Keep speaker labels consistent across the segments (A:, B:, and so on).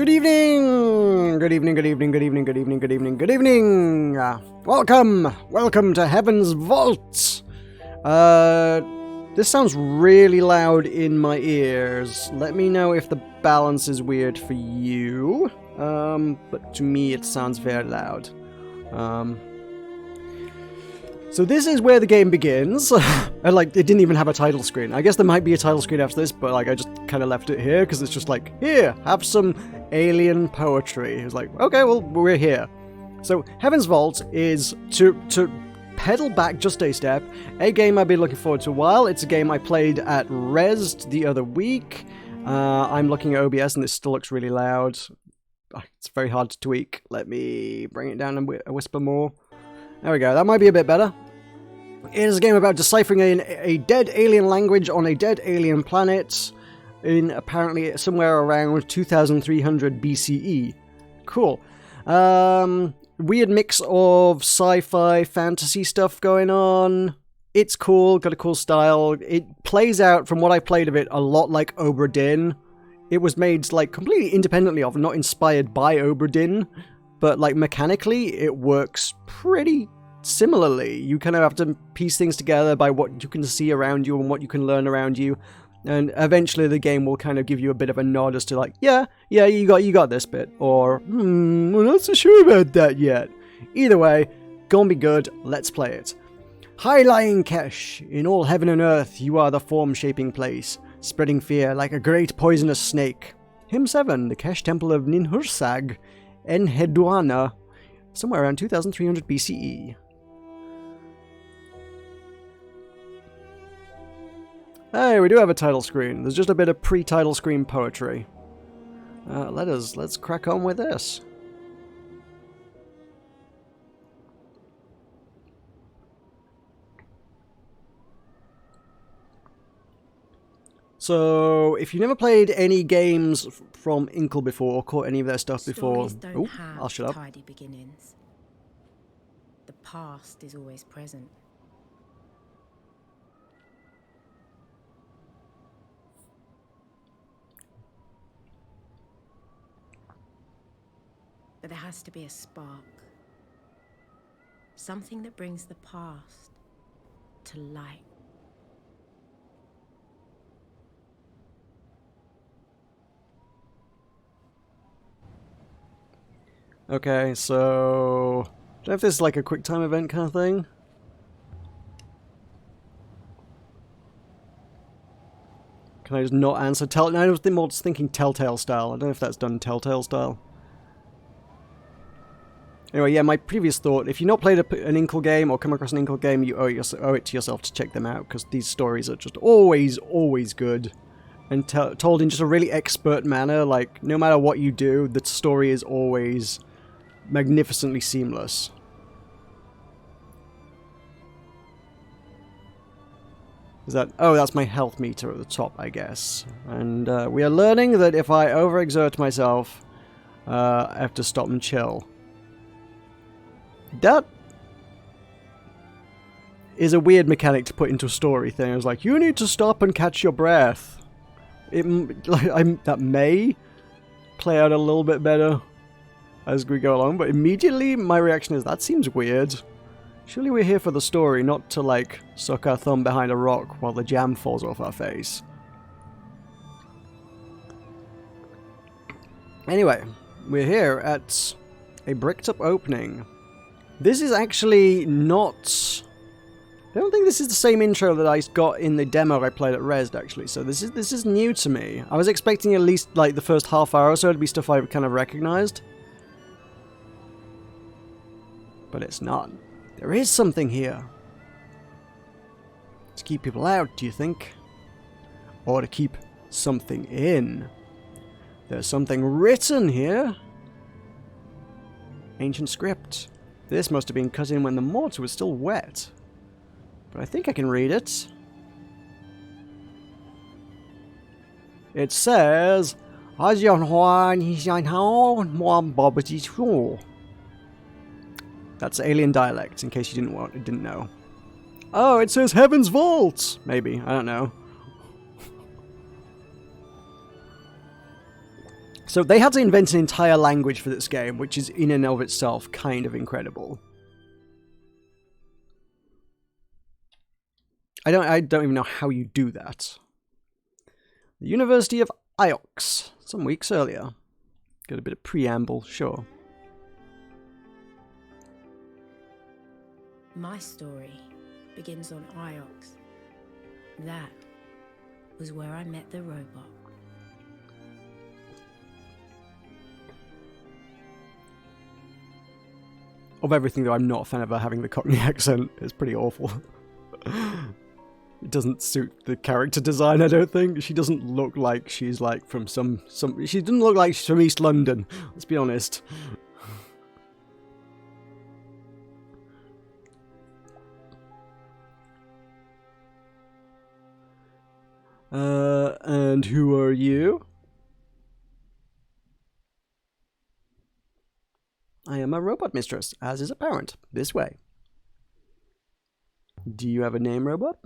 A: Good evening! Good evening, good evening, good evening, good evening, good evening, good evening! Welcome to Heaven's Vault! This sounds really loud in my ears. Let me know if the balance is weird for you. But to me it sounds very loud. So this is where the game begins. And it didn't even have a title screen. I guess there might be a title screen after this, but I just kind of left it here because it's just here, have some alien poetry. It's okay, well, we're here. So Heaven's Vault is to pedal back just a step, a game I've been looking forward to a while. It's a game I played at Rezzed the other week. I'm looking at OBS and this still looks really loud. It's very hard to tweak. Let me bring it down and whisper more. There we go, that might be a bit better. It is a game about deciphering a dead alien language on a dead alien planet in apparently somewhere around 2300 BCE. Cool. Weird mix of sci-fi, fantasy stuff going on. It's cool, got a cool style. It plays out, from what I played of it, a lot like Obra Dinn. It was made completely independently of, not inspired by Obra Dinn. But mechanically, it works pretty similarly. You kind of have to piece things together by what you can see around you and what you can learn around you. And eventually the game will kind of give you a bit of a nod as to yeah, you got this bit. Or, I'm not so sure about that yet. Either way, gonna be good, let's play it. High-lying Kesh, in all heaven and earth you are the form-shaping place, spreading fear like a great poisonous snake. Hymn 7, the Kesh Temple of Ninhursag, Enheduana, somewhere around 2300 BCE. Hey, we do have a title screen. There's just a bit of pre-title screen poetry. Let's crack on with this. So, if you've never played any games from Inkle before, or caught any of their stuff before... I'll shut up.
B: Tidy beginnings. The past is always present. But there has to be a spark. Something that brings the past to light.
A: Okay, so... I don't know if this is a quick time event kind of thing. Can I just not answer? I was more just thinking Telltale style. I don't know if that's done Telltale style. Anyway, yeah, my previous thought, if you've not played an Inkle game or come across an Inkle game, you owe it to yourself to check them out, because these stories are just always good. And told in just a really expert manner, no matter what you do, the story is always magnificently seamless. Is that... Oh, that's my health meter at the top, I guess. And we are learning that if I overexert myself, I have to stop and chill. That is a weird mechanic to put into a story thing. It's you need to stop and catch your breath. That may play out a little bit better as we go along, but immediately my reaction is, that seems weird. Surely we're here for the story, not to suck our thumb behind a rock while the jam falls off our face. Anyway, we're here at a bricked up opening. This is actually not... I don't think this is the same intro that I got in the demo I played at Rezzed, actually, so this is new to me. I was expecting at least, the first half hour or so to be stuff I kind of recognized. But it's not. There is something here. To keep people out, do you think? Or to keep something in? There's something written here. Ancient script. This must have been cut in when the mortar was still wet. But I think I can read it. It says... That's alien dialect, in case you didn't know. Oh, it says Heaven's Vault! Maybe, I don't know. So they had to invent an entire language for this game, which is in and of itself kind of incredible. I don't even know how you do that. The University of Iox, some weeks earlier. Got a bit of preamble, sure.
B: My story begins on Iox. That was where I met the robot.
A: Of everything, though, I'm not a fan of her having the Cockney accent. It's pretty awful. It doesn't suit the character design, I don't think. She doesn't look like she's like from some she doesn't look like she's from East London, let's be honest. And who are you? I am a robot mistress, as is apparent. This way. Do you have a name, robot?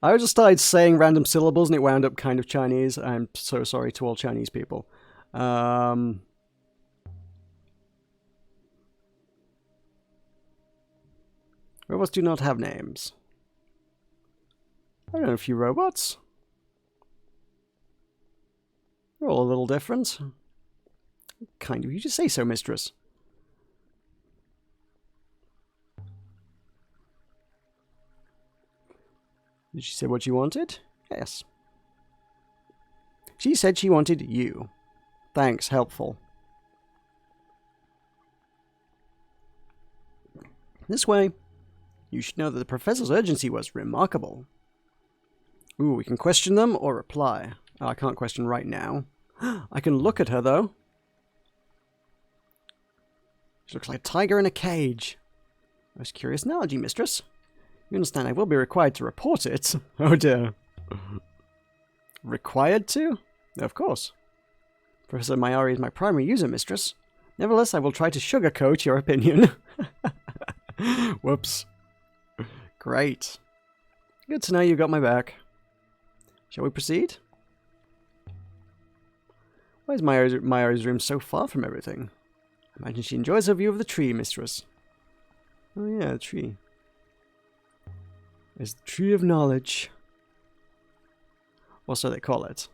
A: I just started saying random syllables and it wound up kind of Chinese. I'm so sorry to all Chinese people. Robots do not have names. I know a few robots. They're all a little different. Kind of. You just say so, mistress. Did she say what you wanted? Yes. She said she wanted you. Thanks, helpful. This way. You should know that the professor's urgency was remarkable. Ooh, we can question them or reply. Oh, I can't question right now. I can look at her, though. She looks like a tiger in a cage. Most curious analogy, mistress. You understand I will be required to report it. Oh dear. Required to? Of course. Professor Mayari is my primary user, mistress. Nevertheless, I will try to sugarcoat your opinion. Whoops. Great. Good to know you got my back. Shall we proceed? Why is Mayari's room so far from everything? I imagine she enjoys her view of the tree, mistress. Oh yeah, the tree. It's the tree of knowledge. Or so they call it.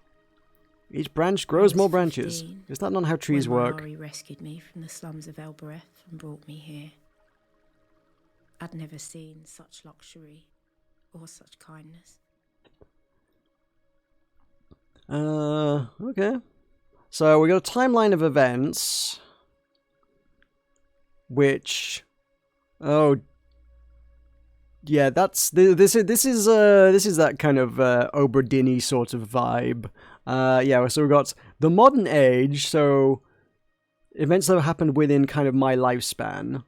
A: Each branch grows more branches. Is that not how trees work?
B: Mayari rescued me from the slums of Elbereth and brought me here. I'd never seen such luxury or such kindness.
A: Okay. So we got a timeline of events, which, oh, yeah, this is that kind of Obra Dini sort of vibe. Yeah, so we got the modern age, so events that have happened within kind of my lifespan.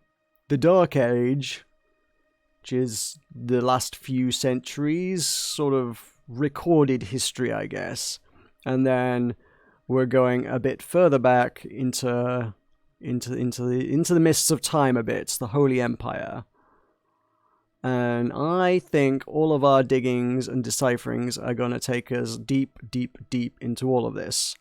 A: The Dark Age, which is the last few centuries, sort of recorded history, I guess. And then we're going a bit further back into the mists of time a bit, the Holy Empire. And I think all of our diggings and decipherings are going to take us deep, deep, deep into all of this.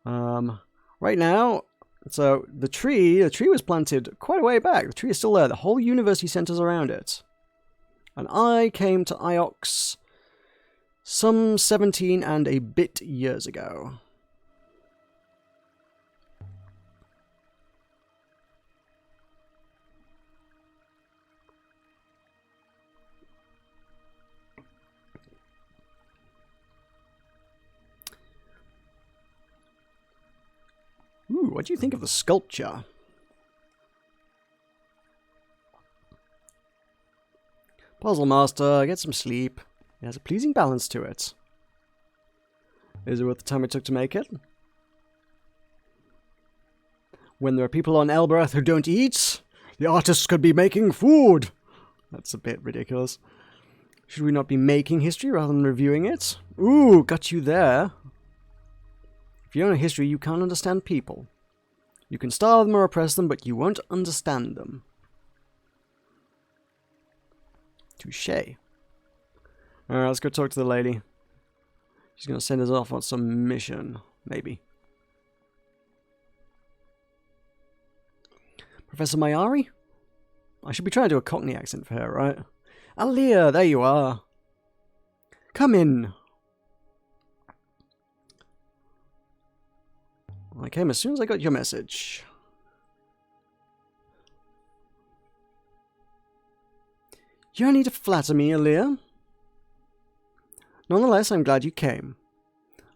A: Right now, so the tree was planted quite a way back. The tree is still there. The whole university centers around it. And I came to Iox some 17 and a bit years ago. Ooh, what do you think of the sculpture? Puzzle Master, get some sleep. It has a pleasing balance to it. Is it worth the time it took to make it? When there are people on Elbereth who don't eat, the artists could be making food. That's a bit ridiculous. Should we not be making history rather than reviewing it? Ooh, got you there. If you don't know history, you can't understand people. You can starve them or oppress them, but you won't understand them. Touché. Alright, let's go talk to the lady. She's going to send us off on some mission, maybe. Professor Mayari? I should be trying to do a Cockney accent for her, right? Aaliyah, there you are. Come in. I came as soon as I got your message. You don't need to flatter me, Aaliyah. Nonetheless, I'm glad you came.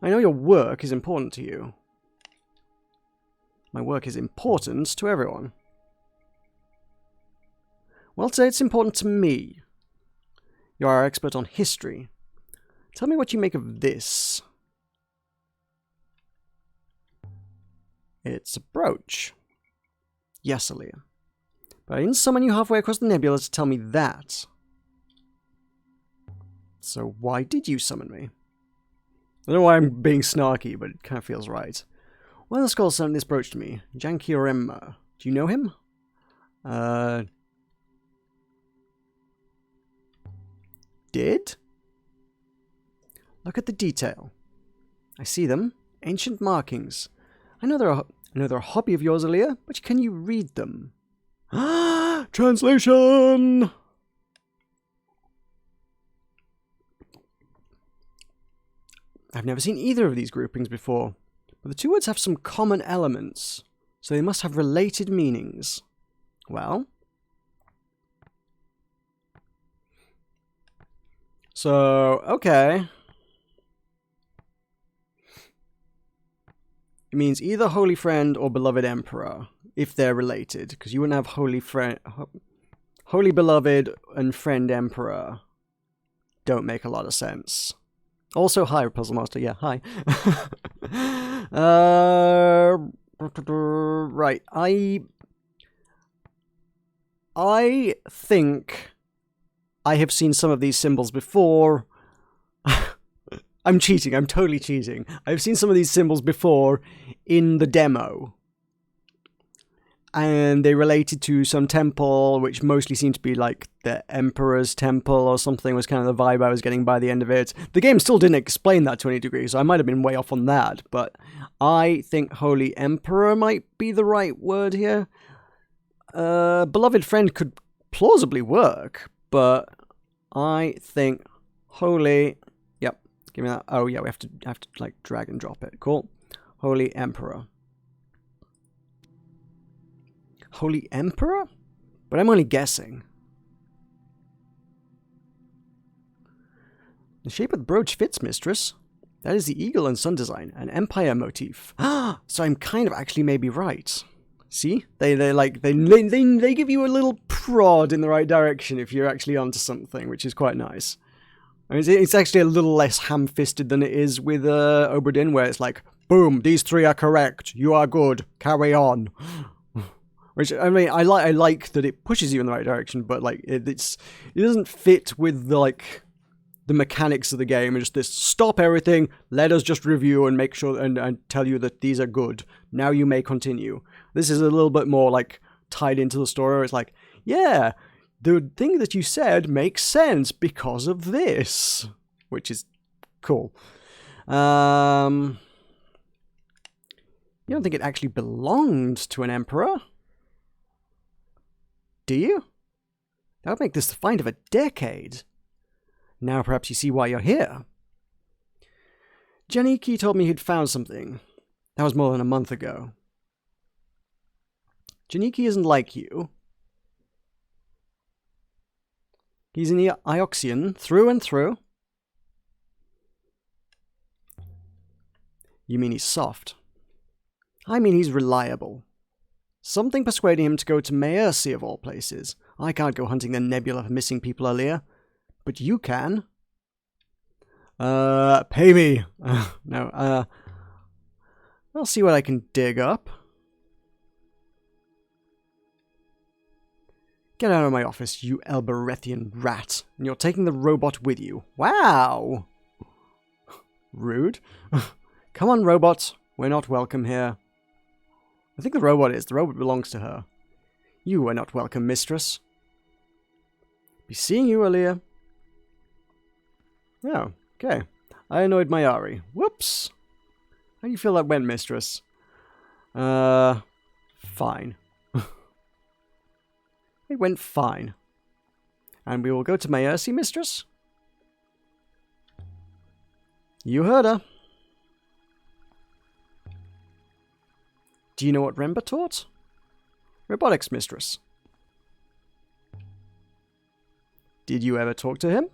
A: I know your work is important to you. My work is important to everyone. Well, today it's important to me. You are our expert on history. Tell me what you make of this. It's a brooch. Yes, Aaliyah. But I didn't summon you halfway across the nebula to tell me that. So why did you summon me? I don't know why I'm being snarky, but it kind of feels right. One of the scholars sent this brooch to me. Jankioremma. Do you know him? Did? Look at the detail. I see them. Ancient markings. I know they're a hobby of yours, Aaliyah, but can you read them? Translation! I've never seen either of these groupings before, but the two words have some common elements, so they must have related meanings. Well? So, okay. It means either Holy Friend or Beloved Emperor, if they're related, because you wouldn't have Holy Beloved and Friend Emperor. Don't make a lot of sense. Also, hi, Puzzle Master. Yeah, hi. Right. I think I have seen some of these symbols before. I'm cheating. I'm totally cheating. I've seen some of these symbols before in the demo. And they related to some temple, which mostly seemed to be like the Emperor's Temple or something, was kind of the vibe I was getting by the end of it. The game still didn't explain that to any degree, so I might have been way off on that, but I think Holy Emperor might be the right word here. Beloved Friend could plausibly work, but I think Holy... Yep, give me that. Oh yeah, we have to like drag and drop it. Cool. Holy Emperor. Holy Emperor? But I'm only guessing. The shape of the brooch fits, mistress. That is the eagle and sun design, an empire motif. So I'm kind of actually maybe right. See? They give you a little prod in the right direction if you're actually onto something, which is quite nice. I mean, it's actually a little less ham-fisted than it is with Obra Dinn, where it's like, boom, these three are correct, you are good, carry on. Which, I mean, I like that it pushes you in the right direction, but like it doesn't fit with the mechanics of the game. And just this, stop everything, let us just review and make sure and tell you that these are good. Now you may continue. This is a little bit more like tied into the story. It's like, yeah, the thing that you said makes sense because of this, which is cool. You don't think it actually belonged to an emperor? Do you? That would make this the find of a decade. Now perhaps you see why you're here. Janiki told me he'd found something. That was more than a month ago. Janiki isn't like you. He's an Ioxian through and through. You mean he's soft? I mean he's reliable. Something persuading him to go to Maersi of all places. I can't go hunting the nebula for missing people, Aaliyah. But you can. Pay me. No, I'll see what I can dig up. Get out of my office, you Elberethian rat. And you're taking the robot with you. Wow! Rude. Come on, robot. We're not welcome here. I think the robot is. The robot belongs to her. You are not welcome, mistress. Be seeing you, Aaliyah. Oh, okay. I annoyed Mayari. Whoops. How do you feel that went, mistress? Fine. It went fine. And we will go to Mayersi, mistress? You heard her. Do you know what Remba taught? Robotics, mistress. Did you ever talk to him?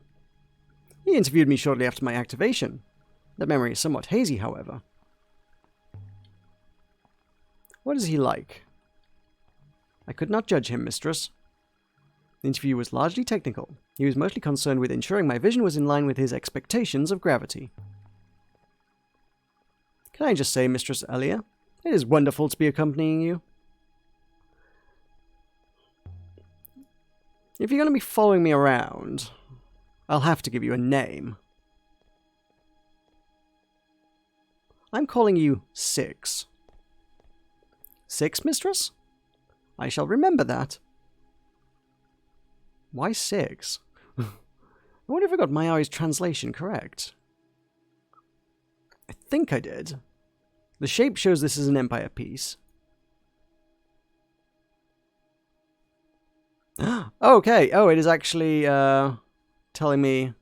A: He interviewed me shortly after my activation. The memory is somewhat hazy, however. What is he like? I could not judge him, mistress. The interview was largely technical. He was mostly concerned with ensuring my vision was in line with his expectations of gravity. Can I just say, Mistress Alia, it is wonderful to be accompanying you. If you're going to be following me around, I'll have to give you a name. I'm calling you Six. Six, mistress? I shall remember that. Why Six? I wonder if I got Mayari's translation correct. I think I did. The shape shows this is an Empire piece. Okay, oh, it is actually telling me...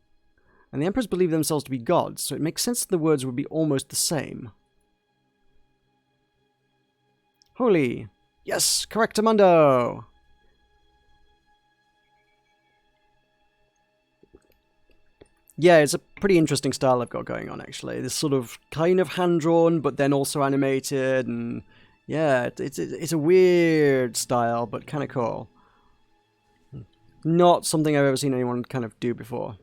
A: And the Emperors believe themselves to be gods, so it makes sense that the words would be almost the same. Holy. Yes, correctamundo! Yeah, it's a pretty interesting style I've got going on, actually. This sort of kind of hand-drawn, but then also animated, and... Yeah, it's a weird style, but kind of cool. Not something I've ever seen anyone kind of do before.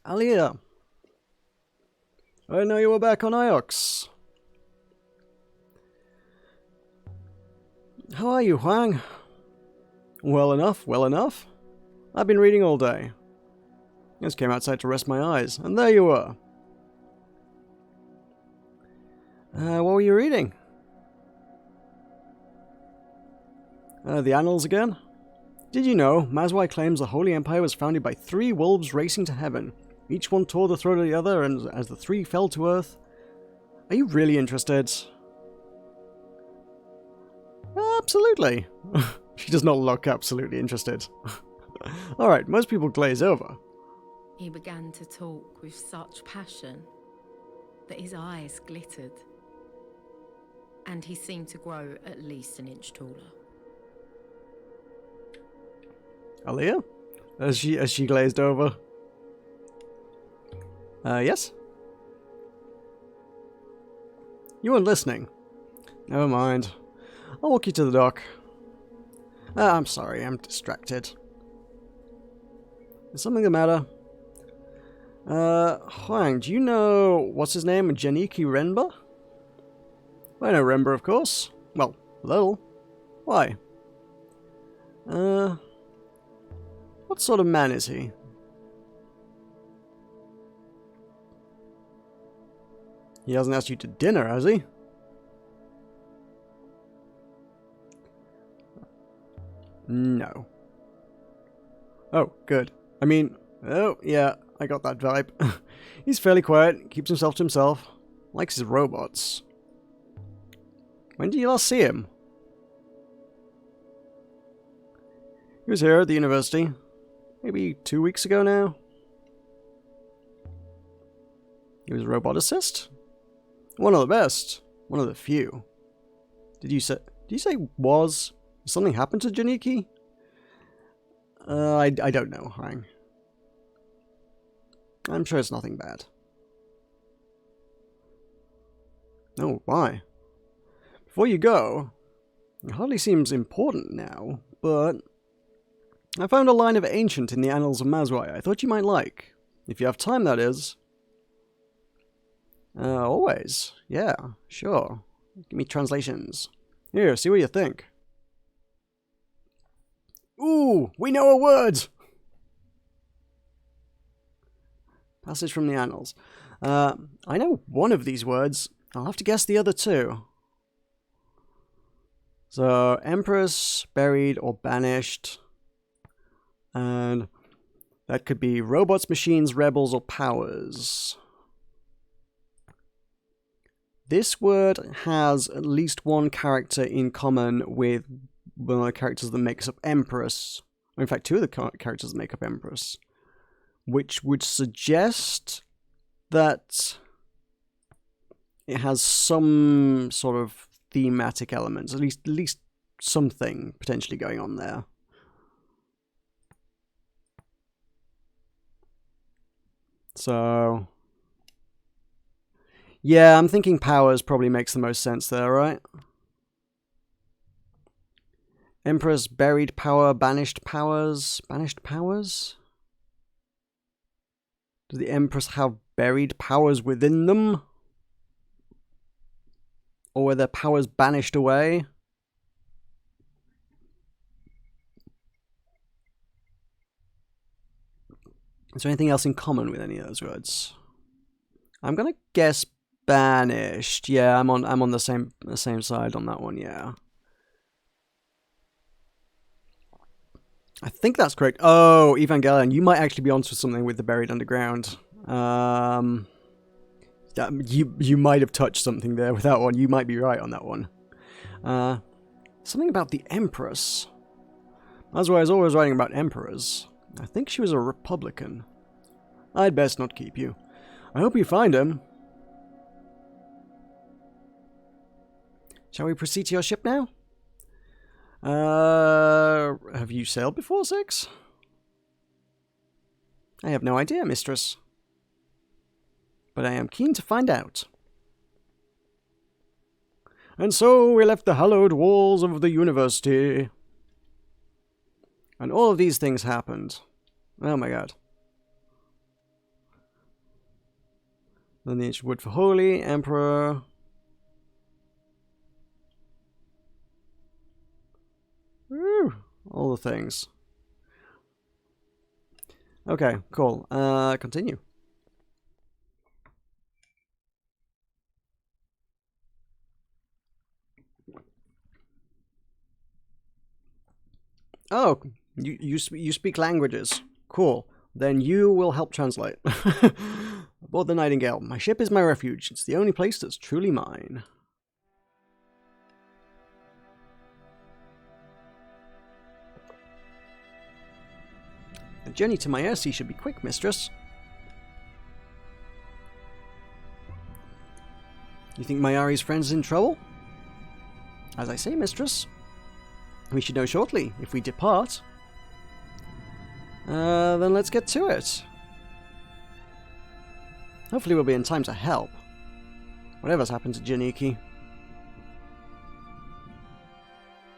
A: Alia. I know you were back on Iox. How are you, Huang? Well enough, well enough. I've been reading all day. Just came outside to rest my eyes, and there you were. What were you reading? The Annals again? Did you know, Mazwai claims the Holy Empire was founded by 3 wolves racing to heaven. Each one tore the throat of the other, and as the 3 fell to earth... Are you really interested? Absolutely. She does not look absolutely interested. Alright, most people glaze over.
B: He began to talk with such passion that his eyes glittered, and he seemed to grow at least an inch taller.
A: Alia? As she glazed over. Yes? You weren't listening. Never mind. I'll walk you to the dock. I'm sorry, I'm distracted. Is something the matter? Huang, do you know... what's his name? Janiki Renba? I know Renba, of course. Well, a little. Why? What sort of man is he? He hasn't asked you to dinner, has he? No. Oh, good. I mean, oh, yeah, I got that vibe. He's fairly quiet, keeps himself to himself, likes his robots. When did you last see him? He was here at the university. Maybe 2 weeks ago now. He was a roboticist? One of the best. One of the few. Did you say was? Something happened to Janiki? I don't know, Hang. I'm sure it's nothing bad. Oh, why? Before you go, it hardly seems important now, but I found a line of ancient in the Annals of Mazwai I thought you might like. If you have time, that is. Always. Yeah, sure. Give me translations. Here, see what you think. Ooh, we know a word! Passage from the Annals. I know one of these words. I'll have to guess the other two. So, Empress, buried, or banished. And that could be robots, machines, rebels, or powers. this word has at least one character in common with one of the characters that makes up Empress. Or in fact, two of the characters that make up Empress. Which would suggest that it has some sort of thematic elements, at least something potentially going on there. So, yeah, I'm thinking powers probably makes the most sense there, right? Empress, buried power, banished powers. Banished powers? Does the Empress have buried powers within them? Or were their powers banished away? Is there anything else in common with any of those words? I'm gonna guess banished. Yeah, I'm on the same side on that one. Yeah, I think that's correct. Oh, Evangelion, you might actually be onto something with the buried underground. You might have touched something there with that one. You might be right on that one. Something about the Empress. That's why I was always writing about emperors. I think she was a Republican. I'd best not keep you. I hope you find him. Shall we proceed to your ship now? Have you sailed before, Six? I have no idea, mistress. But I am keen to find out. And so we left the hallowed walls of the university. And all of these things happened. Oh my god. Then the ancient wood for holy, emperor. Woo, all the things. Okay, cool. Continue. Oh, you speak languages. Cool. Then you will help translate. Aboard the Nightingale. My ship is my refuge. It's the only place that's truly mine. The journey to Myercy should be quick, mistress. You think Mayari's friend is in trouble? As I say, mistress. We should know shortly if we depart. Then let's get to it. Hopefully we'll be in time to help. Whatever's happened to Janiki.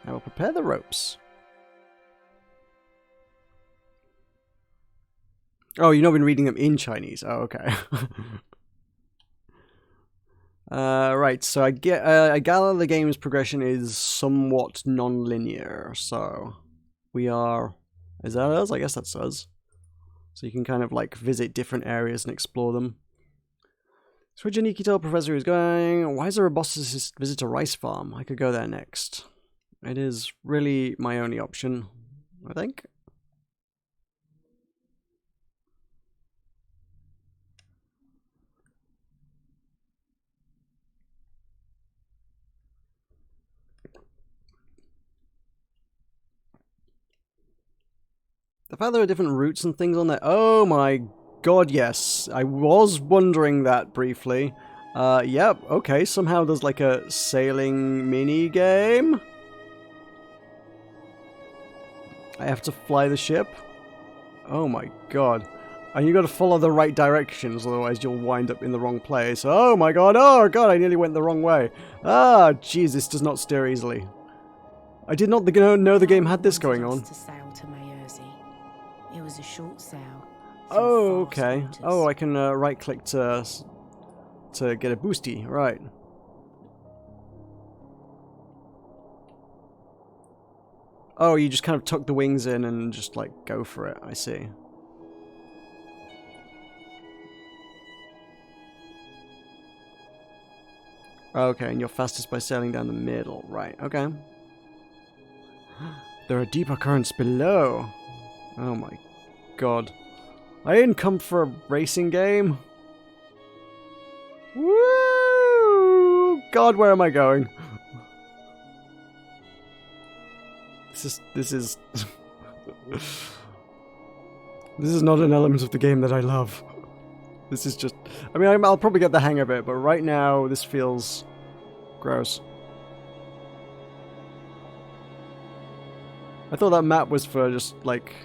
A: I will prepare the ropes. Oh, you've not been reading them in Chinese. Oh, okay. Right, so I gather the game's progression is somewhat non-linear, so we are... Is that us? I guess that's us. So you can kind of like visit different areas and explore them. So where Janiki told Professor who's going. Why is there a boss's visit a rice farm? I could go there next. It is really my only option, I think. The fact there are different routes and things on there. Oh my god, yes. I was wondering that briefly. Yep, okay. Somehow there's like a sailing mini game. I have to fly the ship. Oh my god. And you gotta follow the right directions, otherwise you'll wind up in the wrong place. Oh my god, oh god, I nearly went the wrong way. Ah, jeez, this does not steer easily. I did not know the game had this going on.
B: It was a short sail.
A: Oh, okay. Oh, I can right-click to get a boosty. Right. Oh, you just kind of tuck the wings in and just, like, go for it. I see. Okay, and you're fastest by sailing down the middle. Right, okay. There are deeper currents below. Oh my god. I didn't come for a racing game. Woo! God, where am I going? This is this is not an element of the game that I love. This is just, I mean, I'll probably get the hang of it, but right now this feels gross. I thought that map was for just like,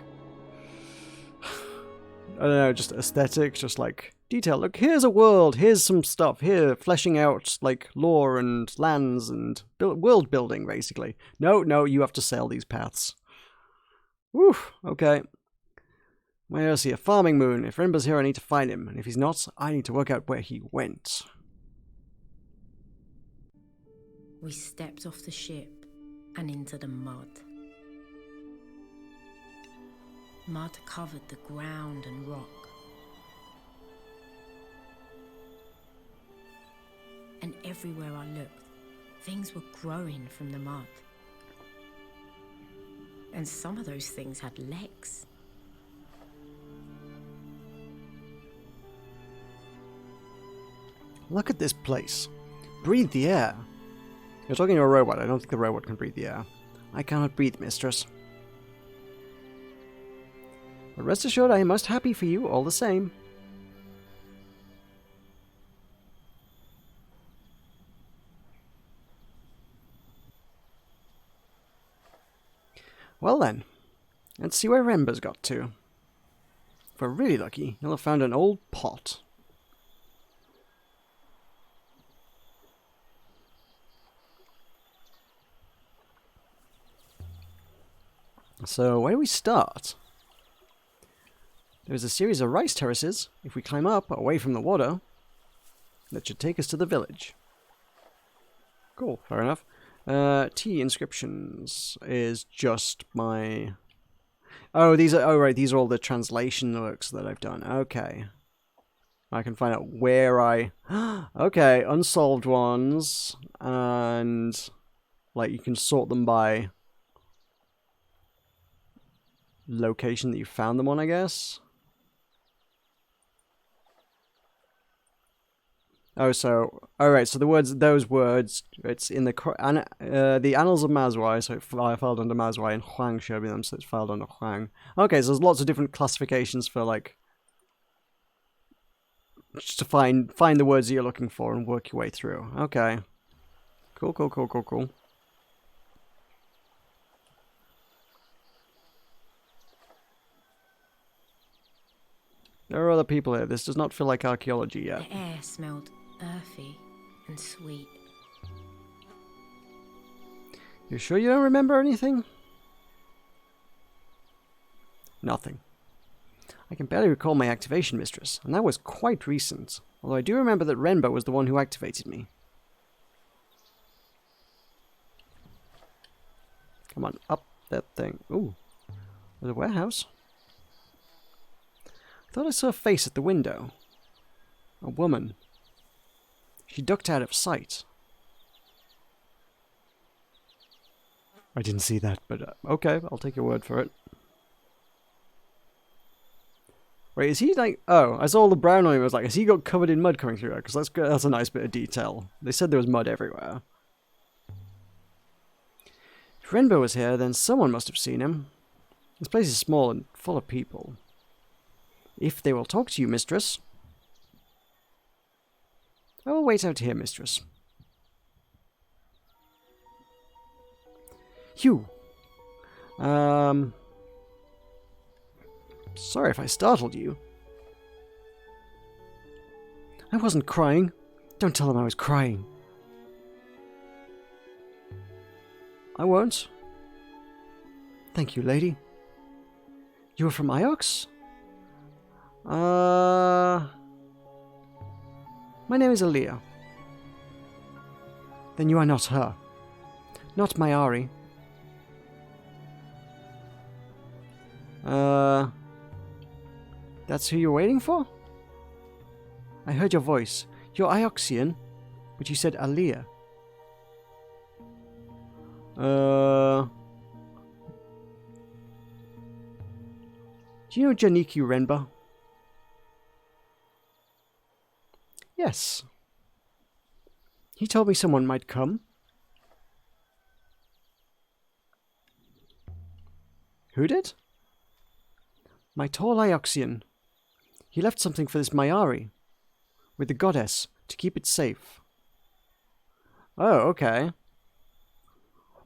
A: I don't know, just aesthetic, just like detail. Look, here's a world, here's some stuff, here, fleshing out like lore and lands and world building, basically. No, you have to sail these paths. Whew, okay. Where is he? A farming moon. If Renba's here, I need to find him. And if he's not, I need to work out where he went.
B: We stepped off the ship and into the mud. Mud covered the ground and rock. And everywhere I looked, things were growing from the mud. And some of those things had legs.
A: Look at this place. Breathe the air. You're talking to a robot. I don't think the robot can breathe the air. I cannot breathe, mistress. But rest assured, I am most happy for you all the same. Well then, let's see where Renba's got to. If we're really lucky, you'll have found an old pot. So, where do we start? There's a series of rice terraces. If we climb up, away from the water, that should take us to the village. Cool, fair enough. T inscriptions is just my... Oh, these are... Oh, right, these are all the translation works that I've done. Okay. I can find out where I... Okay, unsolved ones. And... like, you can sort them by... location that you found them on, I guess. Oh, so alright. So those words, it's in the Annals of Mazwai. So it filed under Mazwai, and Huang showed me them, so it's filed under Huang. Okay, so there's lots of different classifications for like just to find the words that you're looking for and work your way through. Okay, cool. There are other people here. This does not feel like archaeology yet.
B: The air smelled earthy and sweet.
A: You sure you don't remember anything? Nothing. I can barely recall my activation, mistress, and that was quite recent. Although I do remember that Renba was the one who activated me. Come on, up that thing. Ooh, there's a warehouse. I thought I saw a face at the window. A woman. She ducked out of sight. I didn't see that, but okay, I'll take your word for it. Wait, is he like... Oh, I saw all the brown on him. I was like, has he got covered in mud coming through there? Because that's a nice bit of detail. They said there was mud everywhere. If Renbo was here, then someone must have seen him. This place is small and full of people. If they will talk to you, mistress. I will wait out here, mistress. Hugh. Sorry if I startled you. I wasn't crying. Don't tell them I was crying. I won't. Thank you, lady. You are from Iox? My name is Aaliyah. Then you are not her. Not Mayari. That's who you're waiting for? I heard your voice. You're Ioxian, but you said Aaliyah. Do you know Janiki Renba? Yes. He told me someone might come. Who did? My tall Ioxian. He left something for this Mayari, with the goddess, to keep it safe. Oh, okay.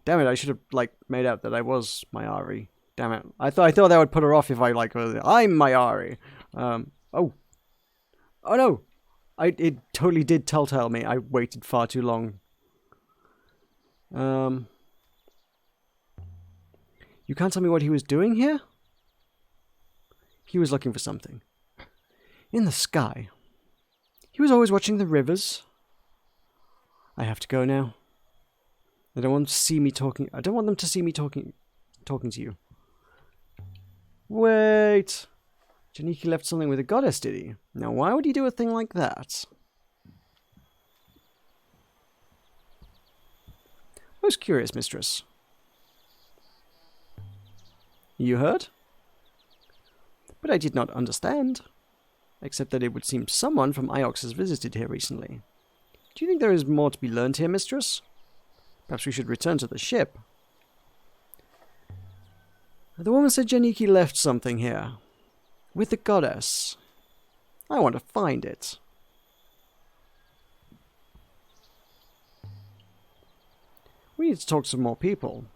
A: Damn it, I should have, like, made out that I was Mayari. Damn it. I thought that would put her off if I, like, was, I'm Mayari. Oh. Oh no! It totally did telltale me. I waited far too long. You can't tell me what he was doing here? He was looking for something. In the sky. He was always watching the rivers. I have to go now. I don't want to see me talking. I don't want them to see me talking to you. Wait. Janiki left something with a goddess, did he? Now, why would he do a thing like that? Most curious, mistress. You heard? But I did not understand. Except that it would seem someone from Iox has visited here recently. Do you think there is more to be learned here, mistress? Perhaps we should return to the ship. The woman said Janiki left something here. With the goddess. I want to find it. We need to talk to some more people.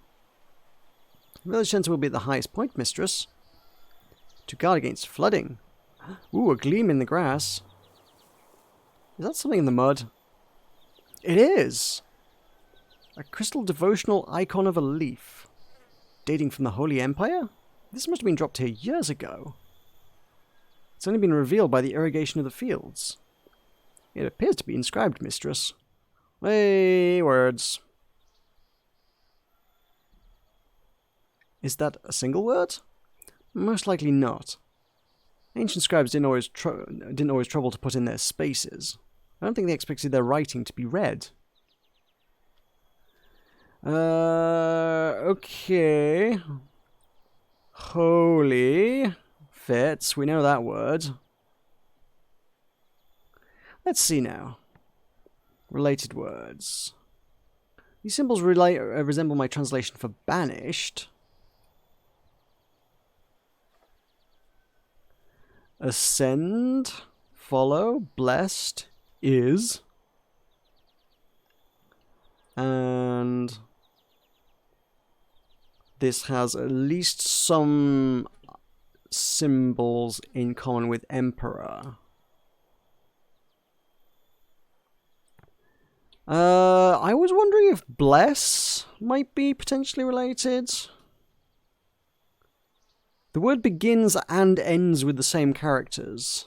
A: Village center will be at the highest point, mistress. To guard against flooding. Ooh, a gleam in the grass. Is that something in the mud? It is! A crystal devotional icon of a leaf. Dating from the Holy Empire? This must have been dropped here years ago. It's only been revealed by the irrigation of the fields. It appears to be inscribed, mistress. Hey, words. Is that a single word? Most likely not. Ancient scribes didn't always trouble to put in their spaces. I don't think they expected their writing to be read. Okay. Holy fits. We know that word. Let's see now. Related words. These symbols resemble my translation for banished. Ascend, follow, blessed, is. And this has at least some symbols in common with Emperor. I was wondering if bless might be potentially related. The word begins and ends with the same characters.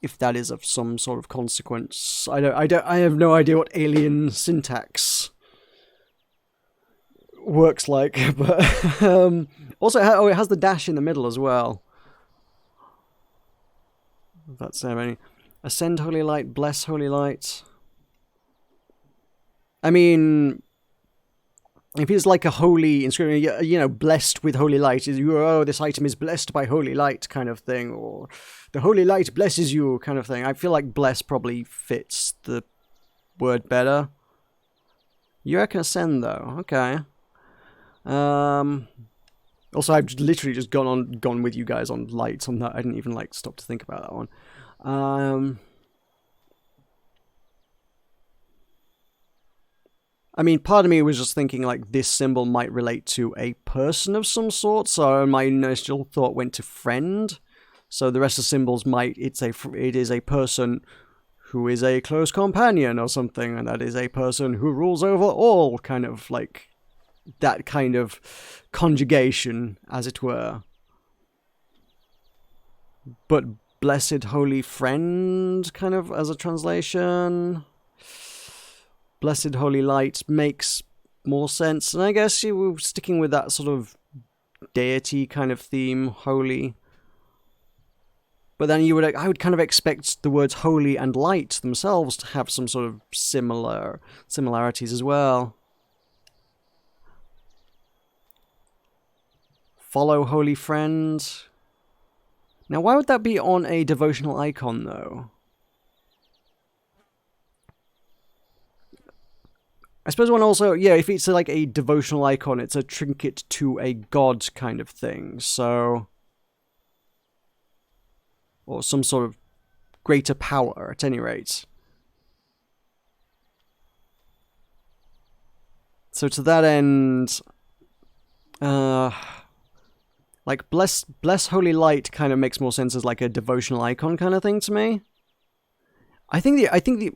A: If that is of some sort of consequence. I have no idea what alien syntax works like, but also it has the dash in the middle as well. That's any. Ascend holy light, bless holy light. I mean, if it's like a holy inscription, you know, blessed with holy light, this item is blessed by holy light kind of thing, or the holy light blesses you kind of thing. I feel like bless probably fits the word better. You reckon ascend though? Okay. Also, I've literally just gone with you guys on lights on that. I didn't even like stop to think about that one. I mean, part of me was just thinking like this symbol might relate to a person of some sort, so my initial thought went to friend. So the rest of the symbols might, it is a person who is a close companion or something, and that is a person who rules over all, kind of like that kind of conjugation, as it were. But blessed holy friend, kind of as a translation. Blessed holy light makes more sense, and I guess you were sticking with that sort of deity kind of theme, holy. But then I would kind of expect the words holy and light themselves to have some sort of similarities as well. Follow holy friend. Now, why would that be on a devotional icon, though? I suppose one also, yeah, if it's like a devotional icon, it's a trinket to a god kind of thing, so... Or some sort of greater power, at any rate. So to that end... like, bless holy light kind of makes more sense as like a devotional icon kind of thing to me. I think the...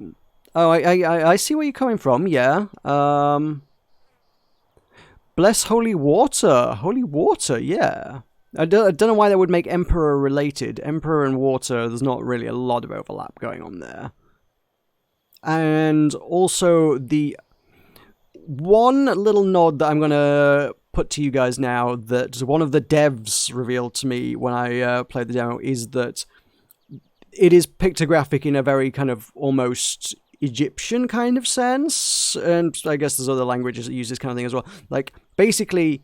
A: Oh, I see where you're coming from, yeah. Bless holy water. Holy water, yeah. I don't know why that would make Emperor related. Emperor and water, there's not really a lot of overlap going on there. And also the one little nod that I'm going to put to you guys now that one of the devs revealed to me when I played the demo is that it is pictographic in a very kind of almost Egyptian kind of sense, and I guess there's other languages that use this kind of thing as well. Like, basically,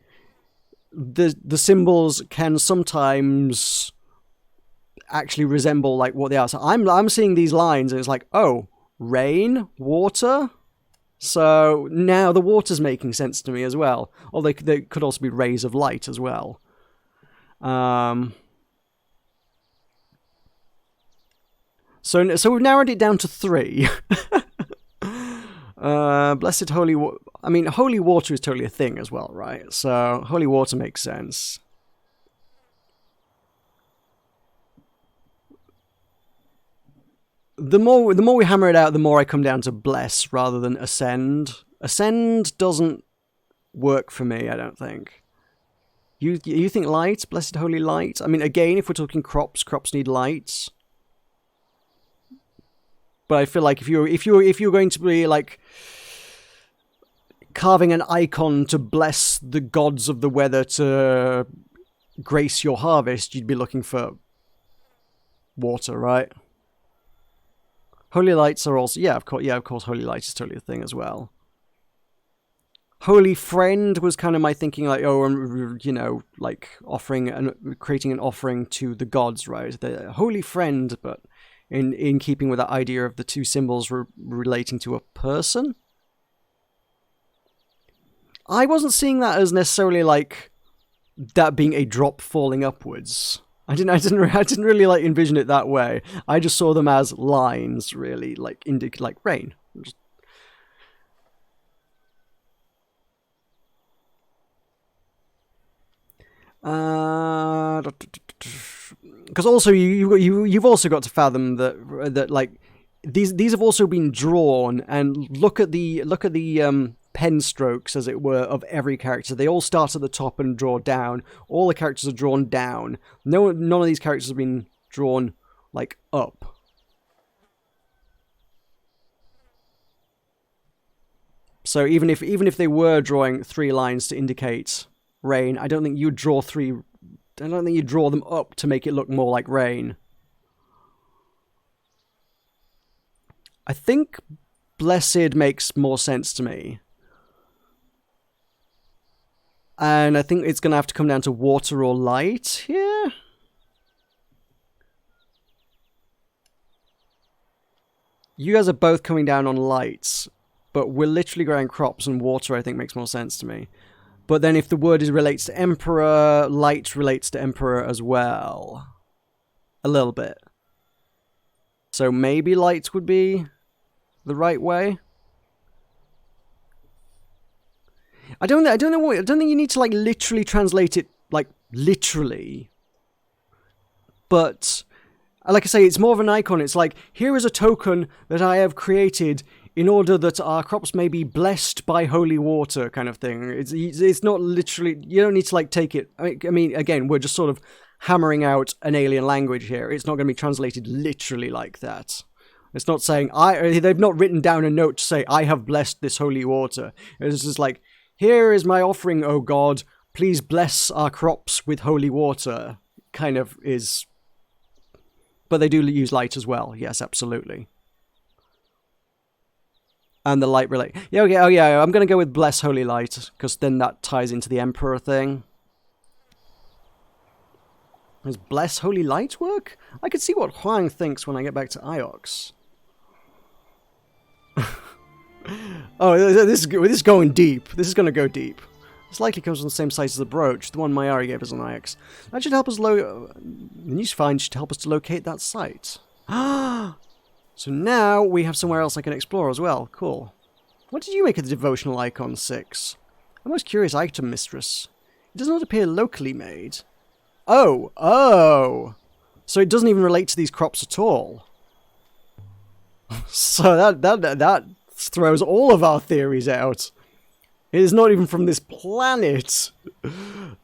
A: the symbols can sometimes actually resemble like what they are. So I'm seeing these lines, and it's like, oh, rain, water. So now the water's making sense to me as well. Or they could also be rays of light as well. So we've narrowed it down to 3. Blessed holy... I mean, holy water is totally a thing as well, right? So holy water makes sense. The more we hammer it out, the more I come down to bless rather than ascend. Ascend doesn't work for me, I don't think. You think light? Blessed holy light? I mean, again, if we're talking crops need light. But I feel like if you're going to be like carving an icon to bless the gods of the weather to grace your harvest, you'd be looking for water, right? Holy lights are also of course holy light is totally a thing as well. Holy friend was kind of my thinking, like, oh, you know, like offering and creating an offering to the gods, right? The holy friend, but in keeping with that idea of the two symbols relating to a person. I wasn't seeing that as necessarily like that being a drop falling upwards. I didn't really like envision it that way. I just saw them as lines, really, like like rain. Because also you've also got to fathom that like these have also been drawn, and look at the pen strokes, as it were, of every character. They all start at the top and draw down. All the characters are drawn down. None of these characters have been drawn like up. So even if they were drawing 3 lines to indicate rain, I don't think you'd draw 3. I don't think you draw them up to make it look more like rain. I think blessed makes more sense to me. And I think it's going to have to come down to water or light here. You guys are both coming down on lights, but we're literally growing crops, and water I think makes more sense to me. But then if the word relates to Emperor, light relates to Emperor as well. A little bit. So maybe light would be the right way. I don't think you need to like literally translate it like literally. But like I say, it's more of an icon. It's like, here is a token that I have created in order that our crops may be blessed by holy water, kind of thing. It's not literally, you don't need to like take it. I mean, again, we're just sort of hammering out an alien language here. It's not going to be translated literally like that. It's not saying, they've not written down a note to say, I have blessed this holy water. It's just like, here is my offering, O God, please bless our crops with holy water, kind of is. But they do use light as well, yes, absolutely. And the light relate. Yeah, okay, oh yeah, I'm going to go with bless holy light, because then that ties into the Emperor thing. Does bless holy light work? I could see what Huang thinks when I get back to Iox. Oh, this is going deep. This is going to go deep. This likely comes from the same size as the brooch, the one Mayari gave us on Ix. That should help us the news find should help us to locate that site. So now we have somewhere else I can explore as well. Cool. What did you make of the devotional icon 6? A most curious item, mistress. It does not appear locally made. Oh! So it doesn't even relate to these crops at all. So that throws all of our theories out. It is not even from this planet.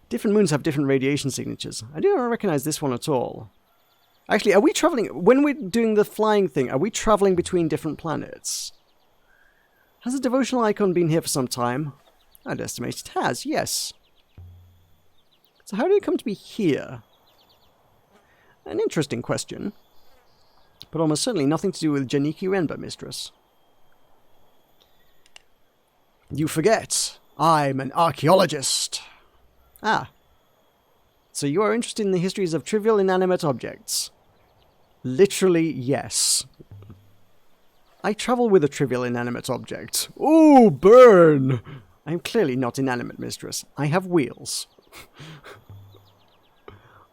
A: Different moons have different radiation signatures. I do not recognize this one at all. Actually, are we traveling... When we're doing the flying thing, are we traveling between different planets? Has the devotional icon been here for some time? I'd estimate it has, yes. So how did it come to be here? An interesting question. But almost certainly nothing to do with Janiki Renba, mistress. You forget, I'm an archaeologist. Ah. So you are interested in the histories of trivial inanimate objects? Literally, yes. I travel with a trivial inanimate object. Ooh, burn! I am clearly not inanimate, mistress. I have wheels.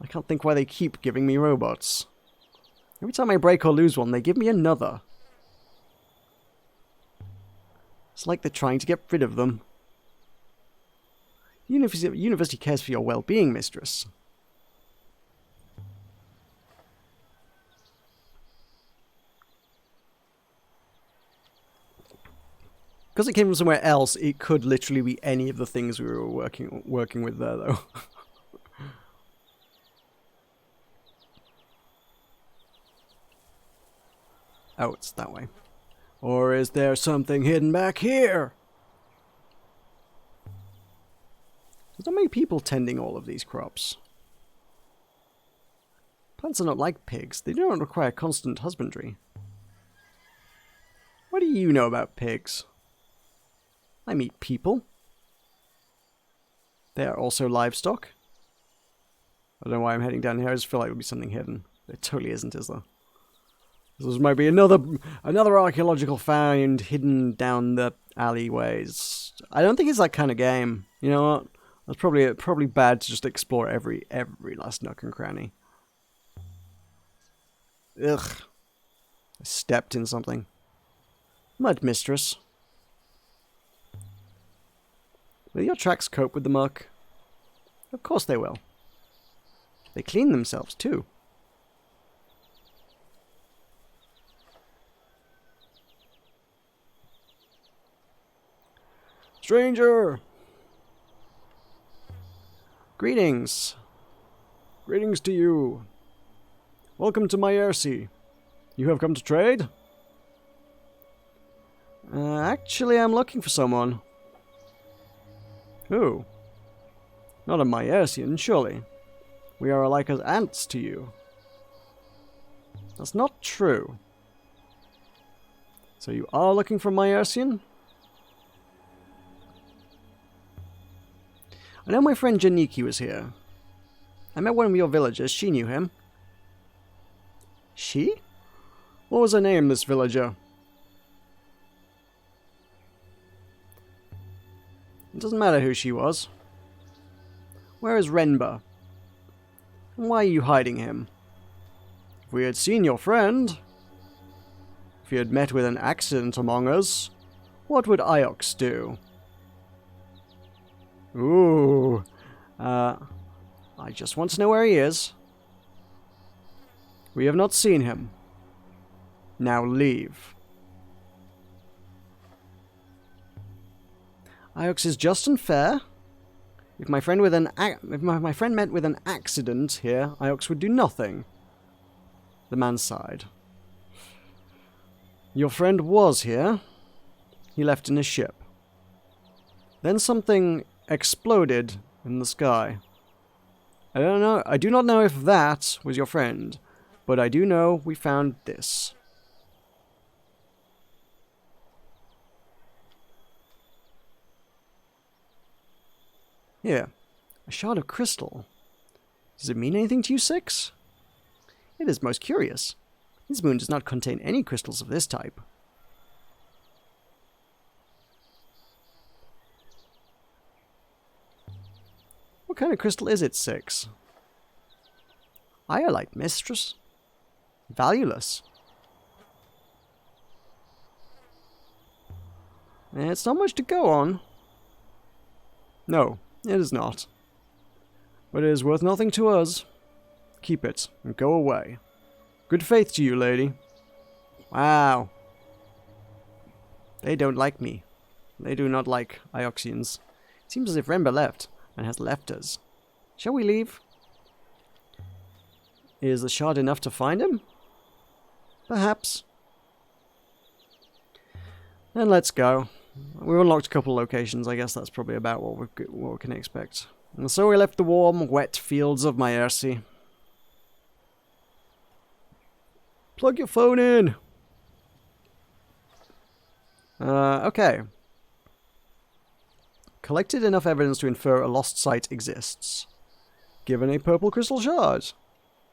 A: I can't think why they keep giving me robots. Every time I break or lose one, they give me another. It's like they're trying to get rid of them. University cares for your well-being, mistress. Because it came from somewhere else, it could literally be any of the things we were working with there, though. Oh, it's that way. Or is there something hidden back here? There's not many people tending all of these crops. Plants are not like pigs. They do not require constant husbandry. What do you know about pigs? I meet people. They are also livestock. I don't know why I'm heading down here. I just feel like there would be something hidden. There totally isn't, is there? This might be another archaeological find hidden down the alleyways. I don't think it's that kind of game. You know what? That's probably bad to just explore every last nook and cranny. Ugh. I stepped in something. Mud mistress. Will your tracks cope with the muck? Of course they will. They clean themselves too. Stranger! Greetings. Greetings to you. Welcome to my Ersi. You have come to trade? Actually, I'm looking for someone. Who? Not a Myersian, surely. We are alike as ants to you. That's not true. So you are looking for Myersian? I know my friend Janiki was here. I met one of your villagers. She knew him. She? What was her name, this villager? It doesn't matter who she was. Where is Renba? And why are you hiding him? If we had seen your friend, if you had met with an accident among us, what would Iox do? Ooh. I just want to know where he is. We have not seen him. Now leave. Iox is just and fair. If my friend met with an accident here, Iox would do nothing. The man sighed. Your friend was here. He left in his ship. Then something exploded in the sky. I do not know if that was your friend, but I do know we found this. Here, a shard of crystal. Does it mean anything to you, Six? It is most curious. This moon does not contain any crystals of this type. kind of crystal is it, 6? Iolite mistress. Valueless. It's not much to go on. No, it is not. But it is worth nothing to us. Keep it, and go away. Good faith to you, lady. Wow. They don't like me. They do not like Ioxians. It seems as if Remba left, and has left us. Shall we leave? Is the shard enough to find him? Perhaps. Then let's go. We've unlocked a couple of locations. I guess that's probably about what we can expect. And so we left the warm, wet fields of Maercy. Plug your phone in! Okay. Collected enough evidence to infer a lost site exists. Given a purple crystal shard.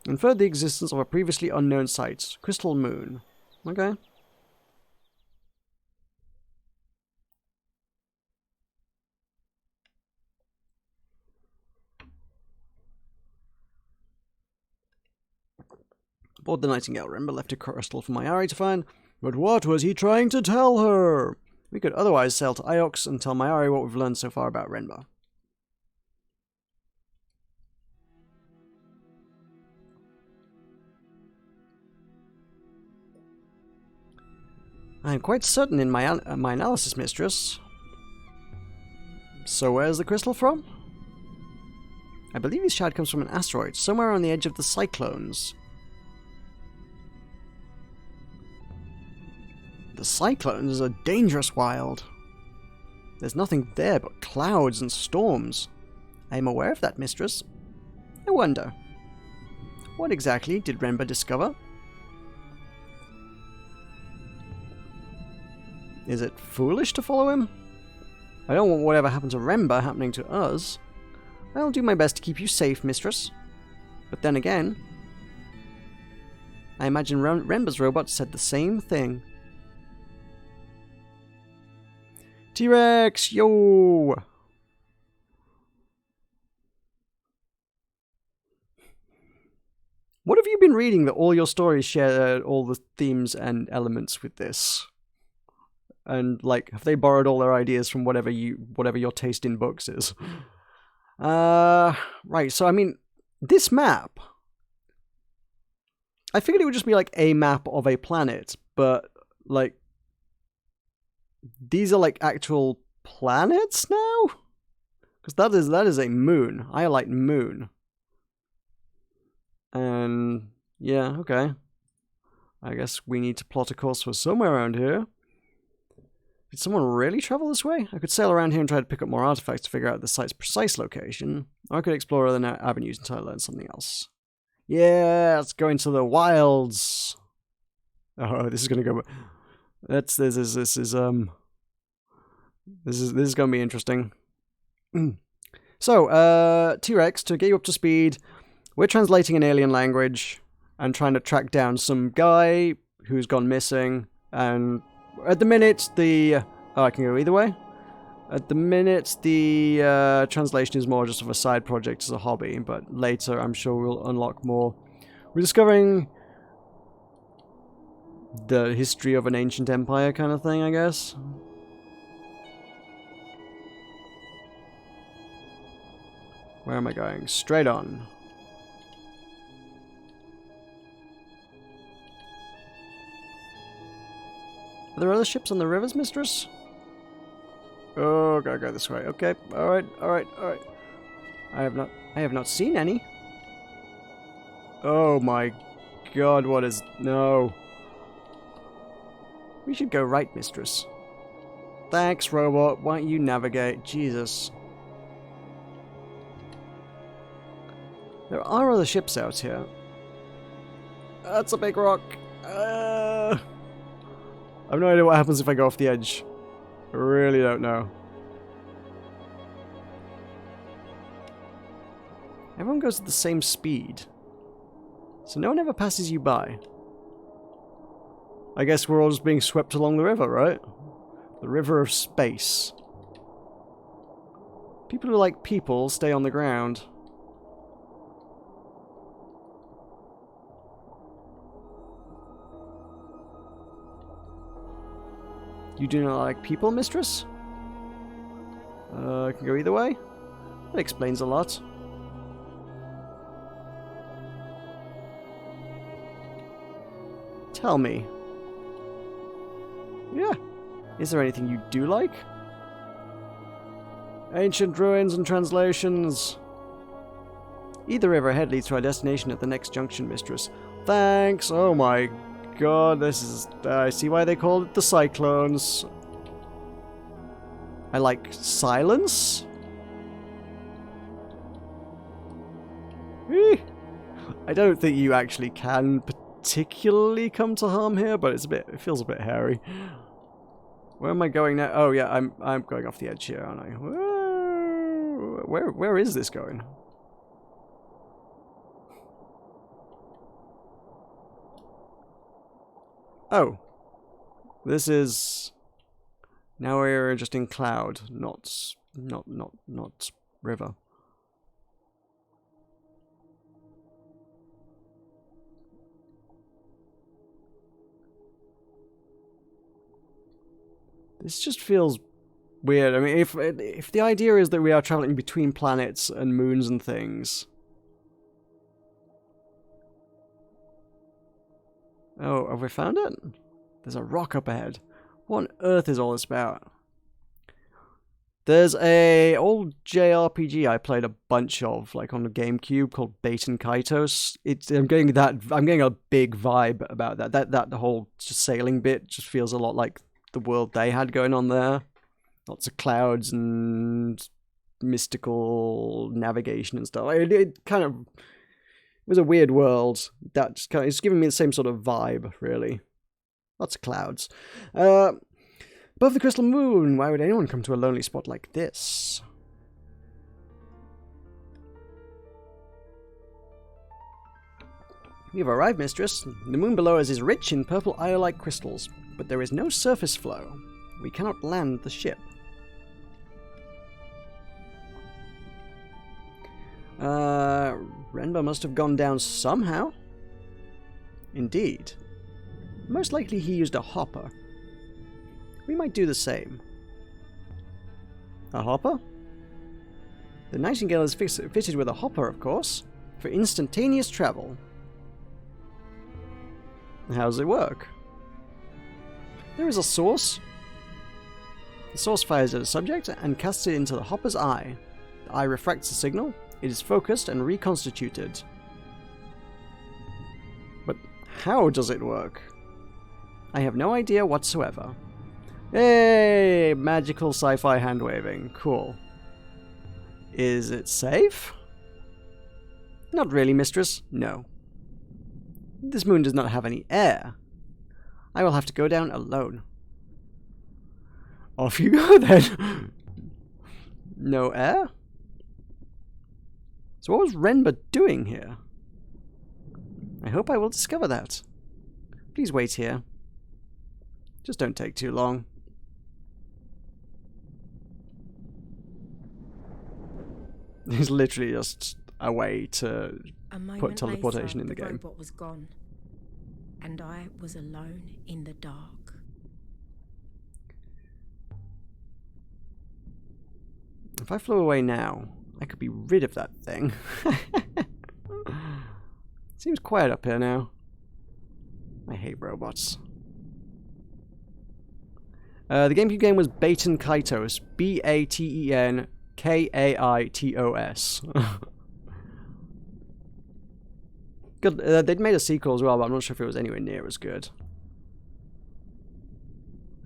A: Inferred the existence of a previously unknown site. Crystal Moon. Okay. Aboard the Nightingale, Remba left a crystal for Mayari to find, but what was he trying to tell her? We could otherwise sail to Iox and tell Mayari what we've learned so far about Remba. I am quite certain in my analysis, mistress. So where's the crystal from? I believe this shard comes from an asteroid, somewhere on the edge of the cyclones. The cyclones is a dangerous wild. There's nothing there but clouds and storms. I am aware of that, mistress. I wonder, what exactly did Remba discover? Is it foolish to follow him? I don't want whatever happened to Remba happening to us. I'll do my best to keep you safe, mistress. But then again, I imagine Remba's robot said the same thing. T-Rex, yo! What have you been reading that all your stories share all the themes and elements with this? And, like, have they borrowed all their ideas from whatever your taste in books is? Right, so I mean, this map, I figured it would just be like a map of a planet, but, like, these are like actual planets now? Because that is a moon. Iolite moon. And, yeah, okay. I guess we need to plot a course for somewhere around here. Did someone really travel this way? I could sail around here and try to pick up more artifacts to figure out the site's precise location. Or I could explore other avenues until I learn something else. Yeah, let's go into the wilds. Oh, this is gonna go. This is gonna be interesting. So, T-Rex, to get you up to speed, we're translating an alien language and trying to track down some guy who's gone missing, and at the minute, I can go either way. At the minute, the translation is more just of a side project as a hobby, but later I'm sure we'll unlock more. We're discovering the history of an ancient empire kind of thing, I guess. Where am I going? Straight on. Are there other ships on the rivers, mistress? Oh, gotta go this way. Okay, alright. I have not seen any. Oh my god, what is... No. We should go right, mistress. Thanks, robot. Why don't you navigate? Jesus. There are other ships out here. That's a big rock. I have no idea what happens if I go off the edge. I really don't know. Everyone goes at the same speed. So no one ever passes you by. I guess we're all just being swept along the river, right? The river of space. People who like people stay on the ground. You do not like people, mistress? Can go either way. That explains a lot. Tell me. Yeah. Is there anything you do like? Ancient ruins and translations. Either river ahead leads to our destination at the next junction, mistress. Thanks. Oh my god, this is... I see why they called it the cyclones. I like silence. I don't think you actually can particularly come to harm here, but it feels a bit hairy. Where am I going now? Oh yeah, I'm going off the edge here, aren't I? Where is this going? Oh. This is... Now we're just in cloud, not river. This just feels weird. I mean, if the idea is that we are traveling between planets and moons and things... Oh, have we found it? There's a rock up ahead. What on earth is all this about? There's a old JRPG I played a bunch of, like on the GameCube, called Bait and Kaitos. I'm getting a big vibe about that. That the whole sailing bit just feels a lot like the world they had going on there. Lots of clouds and mystical navigation and stuff. It was a weird world. That just it's giving me the same sort of vibe, really. Lots of clouds. Above the crystal moon, why would anyone come to a lonely spot like this? We have arrived, mistress. The moon below us is rich in purple iolite crystals, but there is no surface flow. We cannot land the ship. Renba must have gone down somehow. Indeed. Most likely he used a hopper. We might do the same. A hopper? The Nightingale is fitted with a hopper, of course, for instantaneous travel. How does it work? There is a source. The source fires at a subject and casts it into the hopper's eye. The eye refracts the signal. It is focused and reconstituted. But how does it work? I have no idea whatsoever. Hey, magical sci-fi hand-waving. Cool. Is it safe? Not really, mistress. No. This moon does not have any air. I will have to go down alone. Off you go then. No air? So what was Renba doing here? I hope I will discover that. Please wait here. Just don't take too long. There's literally just a way to put teleportation in the game.
B: The robot was gone, and I was alone in the dark.
A: If I flew away now, I could be rid of that thing. Seems quiet up here now. I hate robots. The GameCube game was Bait and Kaitos. BATEN KAITOS. Good. They'd made a sequel as well, but I'm not sure if it was anywhere near as good.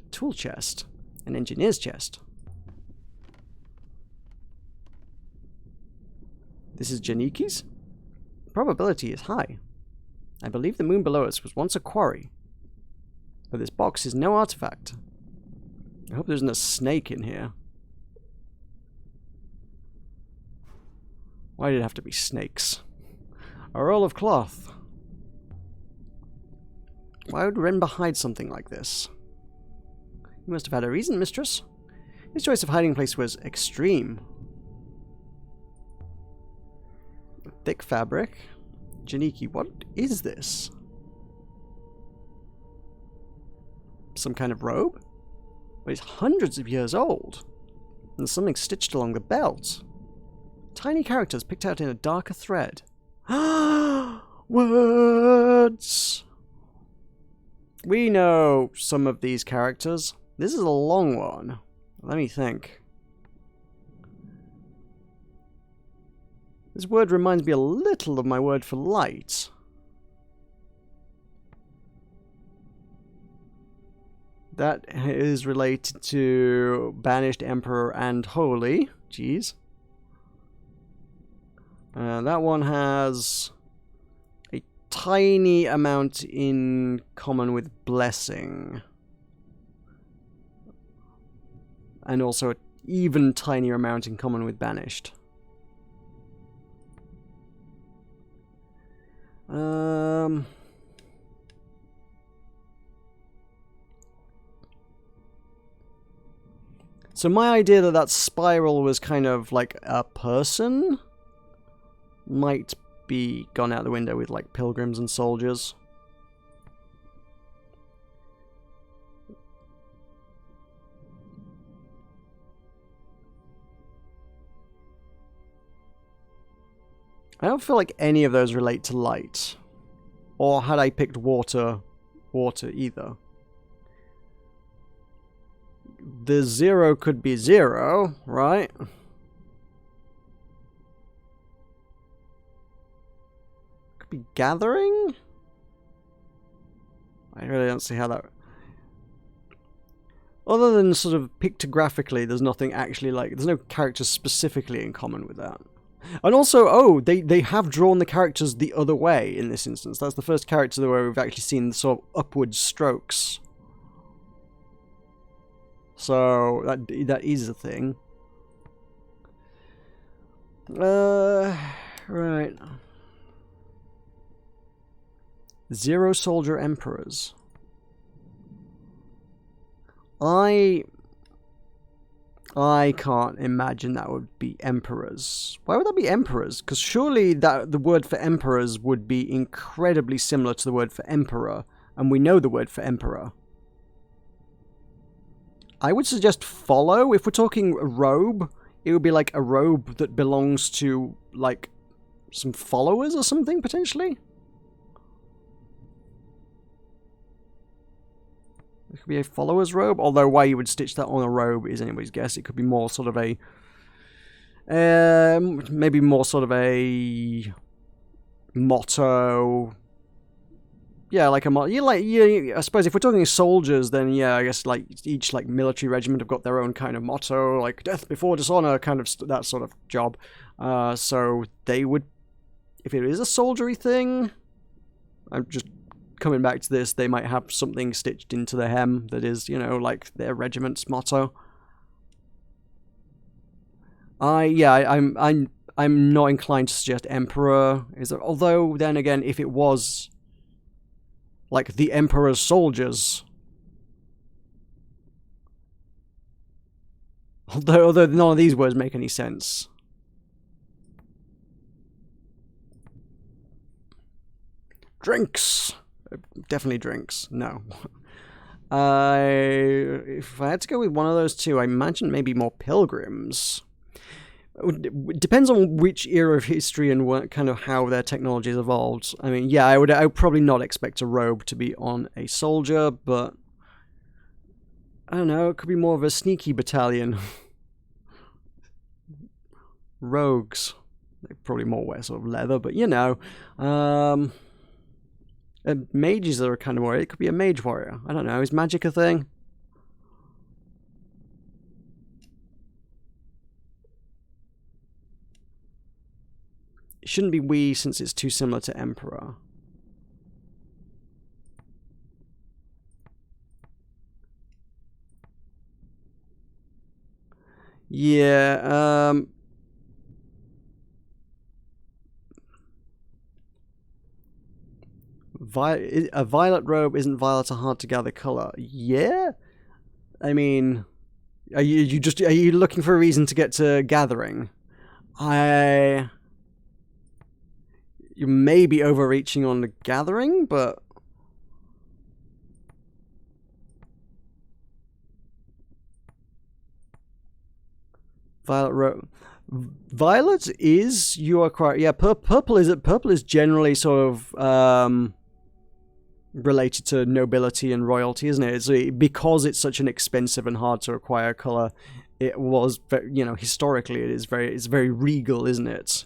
A: A tool chest. An engineer's chest. This is Janiki's? The probability is high. I believe the moon below us was once a quarry. But this box is no artifact. I hope there isn't a snake in here. Why did it have to be snakes? A roll of cloth. Why would Renba hide something like this? You must have had a reason, mistress. His choice of hiding place was extreme. Thick fabric. Janiki, what is this? Some kind of robe? But it's hundreds of years old. And there's something stitched along the belt. Tiny characters picked out in a darker thread. Words! We know some of these characters. This is a long one. Let me think. This word reminds me a little of my word for light. That is related to Banished, Emperor, and Holy. Jeez. That one has a tiny amount in common with Blessing. And also an even tinier amount in common with Banished. So my idea that that spiral was kind of like a person might be gone out the window with like pilgrims and soldiers. I don't feel like any of those relate to light. Or had I picked water either. The 0 could be 0, right? Could be gathering? I really don't see how that... Other than sort of pictographically, there's nothing actually like... There's no characters specifically in common with that. And also, oh, they have drawn the characters the other way in this instance. That's the first character where we've actually seen the sort of upward strokes. So, that is a thing. Right. 0 soldier emperors. I can't imagine that would be emperors. Why would that be emperors? Because surely that the word for emperors would be incredibly similar to the word for emperor, and we know the word for emperor. I would suggest follow. If we're talking robe, it would be like a robe that belongs to, like, some followers or something, potentially? It could be a follower's robe, although why you would stitch that on a robe is anybody's guess. It could be more sort of a... maybe more sort of a... motto... Yeah, like a motto. I suppose if we're talking soldiers, then yeah, I guess like each like military regiment have got their own kind of motto, like death before dishonor, kind of that sort of job. So they would... If it is a soldiery thing... I'm just... Coming back to this, they might have something stitched into the hem that is, you know, like their regiment's motto. I'm not inclined to suggest emperor. Although then again, if it was like the emperor's soldiers, although none of these words make any sense. Drinks. Definitely drinks. No. If I had to go with one of those two, I imagine maybe more pilgrims. It depends on which era of history and what kind of how their technology has evolved. I mean, yeah, I would probably not expect a robe to be on a soldier, but I don't know, it could be more of a sneaky battalion. Rogues. They probably more wear sort of leather, but you know. Mages are a kind of warrior. It could be a mage warrior. I don't know. Is magic a thing? It shouldn't be we since it's too similar to emperor. Yeah, a violet robe isn't violet a hard to gather color. Yeah? I mean, are you looking for a reason to get to gathering? you may be overreaching on the gathering, but Violet is, you are correct. Yeah, purple is generally sort of related to nobility and royalty, isn't it? Because it's such an expensive and hard to acquire color. It was, you know, historically it's very regal, isn't it?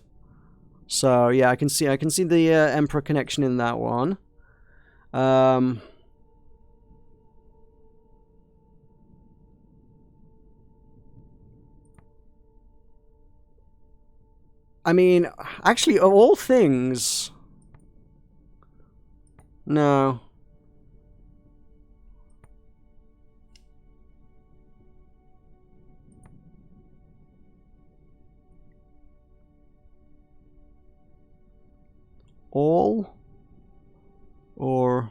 A: So yeah, I can see the Emperor connection in that one. I mean, actually, of all things, no. All? Or...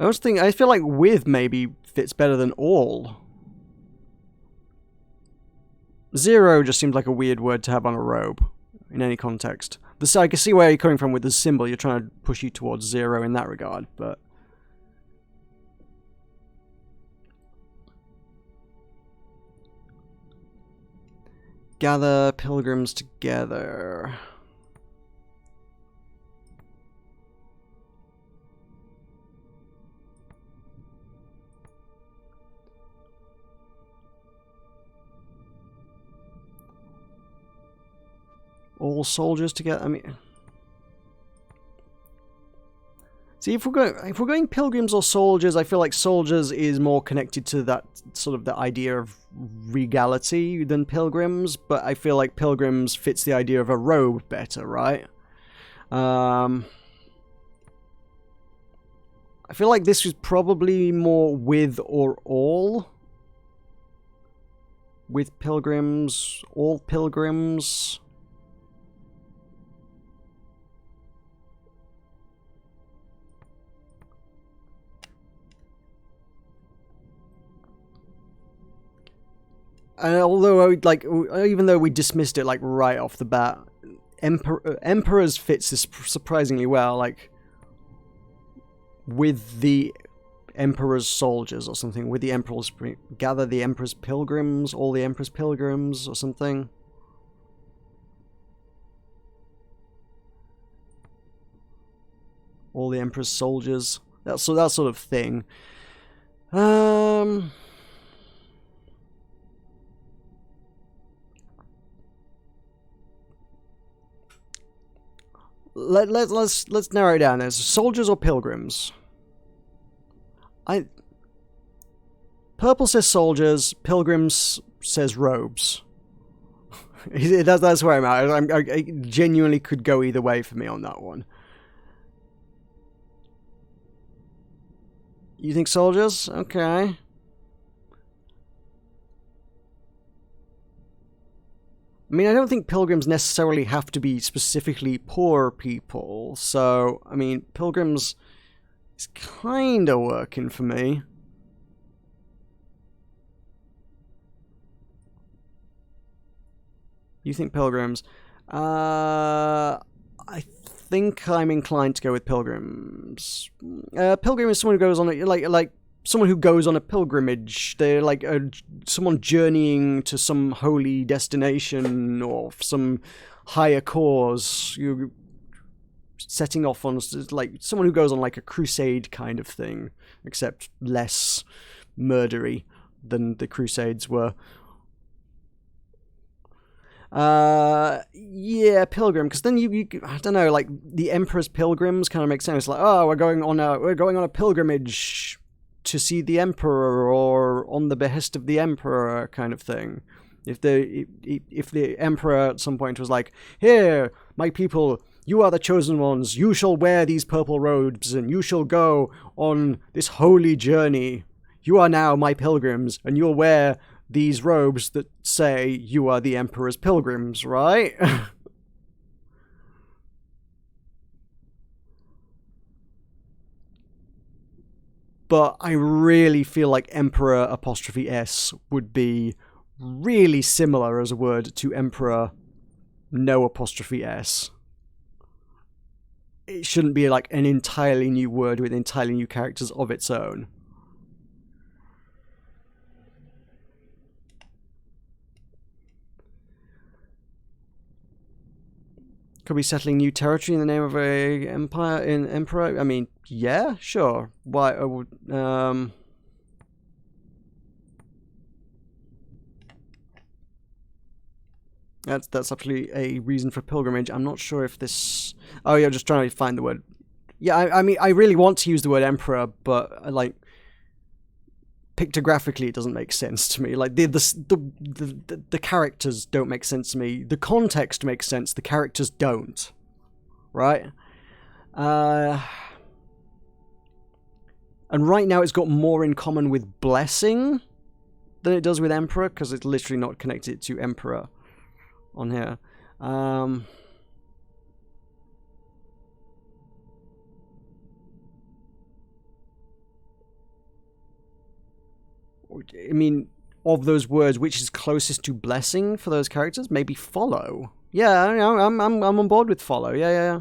A: I feel like with maybe fits better than all. Zero just seems like a weird word to have on a robe, in any context. I can see where you're coming from with the symbol, you're trying to push you towards zero in that regard, but... Gather pilgrims together. All soldiers together. I mean, see, if we're going pilgrims or soldiers, I feel like soldiers is more connected to that sort of the idea of regality than pilgrims. But I feel like pilgrims fits the idea of a robe better, right? I feel like this was probably more with or all. With pilgrims, all pilgrims. And although, even though we dismissed it, like, right off the bat, Emperors fits this surprisingly well, like, with the Emperor's soldiers or something, with the Emperor's... Gather the Emperor's pilgrims, all the Emperor's pilgrims, or something. All the Emperor's soldiers. That sort of thing. Let's narrow it down. As soldiers or pilgrims? Purple says soldiers. Pilgrims says robes. That's where I'm at. I genuinely could go either way for me on that one. You think soldiers? Okay. I mean, I don't think pilgrims necessarily have to be specifically poor people, so, I mean, pilgrims is kinda working for me. You think pilgrims? I think I'm inclined to go with pilgrims. Pilgrim is someone who goes on a, like someone who goes on a pilgrimage. They're like someone journeying to some holy destination or some higher cause. You setting off on, like, someone who goes on like a crusade kind of thing, except less murdery than the crusades were. Yeah, pilgrim, because then you I don't know, like the Emperor's pilgrims kind of make sense. Like, oh, we're going on a pilgrimage to see the Emperor, or on the behest of the Emperor, kind of thing. If the Emperor at some point was like, here, my people, you are the chosen ones, you shall wear these purple robes, and you shall go on this holy journey. You are now my pilgrims, and you'll wear these robes that say you are the Emperor's pilgrims, right? But I really feel like Emperor apostrophe S would be really similar as a word to Emperor no apostrophe S. It shouldn't be like an entirely new word with entirely new characters of its own. Could be settling new territory in the name of a emperor. I mean, yeah, sure. Why? That's absolutely a reason for pilgrimage. I'm not sure if this. Oh yeah, just trying to find the word. Yeah, I mean, I really want to use the word emperor, but like pictographically, it doesn't make sense to me. Like the characters don't make sense to me. The context makes sense. The characters don't. Right? And right now, it's got more in common with blessing than it does with emperor, because it's literally not connected to emperor on here. I mean, of those words, which is closest to blessing for those characters? Maybe follow. Yeah, I'm on board with follow. Yeah.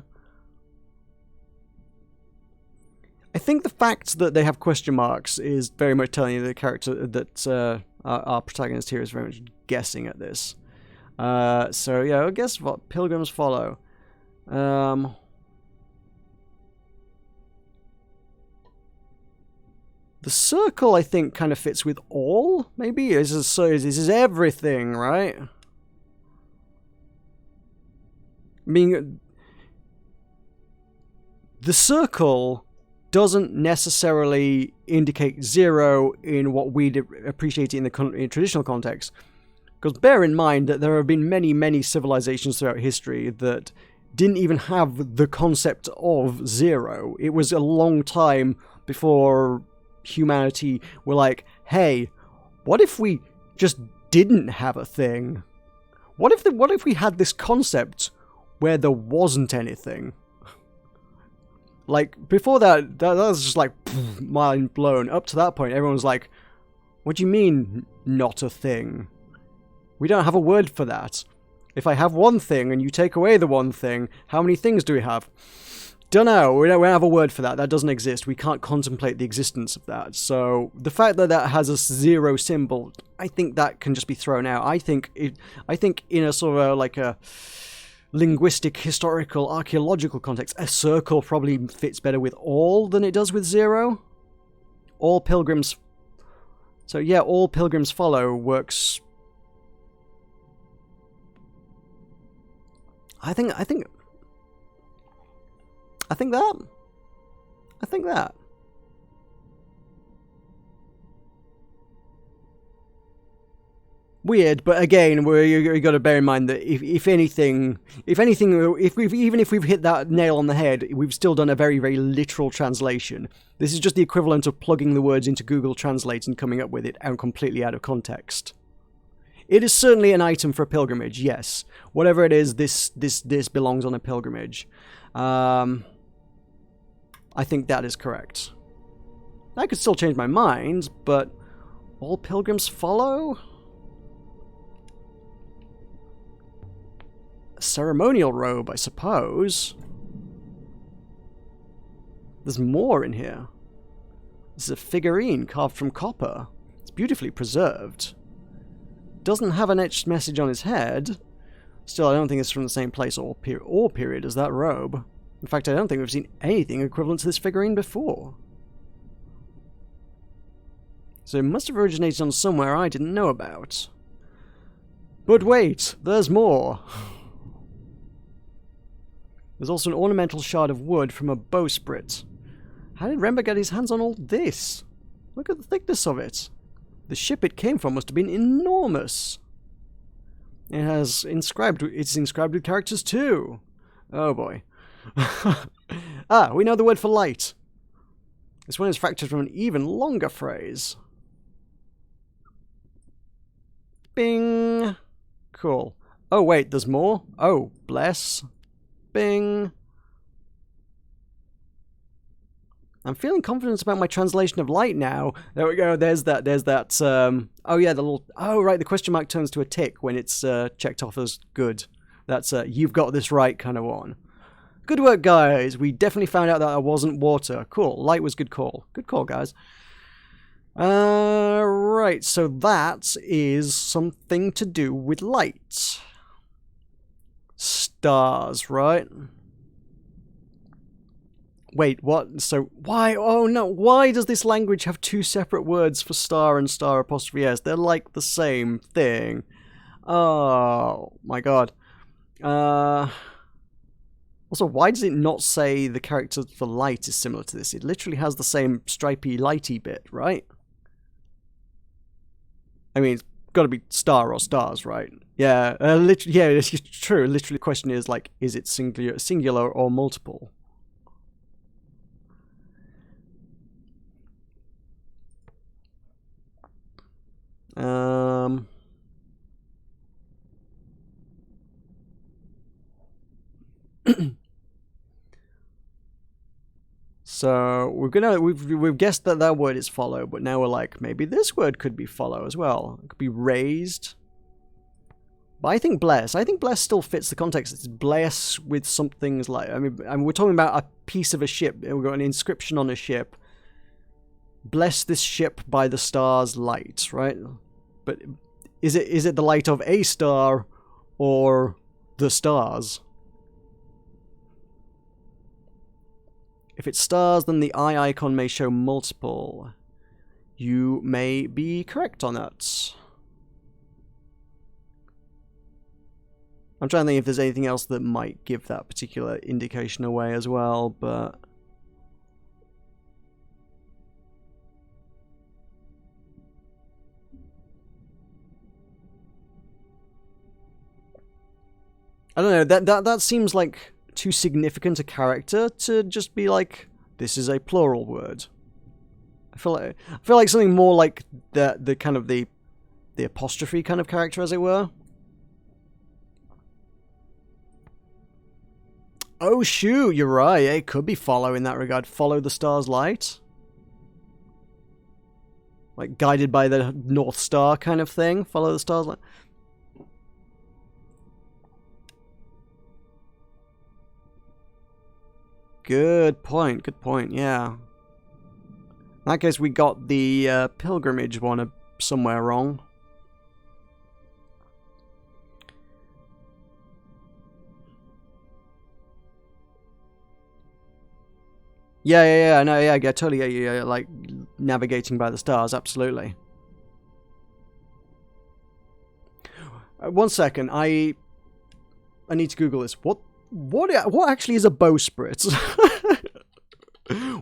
A: I think the fact that they have question marks is very much telling you the character that our protagonist here is very much guessing at this. So yeah, I guess what pilgrims follow. The circle, I think, kind of fits with all. Maybe this is everything, right? I mean, the circle doesn't necessarily indicate zero in what we'd appreciate in the traditional context. Because bear in mind that there have been many, many civilizations throughout history that didn't even have the concept of zero. It was a long time before humanity were like, hey, what if we just didn't have a thing? What if we had this concept where there wasn't anything? Like, before that was just like, mind blown. Up to that point, everyone was like, what do you mean, not a thing? We don't have a word for that. If I have one thing and you take away the one thing, how many things do we have? Dunno, we don't have a word for that. That doesn't exist. We can't contemplate the existence of that. So the fact that that has a zero symbol, I think that can just be thrown out. I think in a sort of like a linguistic, historical, archaeological context, a circle probably fits better with all than it does with zero. All pilgrims. So yeah, all pilgrims follow works. I think that. Weird, but again, you got to bear in mind that if anything, if we've hit that nail on the head, we've still done a very, very literal translation. This is just the equivalent of plugging the words into Google Translate and coming up with it out completely out of context. It is certainly an item for a pilgrimage, yes. Whatever it is, this belongs on a pilgrimage. I think that is correct. I could still change my mind, but all pilgrims follow? A ceremonial robe, I suppose. There's more in here. This is a figurine carved from copper. It's beautifully preserved. Doesn't have an etched message on his head. Still, I don't think it's from the same place or period as that robe. In fact, I don't think we've seen anything equivalent to this figurine before. So it must have originated on somewhere I didn't know about. But wait, there's more. There's also an ornamental shard of wood from a bowsprit. How did Rember get his hands on all this? Look at the thickness of it. The ship it came from must have been enormous. It's inscribed with characters too. Oh boy. We know the word for light. This one is fractured from an even longer phrase. Bing. Cool. Oh wait, there's more? Oh, bless. Bing. I'm feeling confident about my translation of light now. There we go. There's that. Oh yeah, the little. Oh right, the question mark turns to a tick when it's checked off as good. That's a "you've got this right" kind of one. Good work, guys. We definitely found out that I wasn't water. Cool. Light was good call. Good call, guys. Right, so that is something to do with light. Stars, right? Wait, what? So why? Oh no, why does this language have two separate words for star and star apostrophe s? They're like the same thing. Oh my god. Also, why does it not say the character for light is similar to this? It literally has the same stripy lighty bit, right? I mean, it's got to be star or stars, right? Yeah, yeah, it's true. Literally, the question is like, is it singular or multiple? So we've guessed that that word is follow, but now we're like, maybe this word could be follow as well. It could be raised. But I think bless still fits the context. It's bless with something's like, I mean we're talking about a piece of a ship. We've got an inscription on a ship. Bless this ship by the star's light, right? But is it the light of a star or the stars? If it's stars, then the eye icon may show multiple. You may be correct on that. I'm trying to think if there's anything else that might give that particular indication away as well, but... I don't know, that seems like too significant a character to just be like, this is a plural word. I feel like something more like the kind of the apostrophe kind of character, as it were. Oh shoot, you're right. It could be follow in that regard. Follow the star's light. Like guided by the North Star kind of thing. Follow the star's light. Good point, yeah. In that case, we got the pilgrimage one somewhere wrong. Yeah, no, yeah, totally, yeah, like, navigating by the stars, absolutely. 1 second, I need to Google this. What actually is a bowsprit?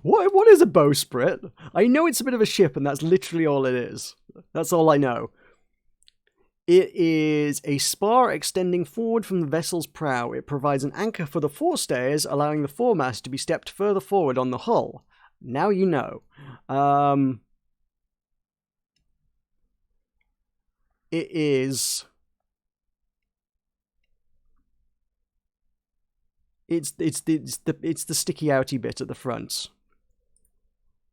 A: What is a bowsprit? I know it's a bit of a ship, and that's literally all it is. That's all I know. It is a spar extending forward from the vessel's prow. It provides an anchor for the forestays, allowing the foremast to be stepped further forward on the hull. Now you know. It is... It's the sticky outy bit at the front.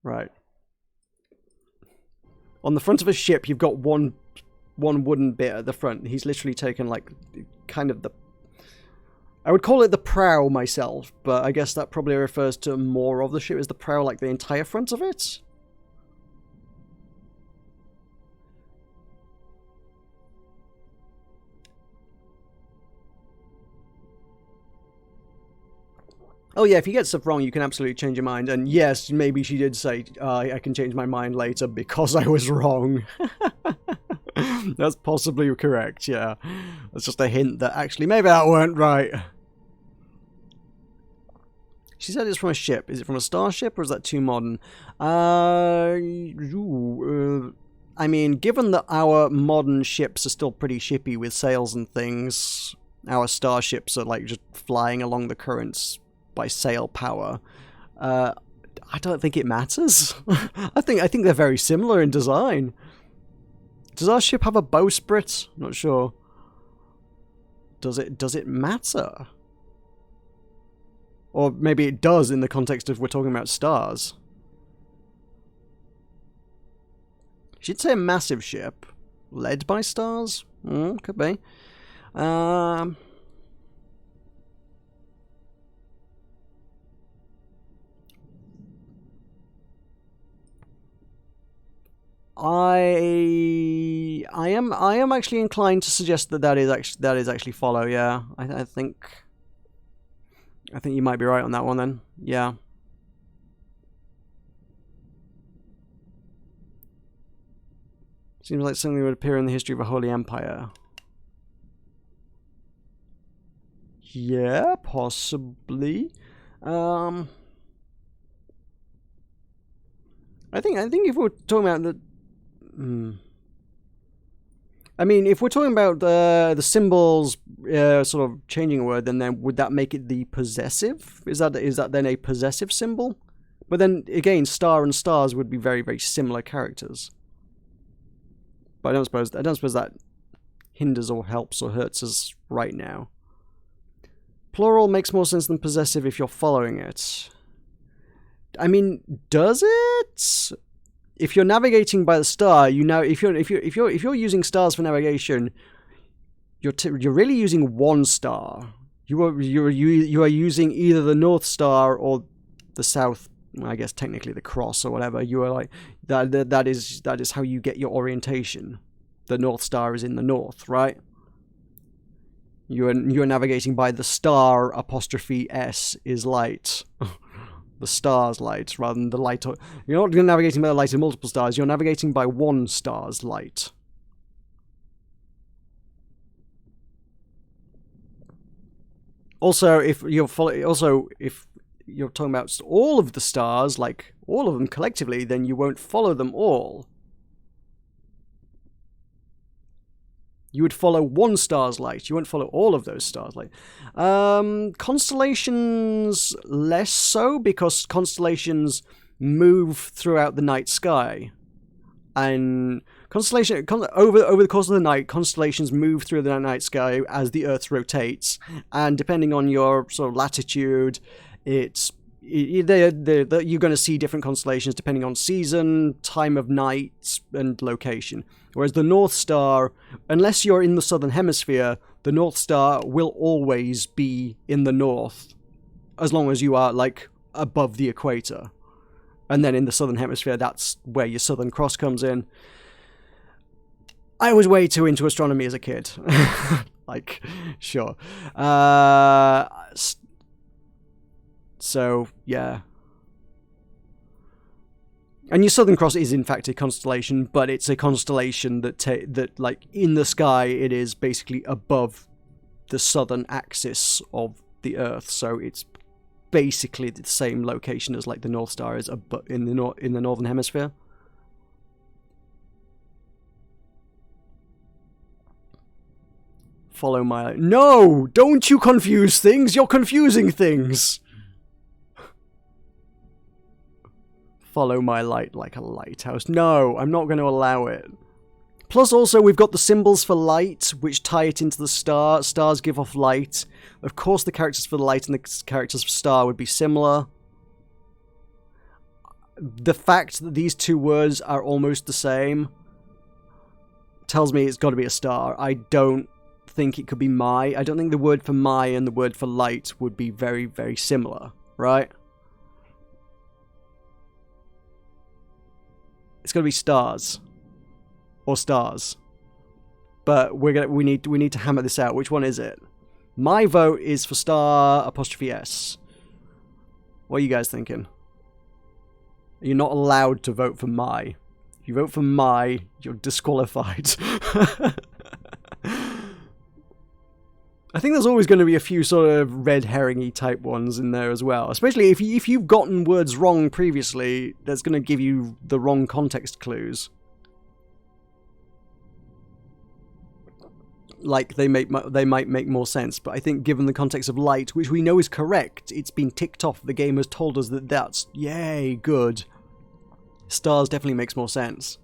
A: Right. On the front of a ship, you've got one wooden bit at the front. He's literally taken, like, kind of the... I would call it the prow myself, but I guess that probably refers to more of the ship. Is the prow, like, the entire front of it? Oh yeah, if you get stuff wrong, you can absolutely change your mind. And yes, maybe she did say, I can change my mind later because I was wrong. That's possibly correct, yeah. That's just a hint that actually maybe that weren't right. She said it's from a ship. Is it from a starship or is that too modern? I mean, given that our modern ships are still pretty shippy with sails and things, our starships are like just flying along the currents by sail power. I don't think it matters. I think they're very similar in design. Does our ship have a bowsprit? Not sure. Does it matter? Or maybe it does in the context of we're talking about stars. She'd say a massive ship. Led by stars? Could be. I am actually inclined to suggest that is actually follow. Yeah, I think you might be right on that one then. Yeah. Seems like something that would appear in the history of a Holy Empire. Yeah, possibly. I think if we're talking about the, I mean, if we're talking about the symbols, sort of changing a word, then would that make it the possessive? Is that then a possessive symbol? But then again, star and stars would be very, very similar characters. But I don't suppose that hinders or helps or hurts us right now. Plural makes more sense than possessive if you're following it. I mean, does it? If you're navigating by the star, if you're using stars for navigation, you're really using one star. You are using either the North Star or the South. I guess technically the cross or whatever. You are like that is how you get your orientation. The North Star is in the north, right? You're navigating by the star apostrophe S is light. The star's light rather than the light. You're not navigating by the light of multiple stars. You're navigating by one star's light. Also, if you're talking about all of the stars, like all of them collectively, then you won't follow them all. You would follow one star's light. You won't follow all of those stars' light. Constellations less so, because constellations move throughout the night sky, and over the course of the night, constellations move through the night sky as the Earth rotates, and depending on your sort of latitude, you're going to see different constellations depending on season, time of night, and location. Whereas the North Star, unless you're in the Southern Hemisphere, the North Star will always be in the north, as long as you are, like, above the equator. And then in the Southern Hemisphere, that's where your Southern Cross comes in. I was way too into astronomy as a kid. Like, sure. So, yeah. And your Southern Cross is in fact a constellation, but it's a constellation that like in the sky it is basically above the southern axis of the Earth, so it's basically the same location as like the North Star is in the northern hemisphere. Follow my... No! Don't you confuse things! You're confusing things! Follow my light like a lighthouse. No, I'm not going to allow it. Plus also we've got the symbols for light, which tie it into the star. Stars give off light. Of course the characters for the light and the characters for star would be similar. The fact that these two words are almost the same tells me it's got to be a star. I don't think it could be my. I don't think the word for my and the word for light would be very, very similar, right? It's got to be stars. Or stars. But we need to hammer this out. Which one is it? My vote is for star apostrophe S. What are you guys thinking? You're not allowed to vote for my. If you vote for my, you're disqualified. I think there's always going to be a few sort of red herring-y type ones in there as well. Especially if you've gotten words wrong previously, that's going to give you the wrong context clues. Like, they might make more sense, but I think given the context of light, which we know is correct, it's been ticked off, the game has told us that that's, yay, good. Stars definitely makes more sense.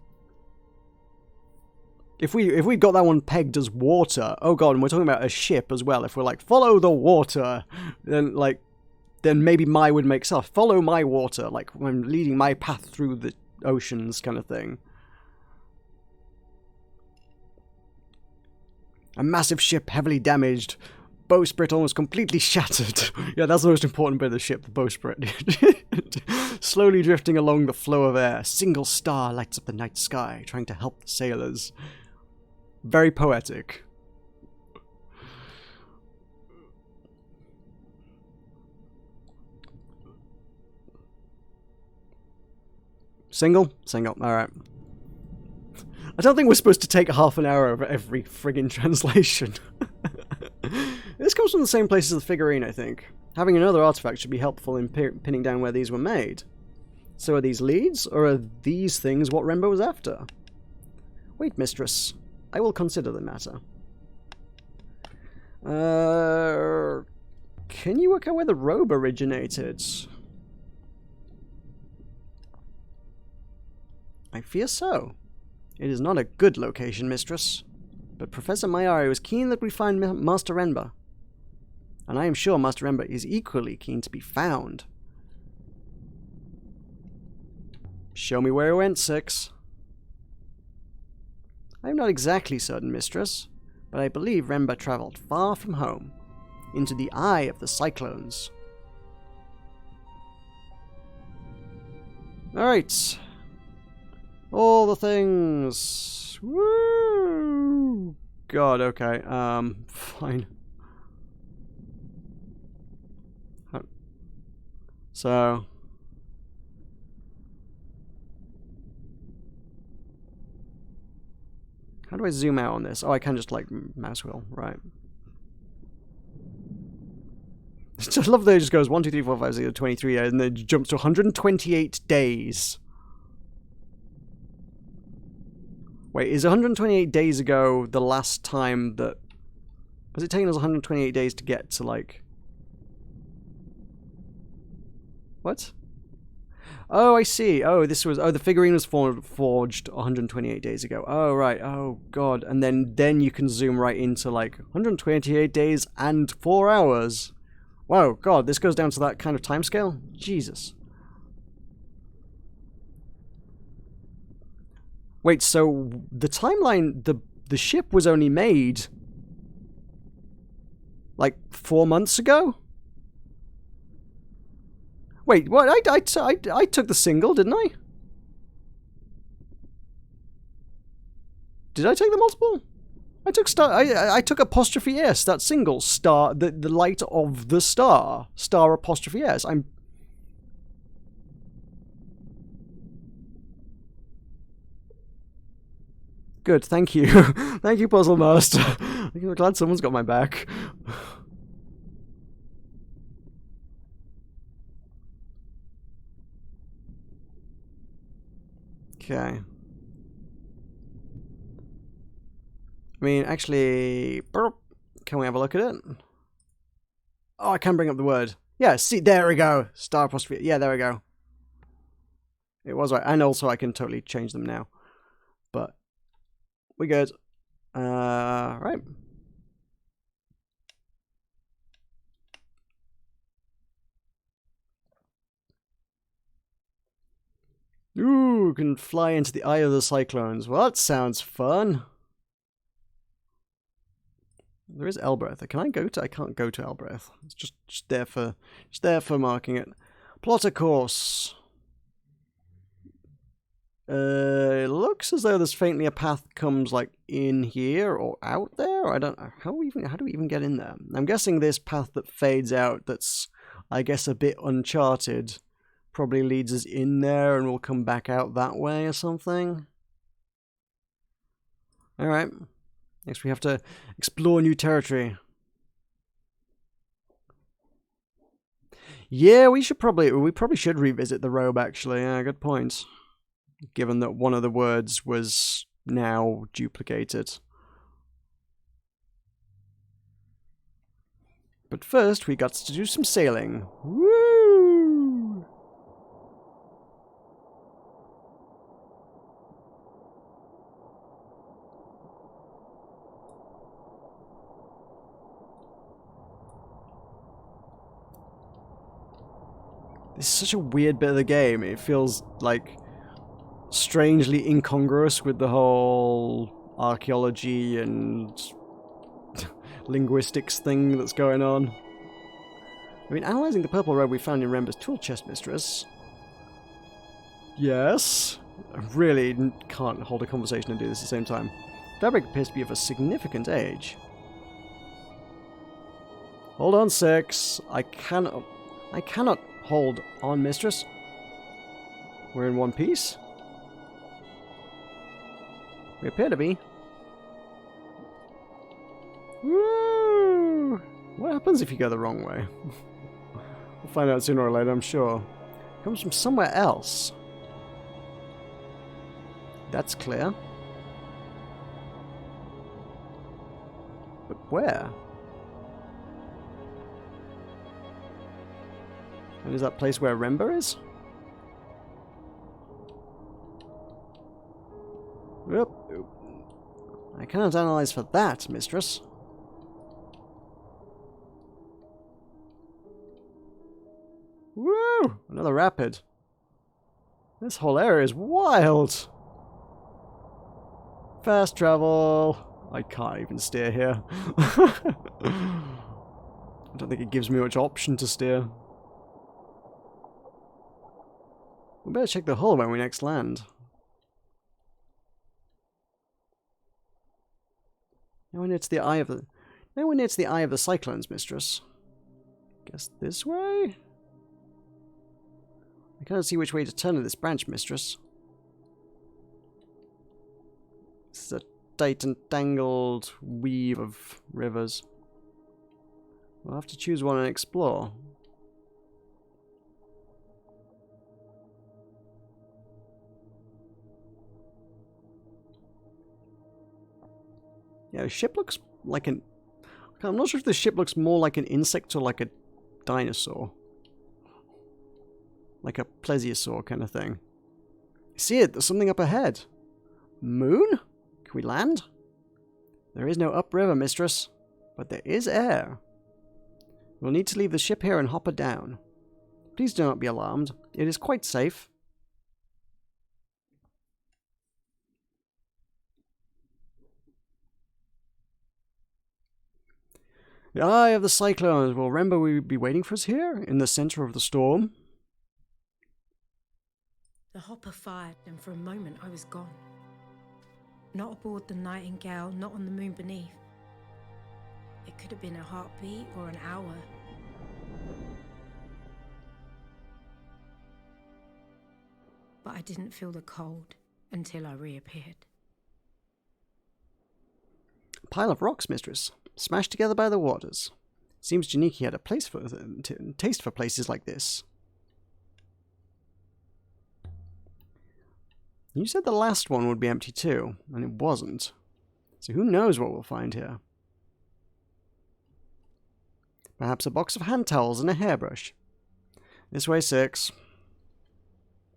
A: If we got that one pegged as water, oh god, and we're talking about a ship as well, if we're like, follow the water, then maybe my would make sense. Follow my water, like I'm leading my path through the oceans kind of thing. A massive ship heavily damaged. Bowsprit almost completely shattered. Yeah, that's the most important bit of the ship, the bowsprit. Slowly drifting along the flow of air, a single star lights up the night sky, trying to help the sailors. Very poetic. Single? Single, alright. I don't think we're supposed to take half an hour over every friggin' translation. This comes from the same place as the figurine, I think. Having another artifact should be helpful in pinning down where these were made. So are these leads, or are these things what Remba was after? Wait, mistress. I will consider the matter. Can you work out where the robe originated? I fear so. It is not a good location, mistress. But Professor Mayari was keen that we find Master Remba. And I am sure Master Remba is equally keen to be found. Show me where he went, Six. I am not exactly certain, mistress, but I believe Remba travelled far from home, into the eye of the cyclones. Alright. All the things. Woo! God, okay. Fine. So. How do I zoom out on this? Oh, I can just, like, mouse wheel. Right. I love that it just goes 1, 2, 3, 4, 5, 6, 23, and then it jumps to 128 days. Wait, is 128 days ago the last time that... Was it taking us 128 days to get to, like... What? Oh, I see. Oh, this was... Oh, the figurine was forged 128 days ago. Oh, right. Oh, God. And then you can zoom right into, like, 128 days and 4 hours. Wow, God, this goes down to that kind of timescale? Jesus. Wait, so the timeline... The ship was only made... like, 4 months ago? Wait, what? I took the single, didn't I? Did I take the multiple? I took star. I took apostrophe S. That single star. The light of the star. Star apostrophe S. I'm. Good. Thank you. Thank you, Puzzle Master. I'm glad someone's got my back. Okay. I mean, actually, can we have a look at it? Oh, I can bring up the word. Yeah, see, there we go. Star apostrophe. Yeah, there we go. It was right. And also I can totally change them now. But we good. Right. Ooh, can fly into the eye of the cyclones. Well, that sounds fun. There is Elbreth. Can I go to? I can't go to Elbreth. It's just there for marking it. Plot a course. It looks as though there's faintly a path comes like in here or out there. I don't know how do we even get in there? I'm guessing this path that fades out. That's I guess a bit uncharted. Probably leads us in there and we'll come back out that way or something. Alright. Next we have to explore new territory. Yeah, we probably should revisit the robe actually. Yeah, good point. Given that one of the words was now duplicated. But first we got to do some sailing. Woo! This is such a weird bit of the game. It feels like strangely incongruous with the whole archaeology and linguistics thing that's going on. I mean, analysing the purple robe we found in Remba's tool chest, mistress. Yes. I really can't hold a conversation and do this at the same time. Fabric appears to be of a significant age. Hold on, 6. I cannot hold on, mistress. We're in one piece. We appear to be. Woo! What happens if you go the wrong way? We'll find out sooner or later, I'm sure. It comes from somewhere else. That's clear. But where? And is that place where Remba is? Yep. I cannot analyze for that, mistress. Woo! Another rapid. This whole area is wild. Fast travel. I can't even steer here. I don't think it gives me much option to steer. We better check the hull when we next land. Nowhere near to the eye of the cyclones, mistress. Guess this way? I cannot see which way to turn in this branch, mistress. This is a tight and tangled weave of rivers. We'll have to choose one and explore. Yeah, the ship looks like an... I'm not sure if the ship looks more like an insect or like a dinosaur. Like a plesiosaur kind of thing. See it, there's something up ahead. Moon? Can we land? There is no upriver, mistress, but there is air. We'll need to leave the ship here and hopper down. Please do not be alarmed. It is quite safe. The eye of the cyclones. Will Remba be waiting for us here, in the center of the storm?
B: The hopper fired, and for a moment I was gone. Not aboard the Nightingale, not on the moon beneath. It could have been a heartbeat or an hour. But I didn't feel the cold until I reappeared.
A: A pile of rocks, mistress, smashed together by the waters. Seems Janiki had a taste for places like this. You said the last one would be empty too, and it wasn't. So who knows what we'll find here? Perhaps a box of hand towels and a hairbrush. This way, 6.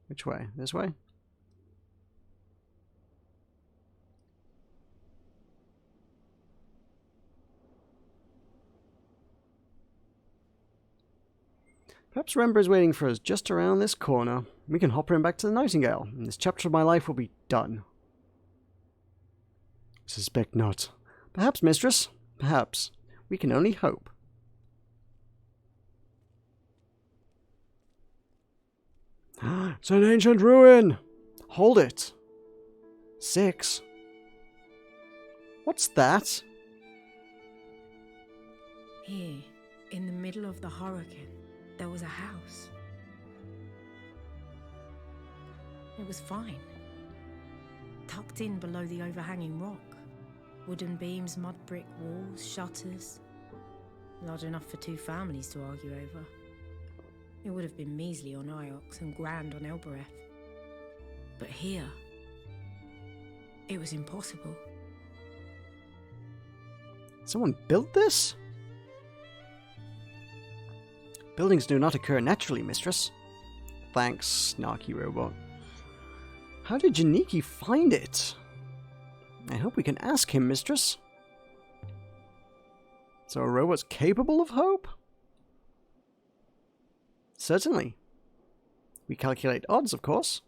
A: Which way? This way? Perhaps Remba is waiting for us just around this corner. We can hopper him back to the Nightingale, and this chapter of my life will be done. Suspect not. Perhaps, mistress. Perhaps. We can only hope. It's an ancient ruin! Hold it. 6. What's that?
B: Here, in the middle of the hurricane, there was a house. It was fine. Tucked in below the overhanging rock. Wooden beams, mud brick walls, shutters. Large enough for 2 families to argue over. It would have been measly on Iox and grand on Elbereth. But here, it was impossible.
A: Someone built this? Buildings do not occur naturally, mistress. Thanks, snarky robot. How did Janiki find it? I hope we can ask him, mistress. So a robot's capable of hope? Certainly. We calculate odds, of course.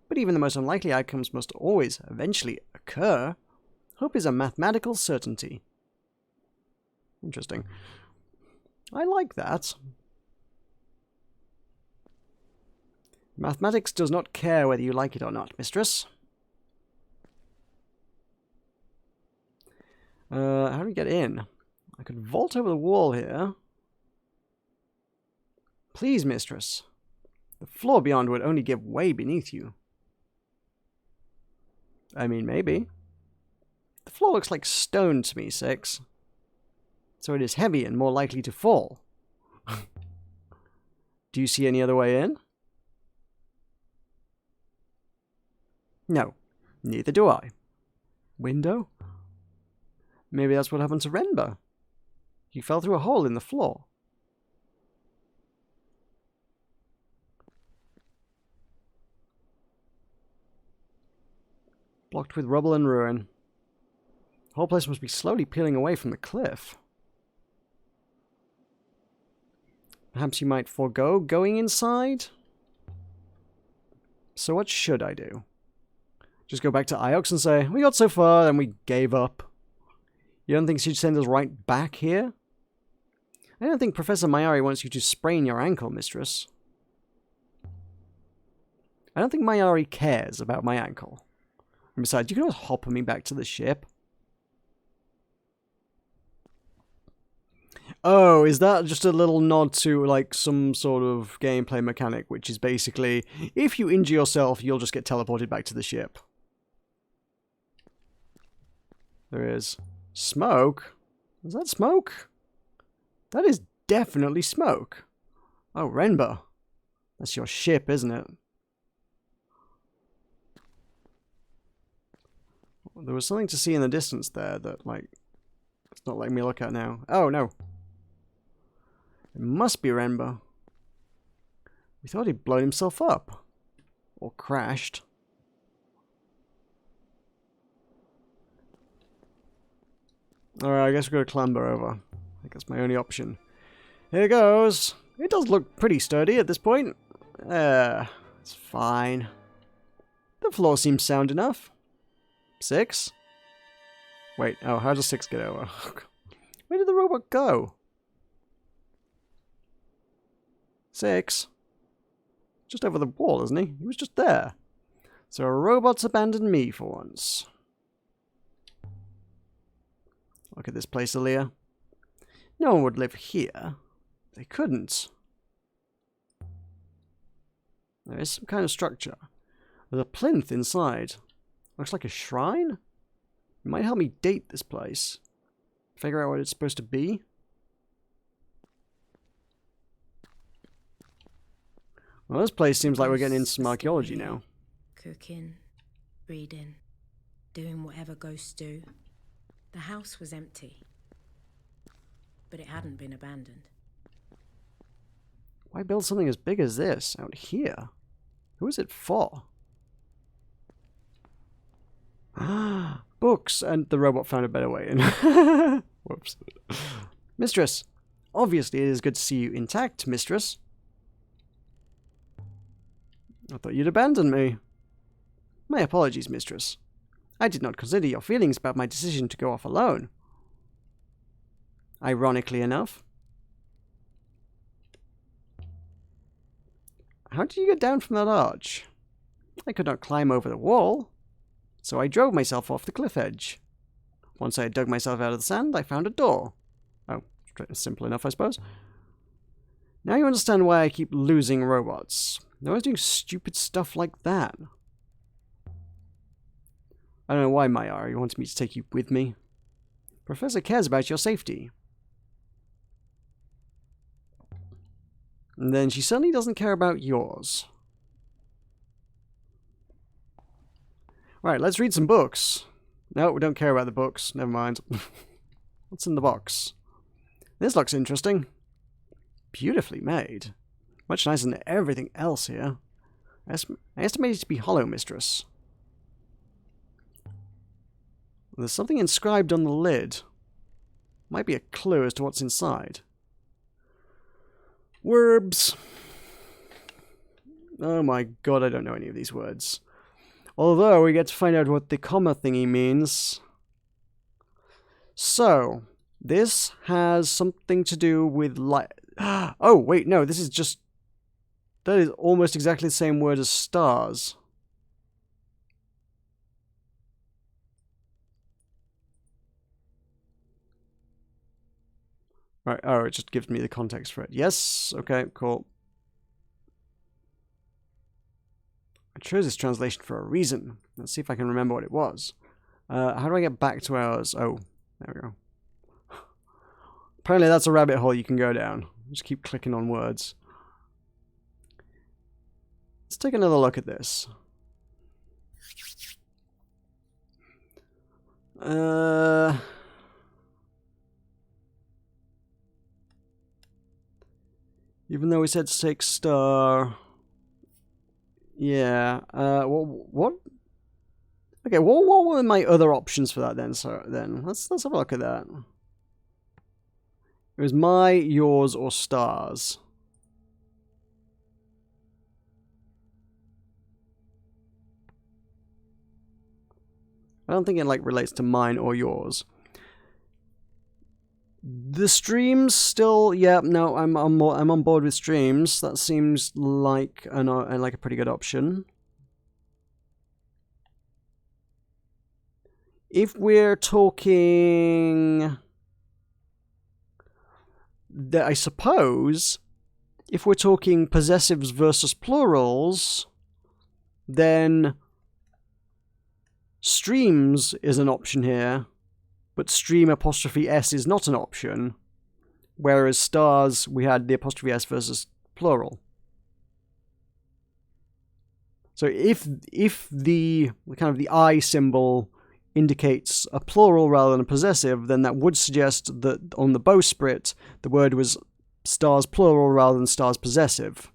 A: But even the most unlikely outcomes must always eventually occur. Hope is a mathematical certainty. Interesting. I like that. Mathematics does not care whether you like it or not, mistress. How do we get in? I could vault over the wall here. Please, mistress. The floor beyond would only give way beneath you. I mean, maybe. The floor looks like stone to me, Six. So it is heavy and more likely to fall. Do you see any other way in? No, neither do I. Window? Maybe that's what happened to Renba. He fell through a hole in the floor. Blocked with rubble and ruin. The whole place must be slowly peeling away from the cliff. Perhaps you might forego going inside? So what should I do? Just go back to Iox and say, we got so far and we gave up. You don't think she'd send us right back here? I don't think Professor Mayari wants you to sprain your ankle, mistress. I don't think Mayari cares about my ankle. And besides, you can always hop me back to the ship. Oh, is that just a little nod to, like, some sort of gameplay mechanic, which is basically, if you injure yourself, you'll just get teleported back to the ship. There is smoke. Is that smoke? That is definitely smoke. Oh, Renba. That's your ship, isn't it? There was something to see in the distance there that, like, it's not letting me look at now. Oh, no. It must be Renba. We thought he'd blown himself up. Or crashed. Alright, I guess we're going to clamber over. I think that's my only option. Here goes. It does look pretty sturdy at this point. It's fine. The floor seems sound enough. 6? Wait, oh, how does 6 get over? Where did the robot go? 6? Just over the wall, isn't he? He was just there. So robots abandoned me for once. Look at this place, Aaliyah. No one would live here. They couldn't. There is some kind of structure. There's a plinth inside. Looks like a shrine? It might help me date this place. Figure out what it's supposed to be. Well, this place seems like we're getting into some archaeology now.
B: Cooking, reading, doing whatever ghosts do. The house was empty, but it hadn't been abandoned.
A: Why build something as big as this out here? Who is it for? Books, and the robot found a better way in. Whoops. Mistress, obviously it is good to see you intact, mistress. I thought you'd abandon me. My apologies, mistress. I did not consider your feelings about my decision to go off alone. Ironically enough. How did you get down from that arch? I could not climb over the wall, so I drove myself off the cliff edge. Once I had dug myself out of the sand, I found a door. Oh, simple enough, I suppose. Now you understand why I keep losing robots. They're always doing stupid stuff like that. I don't know why, Mayari wants me to take you with me. Professor cares about your safety. And then she certainly doesn't care about yours. Right, let's read some books. No, we don't care about the books. Never mind. What's in the box? This looks interesting. Beautifully made. Much nicer than everything else here. I estimate it to be hollow, mistress. There's something inscribed on the lid. Might be a clue as to what's inside. Words. Oh my god, I don't know any of these words. Although we get to find out what the comma thingy means. So, this has something to do with light. Oh, wait, no, this is just... That is almost exactly the same word as stars. Right, oh, it just gives me the context for it. Yes, okay, cool. I chose this translation for a reason. Let's see if I can remember what it was. How do I get back to ours? Oh, there we go. Apparently that's a rabbit hole you can go down. Just keep clicking on words. Let's take another look at this. Even though we said 6-star... Yeah, what? Okay, what were my other options for that then? So then, let's have a look at that. It was my, yours, or stars. I don't think it like relates to mine or yours. The streams still, yeah, no, I'm on board with streams. That seems like a pretty good option. If we're talking, I suppose, if we're talking possessives versus plurals, then streams is an option here. But stream apostrophe S is not an option, whereas stars, we had the apostrophe S versus plural. So if the kind of the I symbol indicates a plural rather than a possessive, then that would suggest that on the bowsprit, the word was stars plural rather than stars possessive.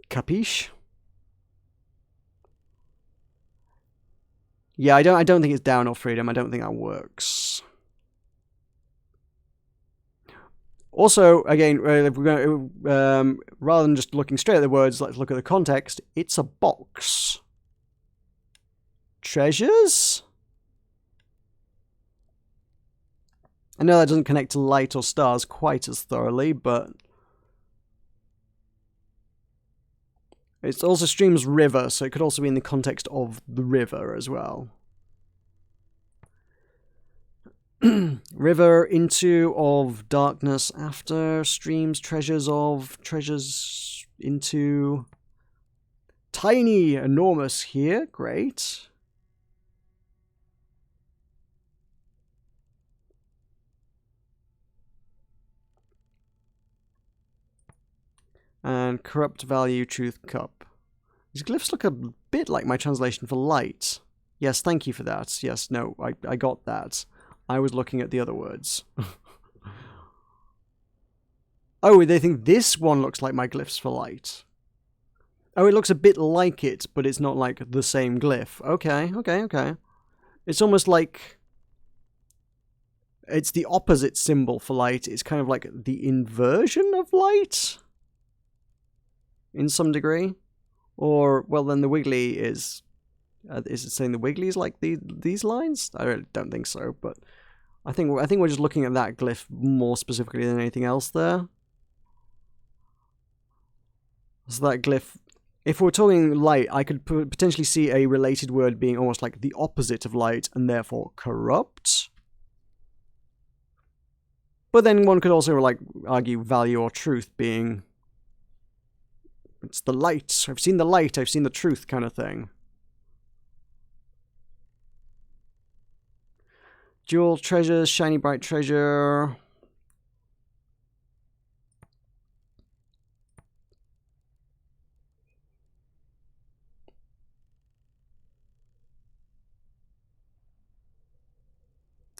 A: Capiche? Yeah, I don't think it's down or freedom. I don't think that works. Also, again, if we're going to, rather than just looking straight at the words, let's look at the context. It's a box. Treasures? I know that doesn't connect to light or stars quite as thoroughly, but it also streams river, so it could also be in the context of the river as well. River, into, of, darkness, after, streams, treasures of, treasures, into. Tiny, enormous here, great. And corrupt value, truth, cup. These glyphs look a bit like my translation for light. Yes, thank you for that. Yes, no, I got that. I was looking at the other words. Oh, they think this one looks like my glyphs for light. Oh, it looks a bit like it, but it's not like the same glyph. Okay. It's almost like it's the opposite symbol for light. It's kind of like the inversion of light in some degree. Or, well, then the wiggly is it saying the wiggly is like these lines? I really don't think so, but I think we're just looking at that glyph more specifically than anything else there. So that glyph, if we're talking light, I could potentially see a related word being almost like the opposite of light and therefore corrupt. But then one could also like argue value or truth being it's the light. I've seen the light, I've seen the truth kind of thing. Jewel, treasures, shiny bright treasure.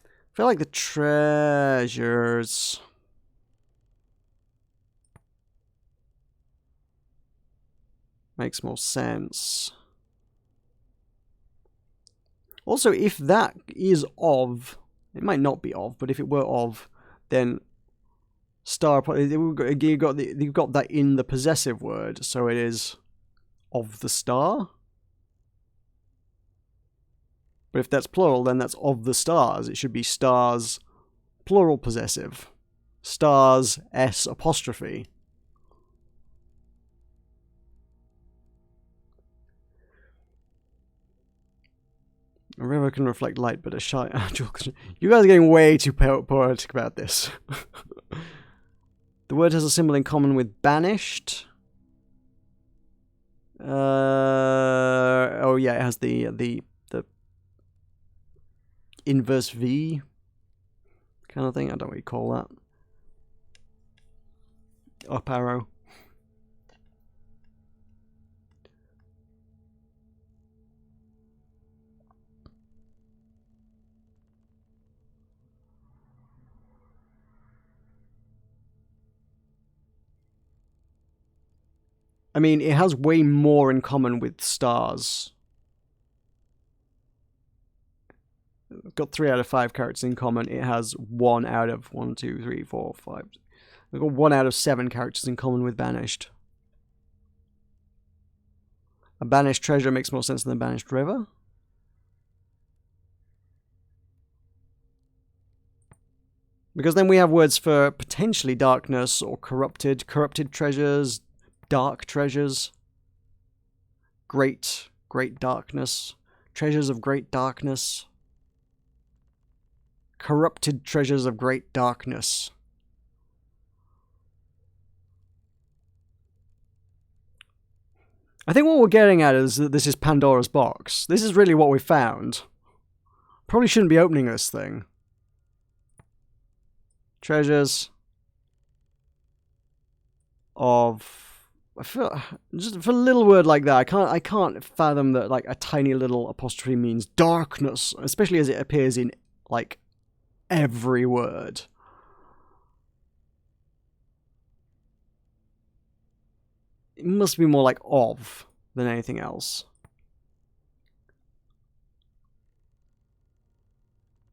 A: I feel like the treasures makes more sense. Also, if that is of, it might not be of, but if it were of, then star, you've got that in the possessive word, so it is of the star. But if that's plural, then that's of the stars. It should be stars, plural possessive. stars S apostrophe. A river can reflect light, but a shy... You guys are getting way too poetic about this. The word has a symbol in common with banished. Oh yeah, it has the inverse V kind of thing. I don't know what you call that. Up arrow. I mean, it has way more in common with stars. It's got 3 out of 5 characters in common. It has 1 out of 1, 2, 3, 4, 5. We've got 1 out of 7 characters in common with banished. A banished treasure makes more sense than a banished river. Because then we have words for potentially darkness or corrupted treasures, dark treasures, great darkness, treasures of great darkness, corrupted treasures of great darkness. I think what we're getting at is that this is Pandora's box. This is really what we found. Probably shouldn't be opening this thing. Treasures of... I feel, just for a little word like that, I can't fathom that like a tiny little apostrophe means darkness, especially as it appears in like every word. It must be more like of than anything else.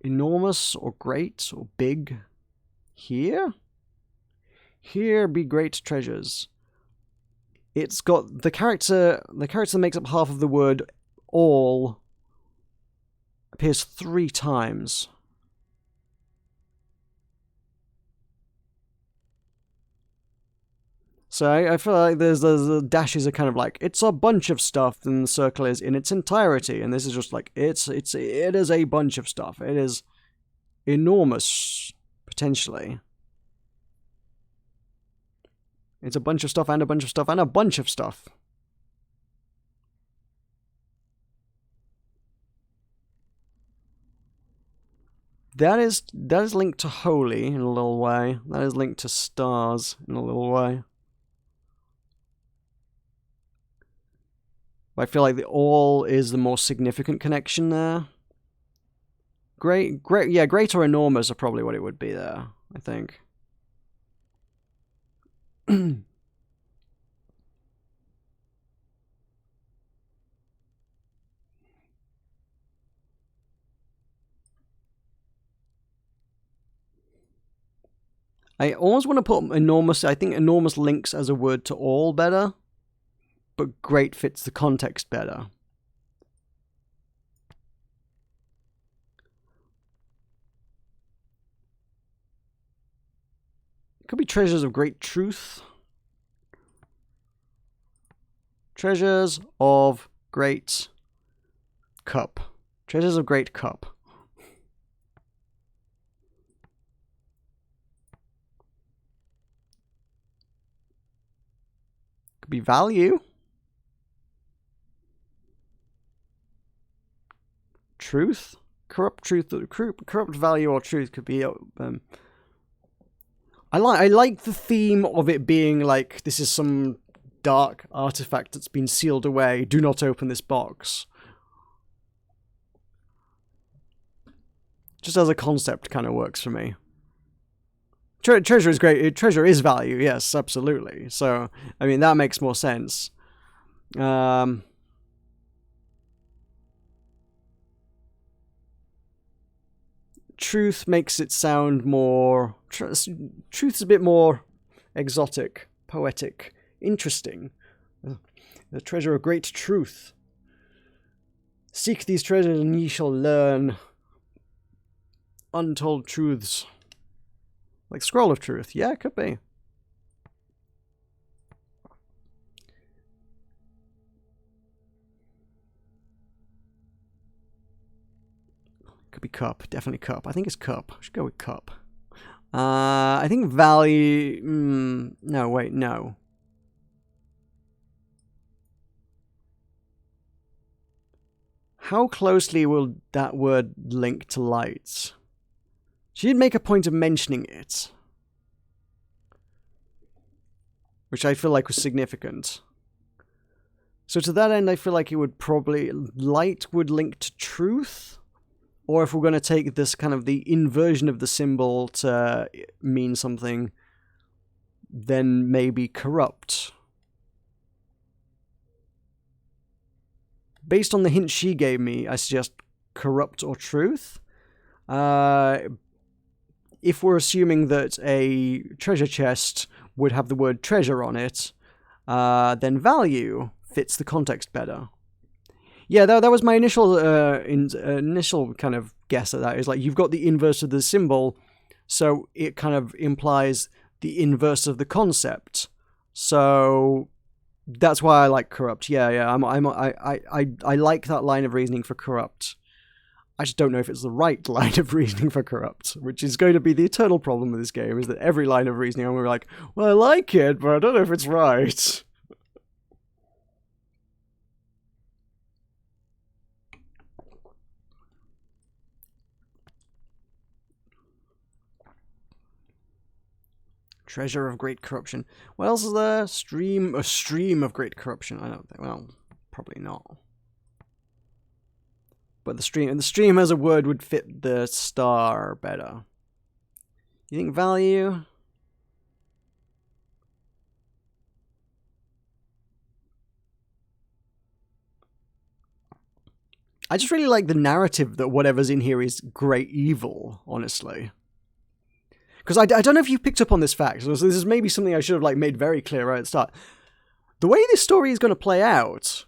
A: Enormous or great or big. Here? Here be great treasures. It's got the character that makes up half of the word all appears 3 times. So I feel like the dashes are kind of like, it's a bunch of stuff, and the circle is in its entirety, and this is just like, it is a bunch of stuff. It is enormous, potentially. It's a bunch of stuff and a bunch of stuff and a bunch of stuff. That is linked to holy in a little way. That is linked to stars in a little way. I feel like the all is the more significant connection there. Great, yeah, great or enormous are probably what it would be there, I think. I almost want to put enormous. I think enormous links as a word to all better, but great fits the context better. It could be treasures of great truth. Treasures of great cup. Treasures of great cup. Could be value. Truth. Corrupt truth. Corrupt value or truth could be... I like the theme of it being like, this is some dark artifact that's been sealed away. Do not open this box. Just as a concept kind of works for me. Treasure is great. Treasure is value, yes, absolutely. So, I mean, that makes more sense. Truth makes it sound more... Truth's a bit more exotic, poetic, interesting. The treasure of great truth. Seek these treasures and ye shall learn untold truths. Like Scroll of Truth. Yeah, it could be. Could be cup. Definitely cup. I think it's cup. I should go with cup. I think value... no, wait, no. How closely will that word link to light? She did make a point of mentioning it, which I feel like was significant. So to that end, I feel like it would probably... Light would link to truth? Or if we're going to take this kind of the inversion of the symbol to mean something, then maybe corrupt. Based on the hint she gave me, I suggest corrupt or truth. If we're assuming that a treasure chest would have the word treasure on it, then value fits the context better. Yeah, that was my initial kind of guess at that. Is like, you've got the inverse of the symbol, so it kind of implies the inverse of the concept. So that's why I like corrupt. Yeah, I like that line of reasoning for corrupt. I just don't know if it's the right line of reasoning for corrupt, which is going to be the eternal problem with this game, is that every line of reasoning I'm going to be like, well, I like it, but I don't know if it's right. Treasure of great corruption. What else is there? A stream of great corruption. I don't think. Well, probably not. But the stream as a word would fit the star better. You think value? I just really like the narrative that whatever's in here is great evil, honestly. Because I don't know if you picked up on this fact. So this is maybe something I should have like made very clear right at the start. The way this story is going to play out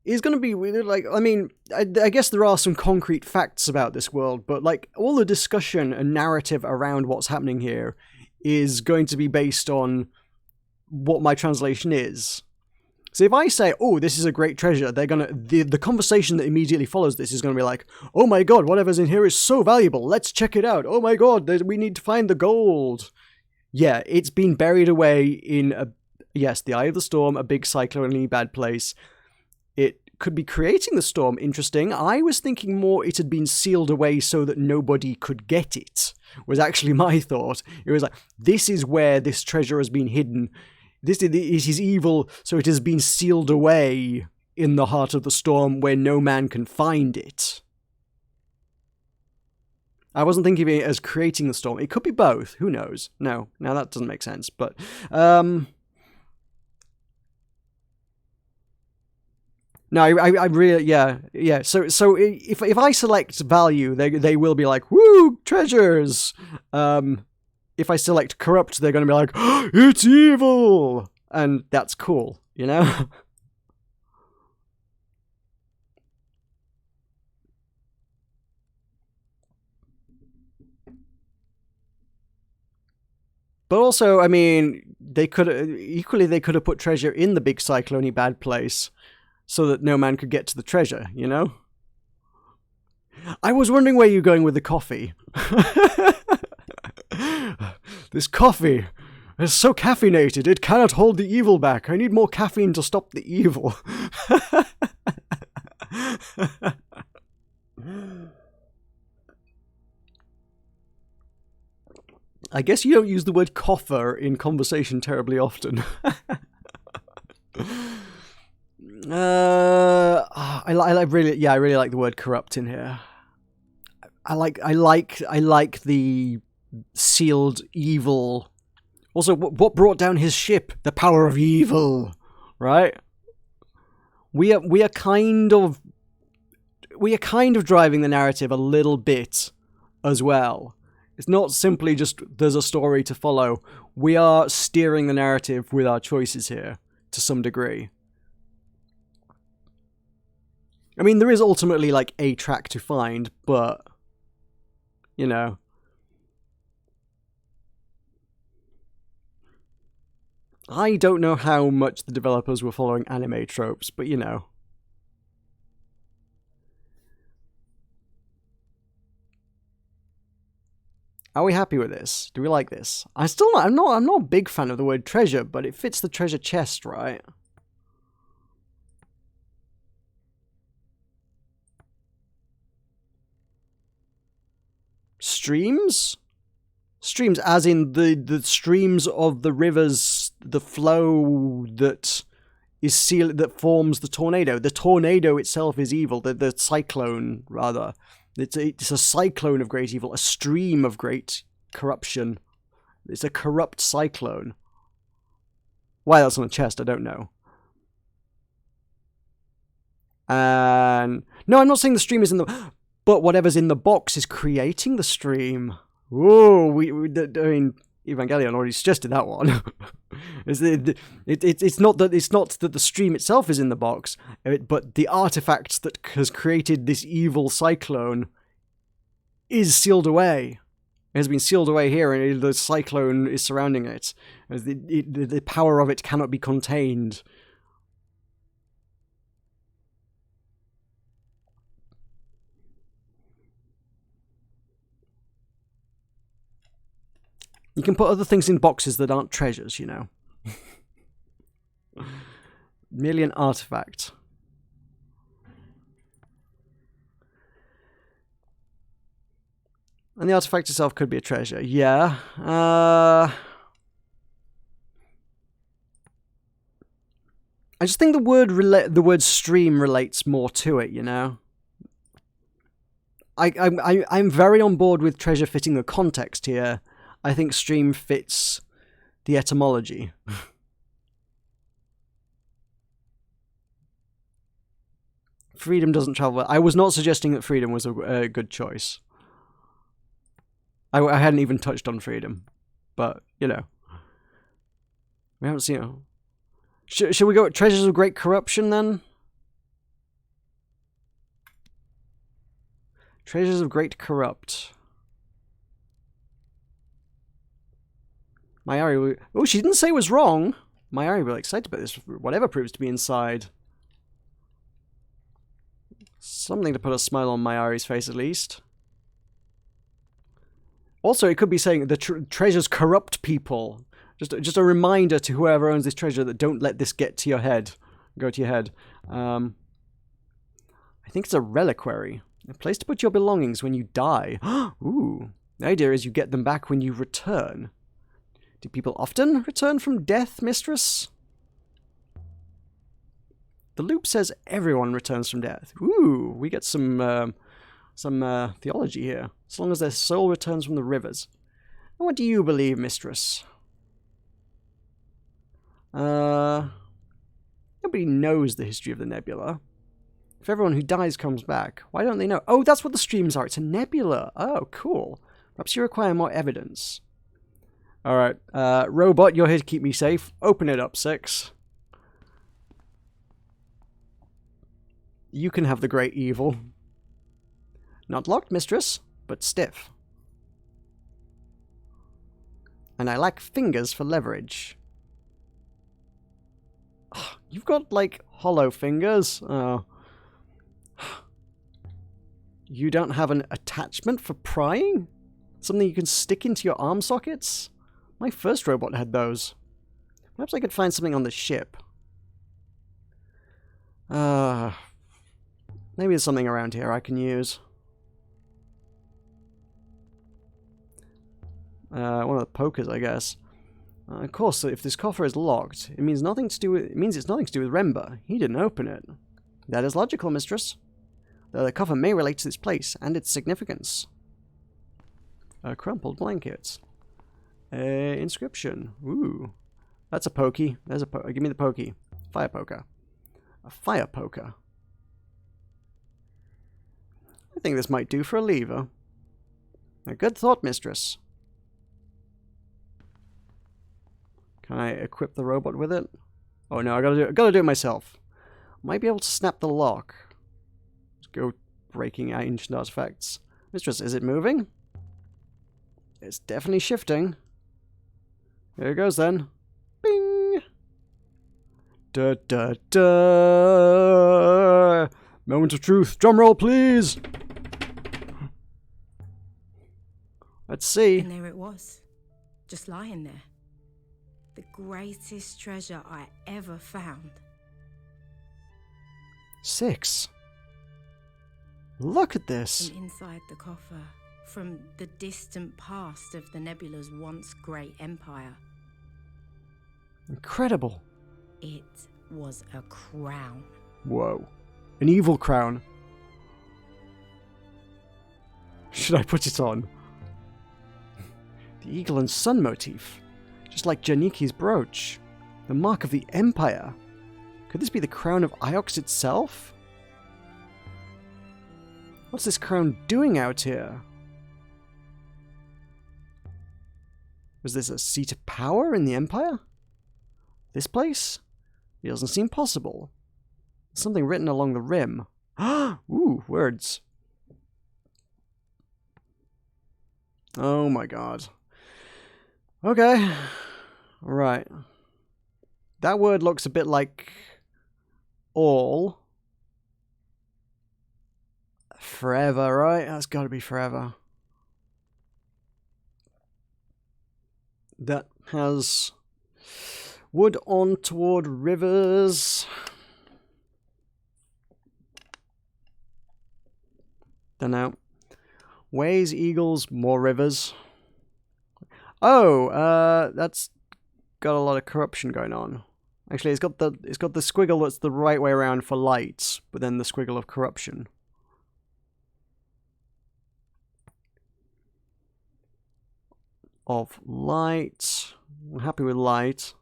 A: is going to be like, I mean, I guess there are some concrete facts about this world, but like all the discussion and narrative around what's happening here is going to be based on what my translation is. So if I say, oh, this is a great treasure, they're gonna the conversation that immediately follows this is gonna be like, oh my god, whatever's in here is so valuable, let's check it out. Oh my god, we need to find the gold. Yeah, it's been buried away in the Eye of the Storm, a big cyclone bad place. It could be creating the storm, interesting. I was thinking more it had been sealed away so that nobody could get it, was actually my thought. It was like, this is where this treasure has been hidden. It is evil, so it has been sealed away in the heart of the storm where no man can find it. I wasn't thinking of it as creating the storm. It could be both. Who knows? No, now that doesn't make sense. But no, I really, yeah. So if I select value, they will be like, woo, treasures. If I select corrupt, they're going to be like, oh, it's evil! And that's cool, you know? But also, I mean, they could have put treasure in the big cyclone-y bad place so that no man could get to the treasure, you know? I was wondering where you're going with the coffee. This coffee is so caffeinated, it cannot hold the evil back. I need more caffeine to stop the evil. I guess you don't use the word coffer in conversation terribly often. I really like the word corrupt in here. I like the sealed evil. Also, what brought down his ship? The power of evil, right? We are kind of driving the narrative a little bit as well. It's not simply just there's a story to follow. We are steering the narrative with our choices here to some degree. I mean, there is ultimately like a track to find, but you know. I don't know how much the developers were following anime tropes, but you know. Are we happy with this? Do we like this? I'm not a big fan of the word treasure, but it fits the treasure chest, right? Streams? Streams as in the streams of the rivers, the flow that is that forms the tornado. The tornado itself is evil, the cyclone rather. It's a cyclone of great evil, a stream of great corruption. It's a corrupt cyclone. Why that's on a chest, I don't know. And no, I'm not saying the stream is in the... But whatever's in the box is creating the stream. Whoa, I mean, Evangelion already suggested that one. It's not that the stream itself is in the box, but the artifact that has created this evil cyclone is sealed away. It has been sealed away here, and the cyclone is surrounding it. The power of it cannot be contained. You can put other things in boxes that aren't treasures, you know. Merely an artifact. And the artifact itself could be a treasure. Yeah. I just think the word stream relates more to it, you know. I'm very on board with treasure fitting the context here. I think stream fits the etymology. Freedom doesn't travel well. I was not suggesting that freedom was a good choice. I hadn't even touched on freedom. But, you know. We haven't seen it. Should we go with Treasures of Great Corruption then? Treasures of Great Corrupt. Mayari, oh, she didn't say it was wrong. Mayari will be excited about this, whatever proves to be inside. Something to put a smile on Mayari's face, at least. Also, it could be saying the treasures corrupt people. Just a reminder to whoever owns this treasure that don't let this get to your head. Go to your head. I think it's a reliquary. A place to put your belongings when you die. Ooh. The idea is you get them back when you return. Do people often return from death, mistress? The loop says everyone returns from death. Ooh, we get some theology here. As long as their soul returns from the rivers. And what do you believe, mistress? Nobody knows the history of the nebula. If everyone who dies comes back, why don't they know? Oh, that's what the streams are. It's a nebula. Oh, cool. Perhaps you require more evidence. Alright, robot, you're here to keep me safe. Open it up, 6. You can have the great evil. Not locked, mistress, but stiff. And I lack fingers for leverage. Oh, you've got, like, hollow fingers. Oh. You don't have an attachment for prying? Something you can stick into your arm sockets? My first robot had those. Perhaps I could find something on the ship. Maybe there's something around here I can use. One of the pokers, I guess. Of course, if this coffer is locked, it means it's nothing to do with Remba. He didn't open it. That is logical, mistress. Though the coffer may relate to this place and its significance. A crumpled blanket. Inscription. Ooh. That's a pokey. There's a give me the pokey. Fire poker. A fire poker. I think this might do for a lever. A good thought, mistress. Can I equip the robot with it? Oh no, I gotta do it myself. Might be able to snap the lock. Let's go breaking ancient artifacts. Mistress, is it moving? It's definitely shifting. There it goes then. Bing! Da da da. Moment of truth. Drum roll, please. Let's see.
B: And there it was, just lying there. The greatest treasure I ever found.
A: 6. Look at this.
B: From inside the coffer, from the distant past of the nebula's once great empire.
A: Incredible.
B: It was a crown.
A: Whoa. An evil crown. Should I put it on? The eagle and sun motif. Just like Janiki's brooch. The mark of the Empire. Could this be the crown of Iox itself? What's this crown doing out here? Was this a seat of power in the Empire? This place? It doesn't seem possible. There's something written along the rim. Ooh, words. Oh my god. Okay. Right. That word looks a bit like all. Forever, right? That's got to be forever. That has wood on toward rivers. Don't know. Ways, eagles, more rivers. Oh, that's got a lot of corruption going on. Actually, it's got the squiggle that's the right way around for light, but then the squiggle of corruption. Of light. I'm happy with light.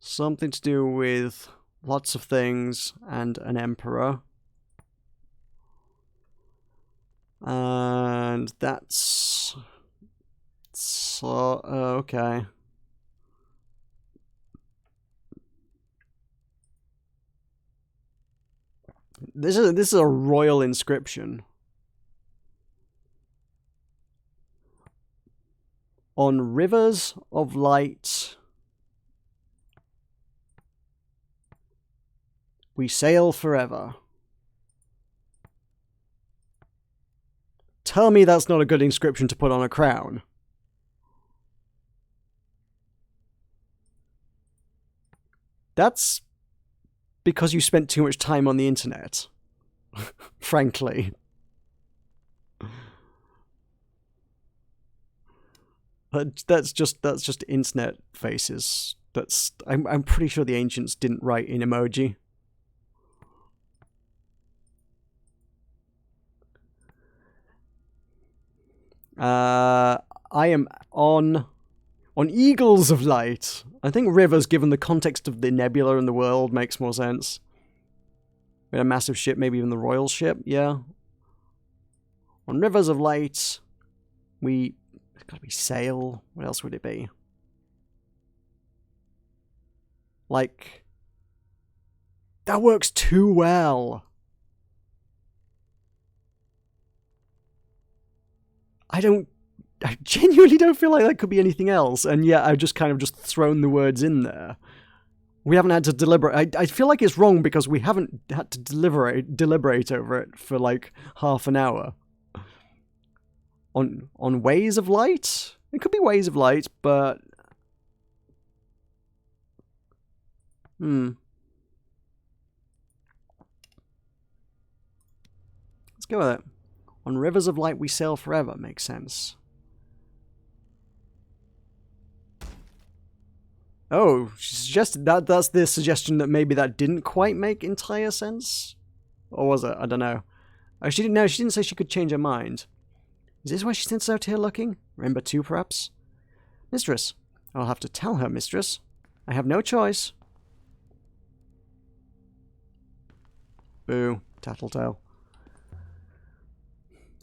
A: Something to do with lots of things and an emperor. And that's... So, okay. This is a royal inscription. On rivers of light, we sail forever. Tell me that's not a good inscription to put on a crown. That's because you spent too much time on the internet. Frankly. That's just internet faces. I'm pretty sure the ancients didn't write in emoji. I am on eagles of light. I think rivers, given the context of the nebula and the world, makes more sense. With a massive ship, maybe even the royal ship, yeah. On rivers of light, it's gotta be sail. What else would it be? Like, that works too well. I genuinely don't feel like that could be anything else, and yet I've just kind of just thrown the words in there. We haven't had to deliberate. I feel like it's wrong because we haven't had to deliberate over it for like half an hour. On ways of light? It could be ways of light, but... Let's go with it. On rivers of light we sail forever makes sense. Oh, she suggested that's the suggestion that maybe that didn't quite make entire sense? Or was it? I don't know. Oh, she didn't say she could change her mind. Is this why she sent us out here looking? Remember 2, perhaps? Mistress. I'll have to tell her, mistress. I have no choice. Boo. Tattletale.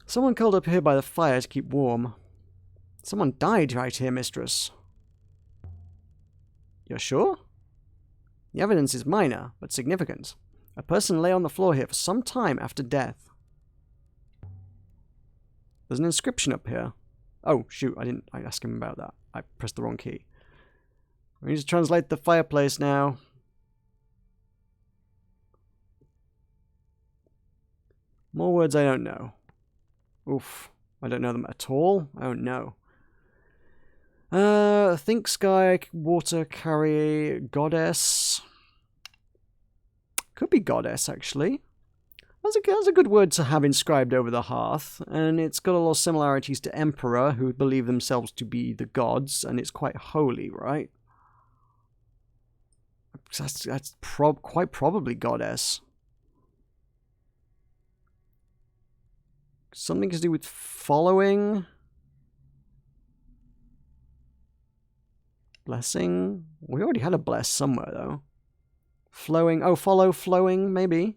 A: Someone curled up here by the fire to keep warm. Someone died right here, mistress. You're sure? The evidence is minor, but significant. A person lay on the floor here for some time after death. There's an inscription up here. Oh, shoot, I didn't ask him about that. I pressed the wrong key. We need to translate the fireplace now. More words I don't know. Oof. I don't know them at all. Oh no. Think sky, water, carry, goddess. Could be goddess, actually. That's a good word to have inscribed over the hearth, and it's got a lot of similarities to emperor, who believe themselves to be the gods, and it's quite holy, right? That's quite probably goddess. Something to do with following. Blessing. We already had a bless somewhere, though. Flowing. Oh, follow, flowing, maybe.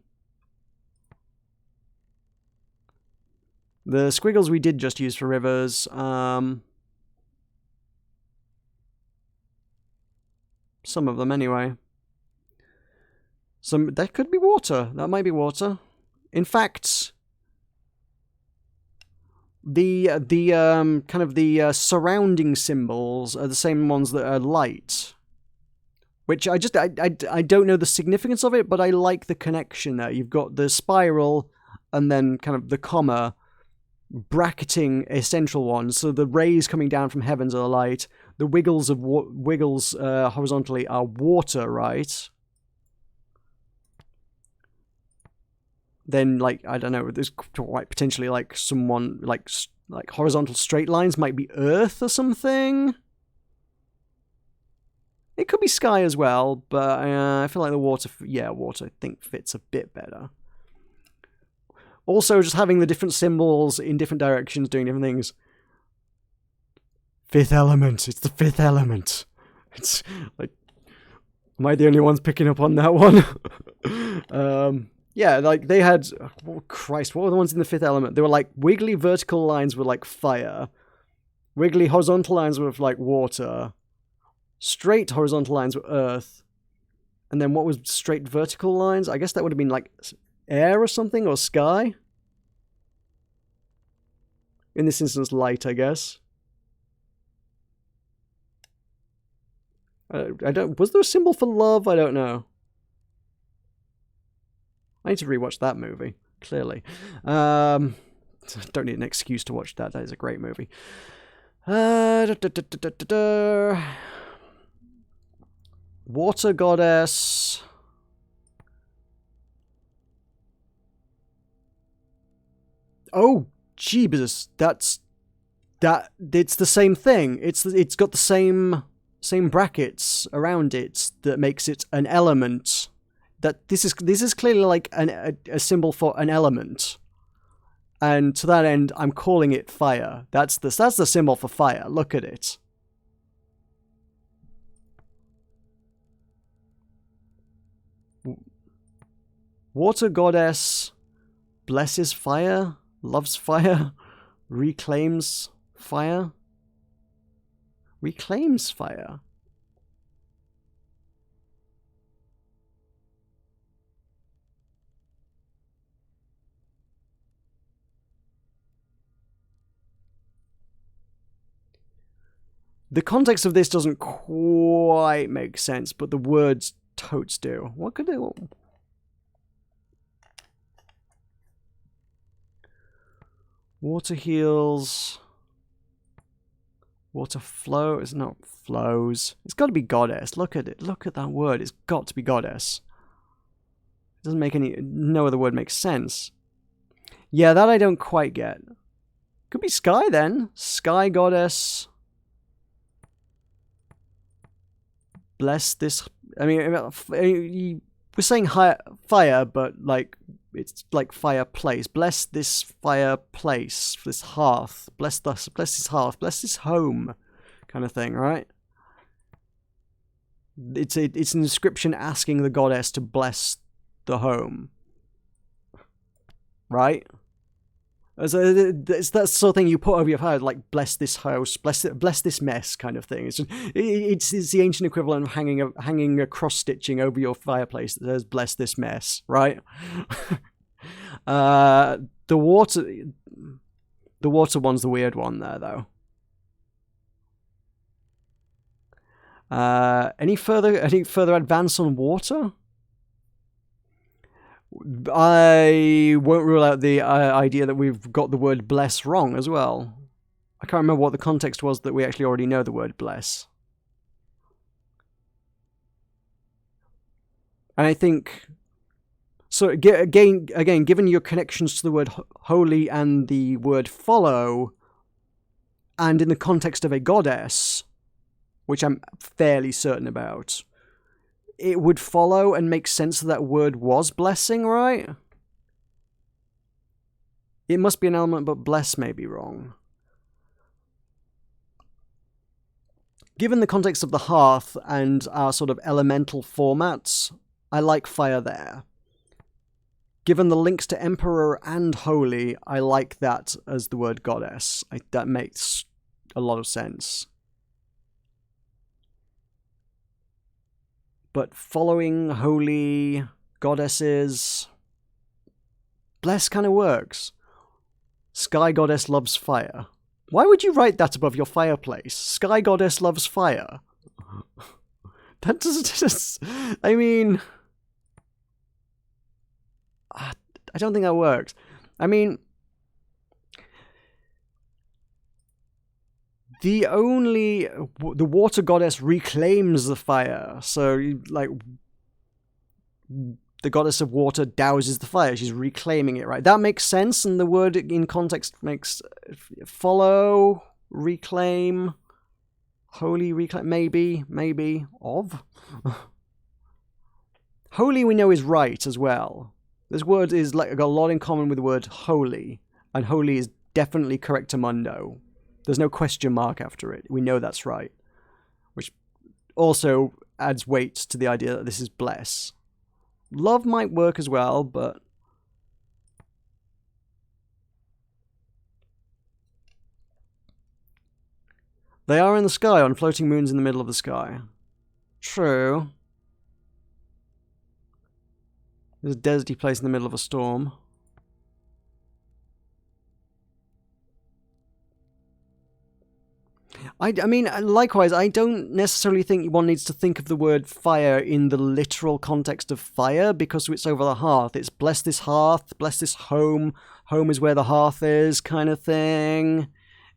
A: The squiggles we did just use for rivers. Some of them, anyway. That could be water. That might be water. In fact, the kind of the surrounding symbols are the same ones that are light. Which I don't know the significance of it, but I like the connection there. You've got the spiral and then kind of the comma bracketing a central one. So the rays coming down from heavens are light. The wiggles horizontally are water, right? Then, like, I don't know, there's quite potentially like someone like horizontal straight lines might be earth or something. It could be sky as well, but I feel like the water, water I think fits a bit better. Also, just having the different symbols in different directions doing different things. Fifth element. It's the fifth element. It's like, am I the only ones picking up on that one? Yeah, like they had, oh Christ, what were the ones in the fifth element? They were like wiggly vertical lines were like fire. Wiggly horizontal lines were like water. Straight horizontal lines were earth. And then what was straight vertical lines? I guess that would have been like air or something, or sky. In this instance, light, I guess. Was there a symbol for love? I don't know. I need to rewatch that movie, clearly. Don't need an excuse to watch that. That is a great movie. Water goddess. Oh, jeebus. It's the same thing. It's got the same brackets around it that makes it an element. That this is clearly like a symbol for an element, and to that end, I'm calling it fire. That's the symbol for fire. Look at it. Water goddess blesses fire, loves fire, reclaims fire, reclaims fire. The context of this doesn't quite make sense, but the words totes do. What could they... Water heals. Water flow. It's not flows. It's got to be goddess. Look at it. Look at that word. It's got to be goddess. It doesn't make no other word makes sense. Yeah, that I don't quite get. Could be sky then. Sky goddess. Bless this. I mean, we're saying fire, but like it's like fireplace. Bless this fireplace, this hearth. Bless this hearth. Bless this home, kind of thing, right? It's an inscription asking the goddess to bless the home, right? It's that sort of thing you put over your head, like bless this house, bless this mess, kind of thing. It's the ancient equivalent of hanging a cross stitching over your fireplace that says bless this mess, right? The water one's the weird one there, though. Any further advance on water? I won't rule out the idea that we've got the word bless wrong as well. I can't remember what the context was that we actually already know the word bless. And I think, so again, given your connections to the word holy and the word follow, and in the context of a goddess, which I'm fairly certain about, it would follow and make sense that word was blessing, right? It must be an element, but bless may be wrong. Given the context of the hearth and our sort of elemental formats, I like fire there. Given the links to emperor and holy, I like that as the word goddess. That makes a lot of sense. But following holy goddesses, bless kind of works. Sky goddess loves fire. Why would you write that above your fireplace? Sky goddess loves fire. That doesn't. I mean, I don't think that works. I mean, the water goddess reclaims the fire. So, like, the goddess of water douses the fire. She's reclaiming it, right? That makes sense, and the word in context makes follow, reclaim, holy, reclaim, maybe, of. Holy we know is right as well. This word is got a lot in common with the word holy, and holy is definitely correctamundo. There's no question mark after it. We know that's right. Which also adds weight to the idea that this is bless. Love might work as well, but... They are in the sky on floating moons in the middle of the sky. True. There's a deserty place in the middle of a storm. I mean, likewise, I don't necessarily think one needs to think of the word fire in the literal context of fire, because it's over the hearth. It's bless this hearth, bless this home, home is where the hearth is, kind of thing.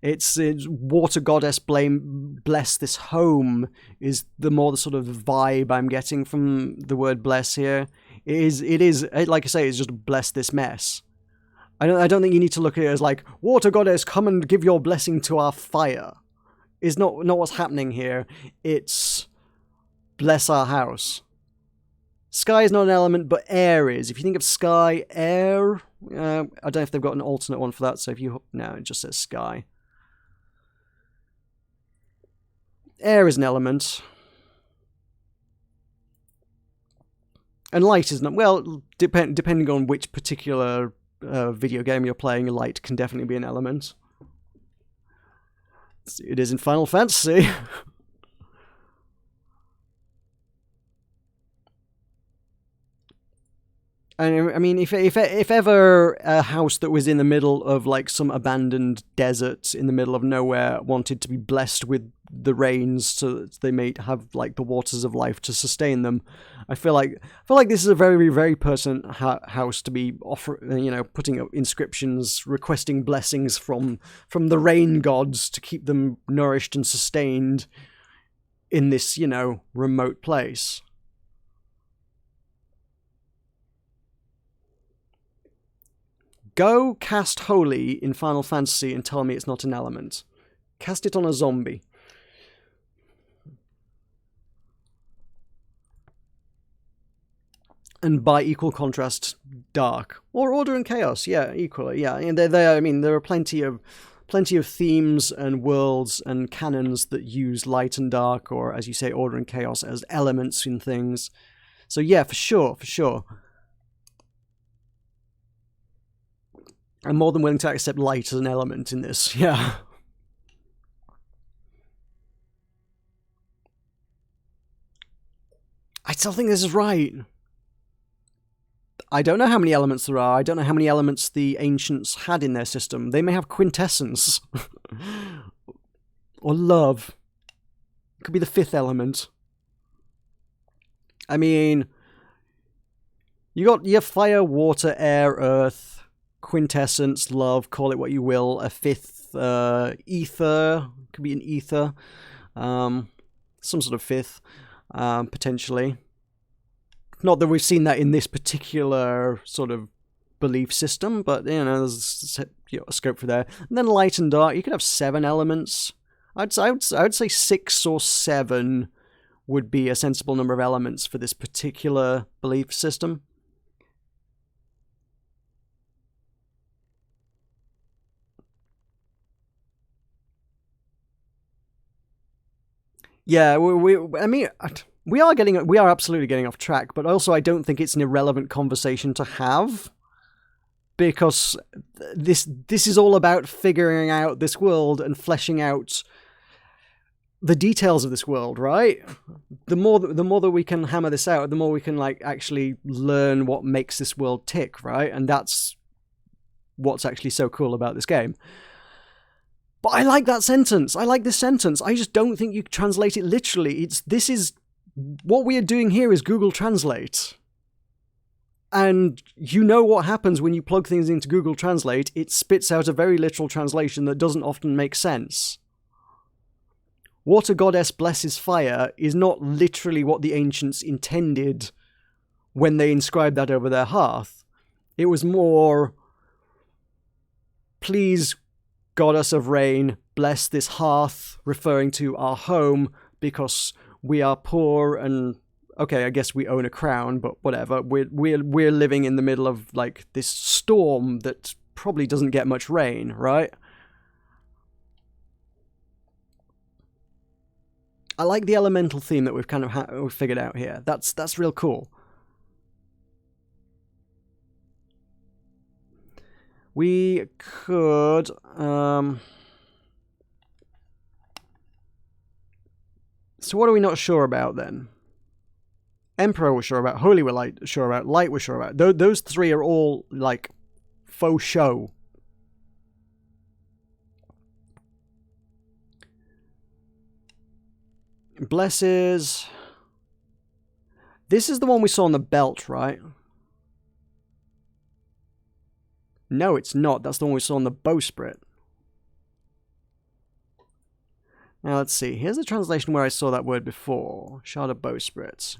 A: It's water goddess bless this home is the sort of vibe I'm getting from the word bless here. It is, like I say, it's just bless this mess. I don't think you need to look at it as like, water goddess, come and give your blessing to our fire. Is not what's happening here. It's bless our house. Sky is not an element, but air is. If you think of sky, air, I don't know if they've got an alternate one for that, so if you... No, it just says sky. Air is an element. And light is not... Well, depending on which particular video game you're playing, light can definitely be an element. It is in Final Fantasy. And I mean, if ever a house that was in the middle of like some abandoned desert in the middle of nowhere wanted to be blessed with the rains so that they may have like the waters of life to sustain them, I feel like this is a very, very pertinent house to be putting up inscriptions requesting blessings from the rain gods to keep them nourished and sustained in this, remote place. Go cast Holy in Final Fantasy and tell me it's not an element. Cast it on a zombie. And by equal contrast, Dark. Or Order and Chaos, yeah, equally, yeah. And there are plenty of themes and worlds and canons that use light and dark, or as you say, Order and Chaos as elements in things. So yeah, for sure. I'm more than willing to accept light as an element in this, yeah. I still think this is right. I don't know how many elements there are. I don't know how many elements the ancients had in their system. They may have quintessence. Or love. It could be the fifth element. I mean, you got your fire, water, air, earth, quintessence, love, call it what you will. A fifth, ether, could be an ether. Some sort of fifth, potentially. Not that we've seen that in this particular sort of belief system, but, you know, there's a scope for there. And then light and dark, you could have 7 elements. I would say 6 or 7 would be a sensible number of elements for this particular belief system. Yeah, we are absolutely getting off track, but also I don't think it's an irrelevant conversation to have, because this is all about figuring out this world and fleshing out the details of this world, right? The more that we can hammer this out, the more we can like actually learn what makes this world tick, right? And that's what's actually so cool about this game. But I like that sentence. I like this sentence. I just don't think you translate it literally. What we are doing here is Google Translate. And you know what happens when you plug things into Google Translate. It spits out a very literal translation that doesn't often make sense. Water goddess blesses fire is not literally what the ancients intended when they inscribed that over their hearth. It was more, please, goddess of rain, bless this hearth, referring to our home, because we are poor and, okay, I guess we own a crown, but whatever. We're living in the middle of like this storm that probably doesn't get much rain, right? I like the elemental theme that we've kind of we've figured out here. That's real cool. We could so what are we not sure about then? Emperor we're sure about, Holy we're sure about, Light we're sure about. Those 3 are all like faux show. Blesses. This is the one we saw on the belt, right? No, it's not. That's the one we saw on the bowsprit. Now, let's see. Here's a translation where I saw that word before. Shard of bowsprit.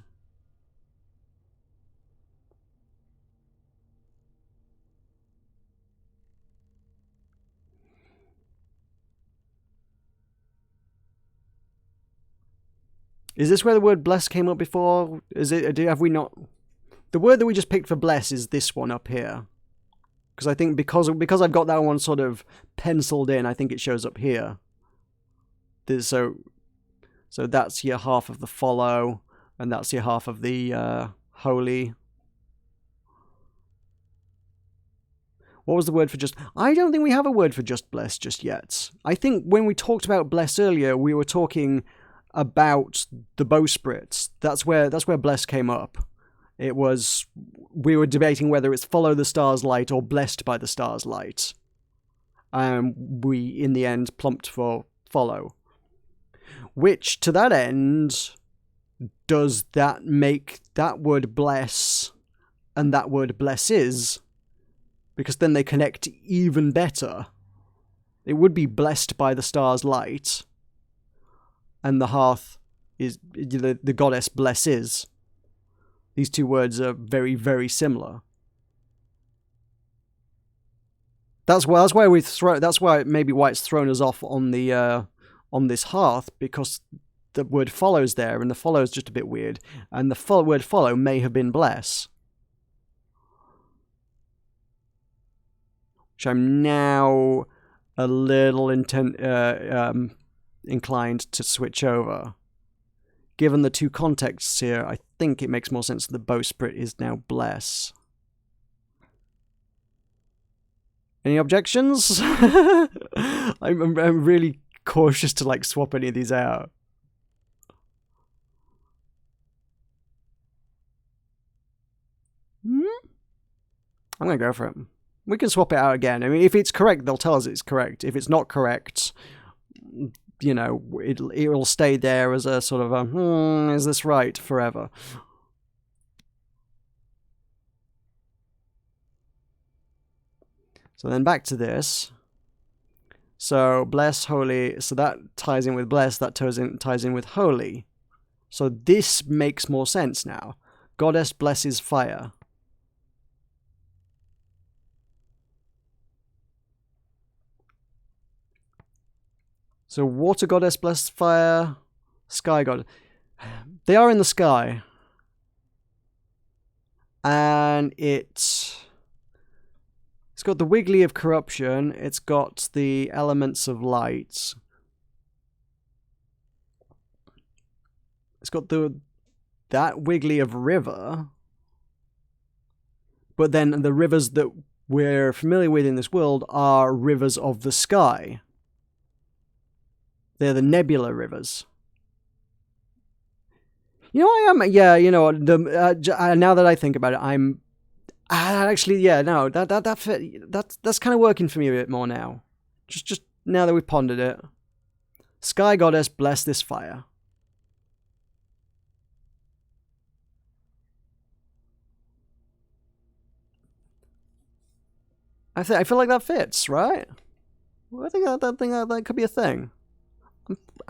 A: Is this where the word bless came up before? Have we not? The word that we just picked for bless is this one up here. Because I think because I've got that one sort of penciled in, I think it shows up here. So that's your half of the follow, and that's your half of the holy. What was the word for just? I don't think we have a word for just bless just yet. I think when we talked about bless earlier, we were talking about the bowsprit. That's where bless came up. It was, we were debating whether it's follow the star's light or blessed by the star's light. We in the end plumped for follow. Which to that end, does that make that word bless and that word blesses? Because then they connect even better. It would be blessed by the star's light. And the hearth is the goddess blesses. These 2 words are very, very similar. That's why maybe why it's thrown us off on the on this hearth, because the word follows there, and the follow is just a bit weird, and the word follow may have been bless, which I'm now a little inclined to switch over. Given the 2 contexts here, I think it makes more sense that the bowsprit is now bless. Any objections? I'm really cautious to like swap any of these out. I'm gonna go for it. We can swap it out again. I mean, if it's correct, they'll tell us it's correct. If it's not correct, you know, it'll stay there as a sort of a, is this right, forever. So then back to this. So bless, holy, so that ties in with bless, that ties in with holy. So this makes more sense now. Goddess blesses fire. So water goddess blesses fire, sky god. They are in the sky. And it's got the wiggly of corruption. It's got the elements of light. It's got that wiggly of river. But then the rivers that we're familiar with in this world are rivers of the sky. They're the nebula rivers. You know, I am. Yeah, you know, now that I think about it, I'm. Actually, yeah, no, that's kind of working for me a bit more now. Just now that we've pondered it. Sky goddess, bless this fire. I feel like that fits, right? Well, I think that could be a thing.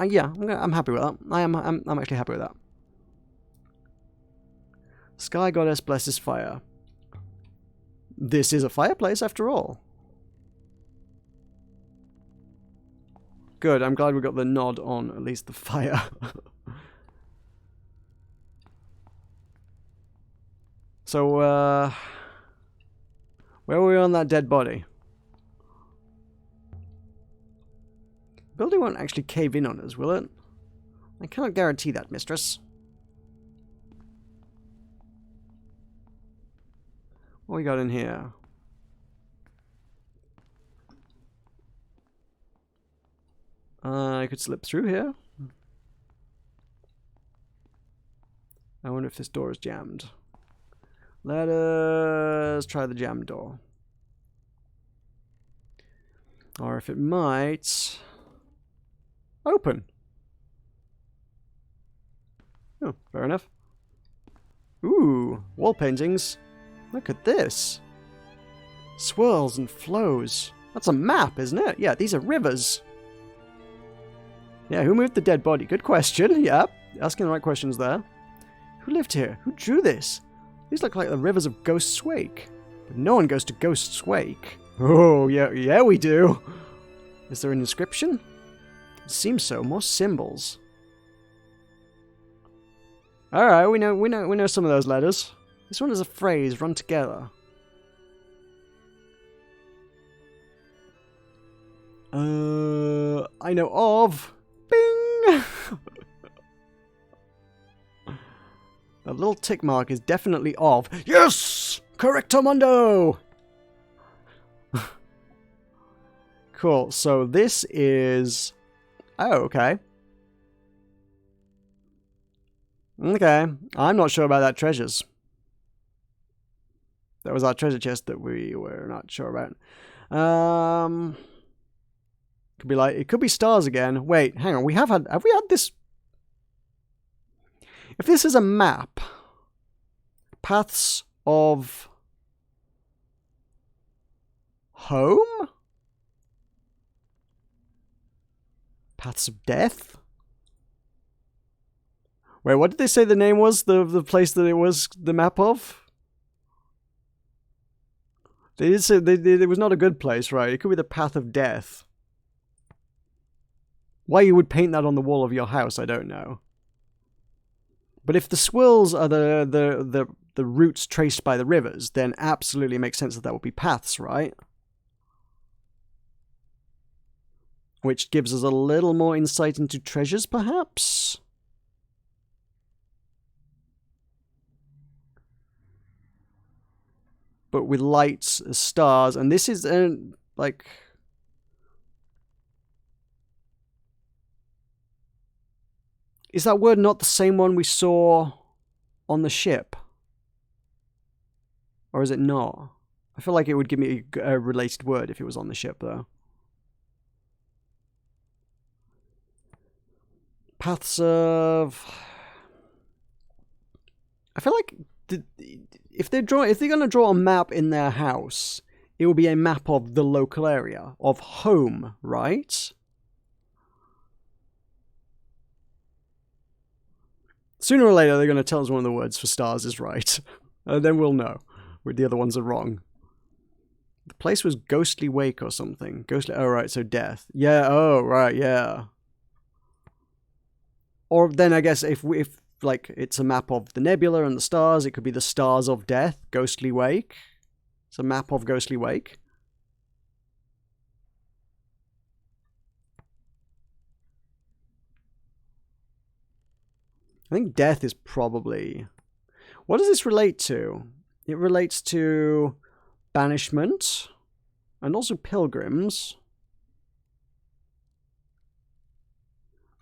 A: Yeah, I'm happy with that. I'm actually happy with that. Sky goddess blesses fire. This is a fireplace after all. Good, I'm glad we got the nod on at least the fire. So, where were we on that dead body? The building won't actually cave in on us, will it? I cannot guarantee that, mistress. What we got in here? I could slip through here. I wonder if this door is jammed. Let us try the jammed door. Or if it might open. Oh, fair enough. Ooh, wall paintings. Look at this. Swirls and flows. That's a map, isn't it? Yeah, these are rivers. Yeah, who moved the dead body? Good question. Yeah, asking the right questions there. Who lived here? Who drew this? These look like the rivers of Ghost's Wake. But no one goes to Ghost's Wake. Oh, yeah, we do. Is there an inscription? It seems so. More symbols. Alright, we know some of those letters. This one is a phrase run together. I know of. Bing! A little tick mark is definitely of. Yes! Correctamundo! Cool, so this is... Oh, okay. Okay, I'm not sure about that treasures. That was our treasure chest that we were not sure about. Could be like, it could be stars again. Wait, hang on, have we had this? If this is a map, paths of home? Paths of death? Wait, what did they say the name was? The place that it was the map of? They did say it was not a good place, right? It could be the path of death. Why you would paint that on the wall of your house, I don't know. But if the swirls are the routes traced by the rivers, then absolutely makes sense that would be paths, right? Which gives us a little more insight into treasures, perhaps? But with lights, stars, and this is, like... Is that word not the same one we saw on the ship? Or is it not? I feel like it would give me a related word if it was on the ship, though. Paths of... I feel like if they're going to draw a map in their house, it will be a map of the local area, of home, right? Sooner or later, they're going to tell us one of the words for stars is right. And then we'll know where the other ones are wrong. The place was Ghostly Wake or something. Ghostly... Oh, right, so death. Yeah, oh, right, yeah. Or then I guess if like, it's a map of the nebula and the stars, it could be the stars of death, Ghostly Wake. It's a map of Ghostly Wake. I think death is probably... What does this relate to? It relates to banishment and also pilgrims.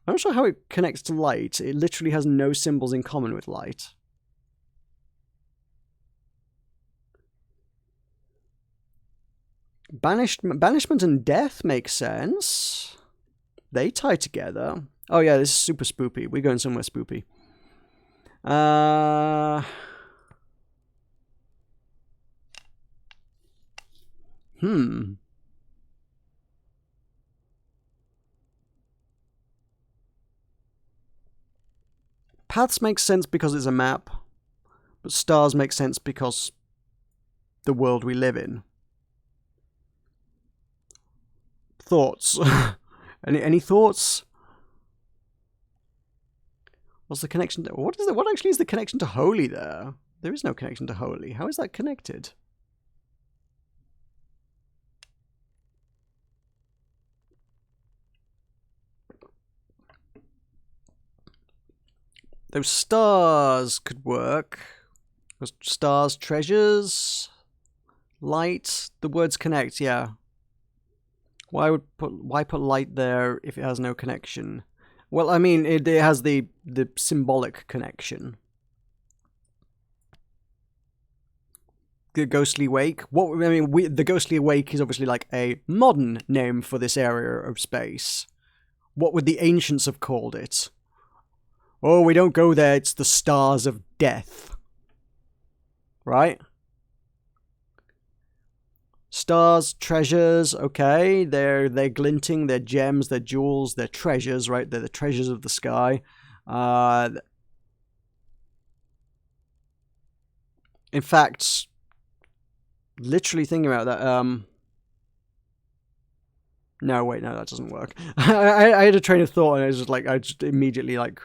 A: I'm not sure how it connects to light. It literally has no symbols in common with light. Banishment and death make sense. They tie together. Oh yeah, this is super spoopy. We're going somewhere spoopy. Paths make sense because it's a map, but stars make sense because the world we live in. Thoughts? Any thoughts? What's the connection to... What actually is the connection to holy there? There is no connection to holy. How is that connected? Those stars could work. Those stars, treasures, light. The words connect, yeah. Why put light there if it has no connection? Well, I mean, it has the symbolic connection. The Ghostly Wake. The Ghostly Wake is obviously like a modern name for this area of space. What would the ancients have called it? Oh, we don't go there. It's the stars of death, right? Stars, treasures, okay, they're glinting, they're gems, they're jewels, they're treasures, right? They're the treasures of the sky. In fact, literally thinking about that, no, wait, no, that doesn't work. I had a train of thought, and I just immediately, like,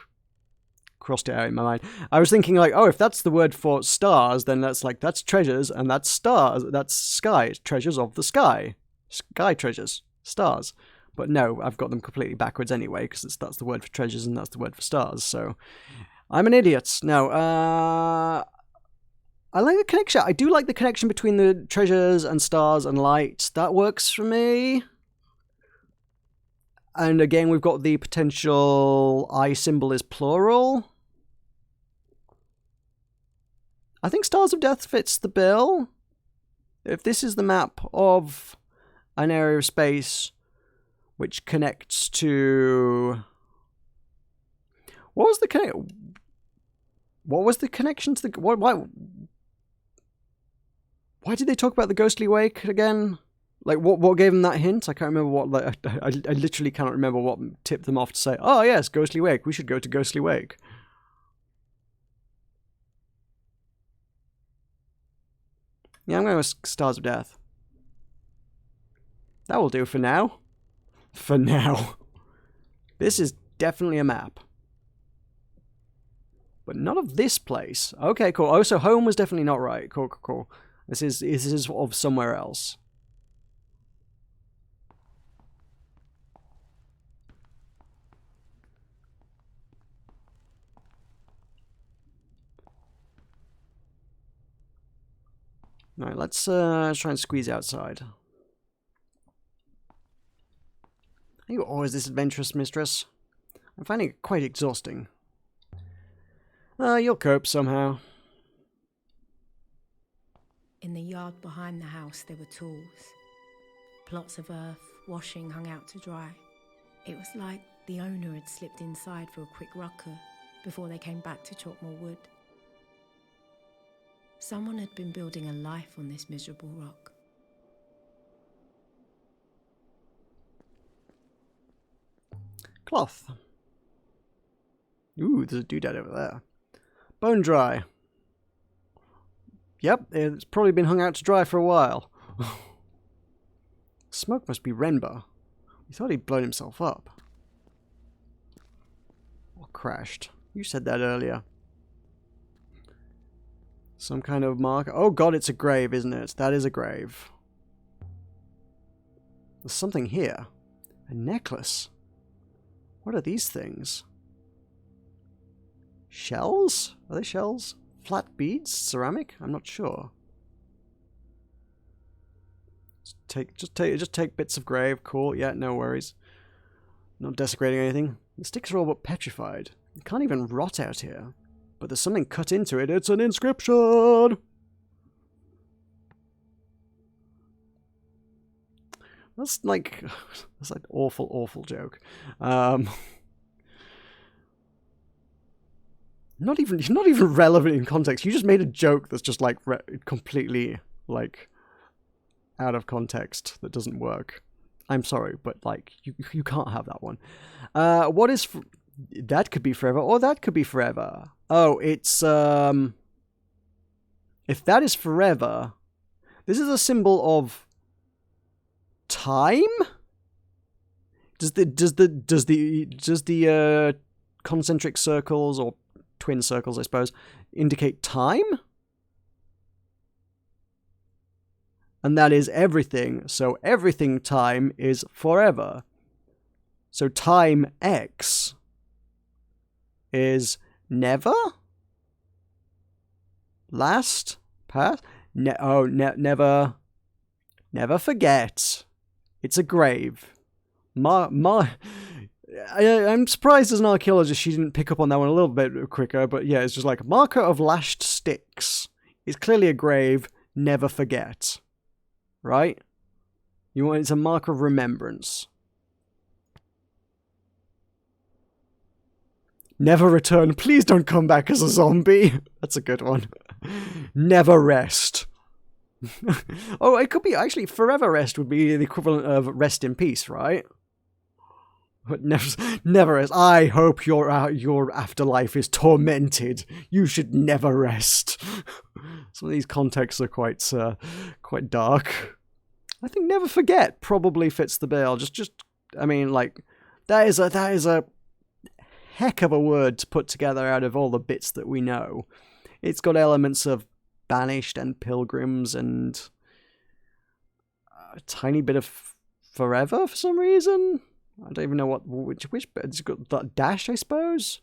A: crossed it out in my mind. I was thinking, like, oh, if that's the word for stars, then that's treasures, and that's stars, that's sky. It's treasures of the sky. Sky treasures. Stars. But no, I've got them completely backwards anyway, because that's the word for treasures, and that's the word for stars, so... I'm an idiot. No, I like the connection. I do like the connection between the treasures and stars and light. That works for me. And again, we've got the potential eye symbol is plural. I think Stars of Death fits the bill. If this is the map of an area of space which connects to... What was the connection to the... Why did they talk about the Ghostly Wake again? Like, what gave them that hint? I can't remember what... Like, I literally cannot remember what tipped them off to say, oh yes, Ghostly Wake, we should go to Ghostly Wake. Yeah, I'm going with Stars of Death. That will do for now. For now. This is definitely a map. But not of this place. Okay, cool. Oh, so home was definitely not right. Cool. This is of somewhere else. Alright, let's try and squeeze outside. Are you always this adventurous, mistress? I'm finding it quite exhausting. You'll cope somehow.
B: In the yard behind the house there were tools. Plots of earth, washing hung out to dry. It was like The owner had slipped inside for a quick rucker before they came back to chop more wood. Someone had been building a life on this miserable rock.
A: Cloth. Ooh, there's a doodad over there. Bone dry. Yep, it's probably been hung out to dry for a while. Smoke must be Renba. He thought he'd blown himself up. Or crashed. You said that earlier. Some kind of marker. Oh god, it's a grave, isn't it? That is a grave. There's something here. A necklace. What are these things? Shells? Are they shells? Flat beads? Ceramic? I'm not sure. Just take bits of grave. Cool. Yeah, no worries. Not desecrating anything. The sticks are all but petrified. It can't even rot out here. But there's something cut into it. It's an inscription! That's like awful, awful joke. Not even relevant in context. You just made a joke that's just like completely like out of context that doesn't work. I'm sorry, but like you can't have that one. What is that could be forever, or that could be forever. Oh, it's if that is forever, this is a symbol of time. Does the concentric circles or twin circles, I suppose, indicate time? And that is everything. So everything time is forever. So time X is never? Last? Past? Never. Never forget. It's a grave. I'm surprised as an archaeologist she didn't pick up on that one a little bit quicker, but yeah, it's just like marker of lashed sticks. It's clearly a grave. Never forget. Right? It's a marker of remembrance. Never return. Please don't come back as a zombie. That's a good one. Never rest. Oh, it could be actually forever rest would be the equivalent of rest in peace, right? But never rest. I hope your afterlife is tormented. You should never rest. Some of these contexts are quite dark. I think never forget probably fits the bill. I mean, like that is a heck of a word to put together out of all the bits that we know. It's got elements of banished and pilgrims and a tiny bit of forever for some reason. I don't even know which bit. It's got that dash, I suppose.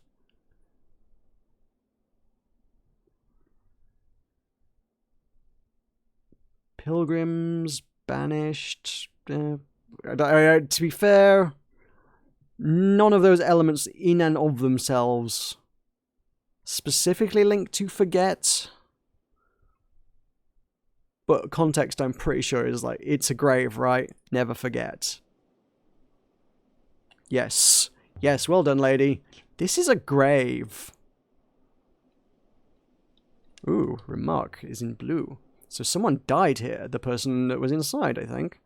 A: Pilgrims, banished. To be fair, none of those elements in and of themselves specifically linked to forget. But context, I'm pretty sure, is like, it's a grave, right? Never forget. Yes. Yes, well done, lady. This is a grave. Ooh, remark is in blue. So someone died here. The person that was inside, I think.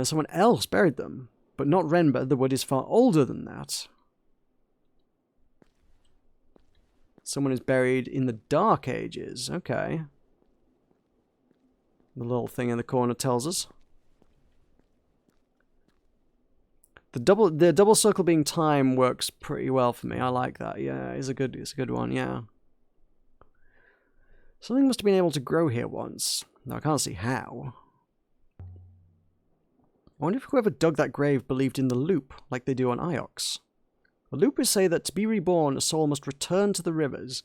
A: Someone else buried them. But not Renba. The wood is far older than that. Someone is buried in the Dark Ages. Okay. The little thing in the corner tells us. The double circle being time works pretty well for me. I like that. Yeah, it's a good one. Yeah. Something must have been able to grow here once. Now I can't see how. I wonder if whoever dug that grave believed in the loop, like they do on Iox. The loopers say that to be reborn, a soul must return to the rivers.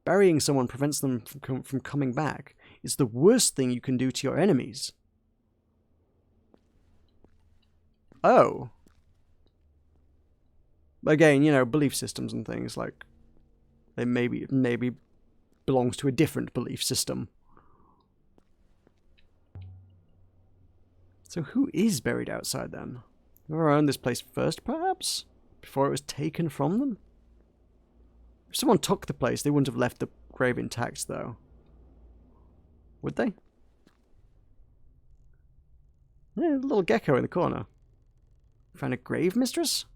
A: Burying someone prevents them from coming back. It's the worst thing you can do to your enemies. Oh. Again, belief systems and things, like, they maybe belongs to a different belief system. So who is buried outside then? Whoever owned this place first, perhaps? before it was taken from them? If someone took the place, they wouldn't have left the grave intact, though. Would they? Yeah, a little gecko in the corner. Found a grave, mistress?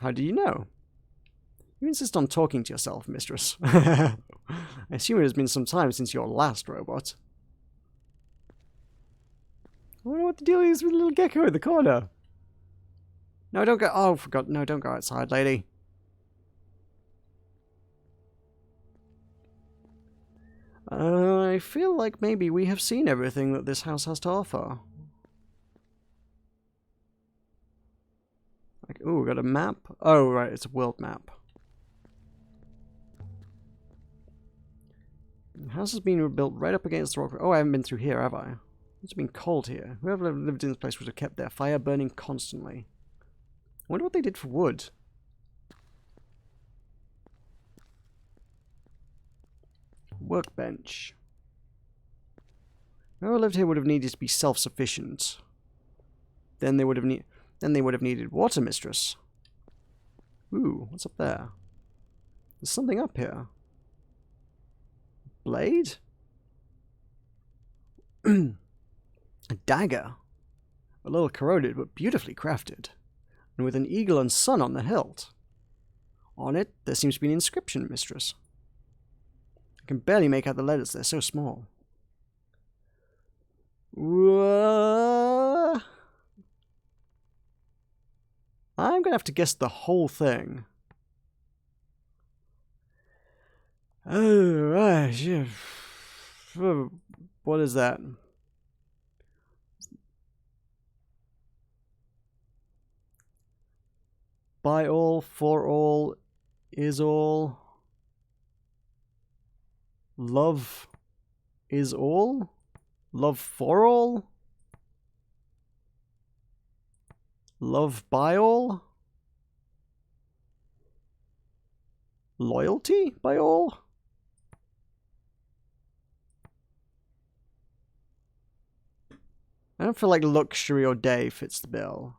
A: How do you know? You insist on talking to yourself, mistress. I assume it has been some time since your last robot. I wonder what the deal is with the little gecko in the corner. No, don't go. Oh, forgot. No, don't go outside, lady. I feel like maybe we have seen everything that this house has to offer. Like, ooh, we got a map. Oh, right, it's a world map. The house has been built right up against the rock. Oh, I haven't been through here, have I? It's been cold here. Whoever lived in this place would have kept their fire burning constantly. I wonder what they did for wood. Workbench. Whoever lived here would have needed to be self-sufficient. Then they would have needed water, mistress. Ooh, what's up there? There's something up here. Blade? A dagger. A little corroded, but beautifully crafted. And with an eagle and sun on the hilt. On it, there seems to be an inscription, mistress. I can barely make out the letters, they're so small. I'm gonna have to guess the whole thing. Oh, right, yeah. What is that? By all, for all, is all. Love is all? Love for all? Love by all? Loyalty by all? I don't feel like luxury or day fits the bill.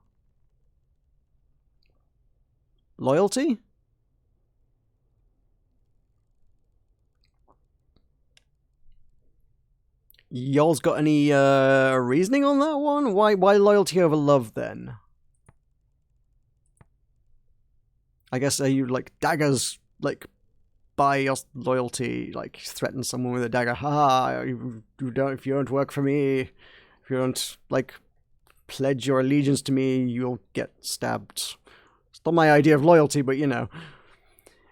A: Loyalty? Y'all's got any reasoning on that one? Why loyalty over love then? I guess you like daggers like buy your loyalty, like threaten someone with a dagger. Ha! You don't if you don't work for me, if you don't like pledge your allegiance to me, you'll get stabbed. It's not my idea of loyalty, but you know.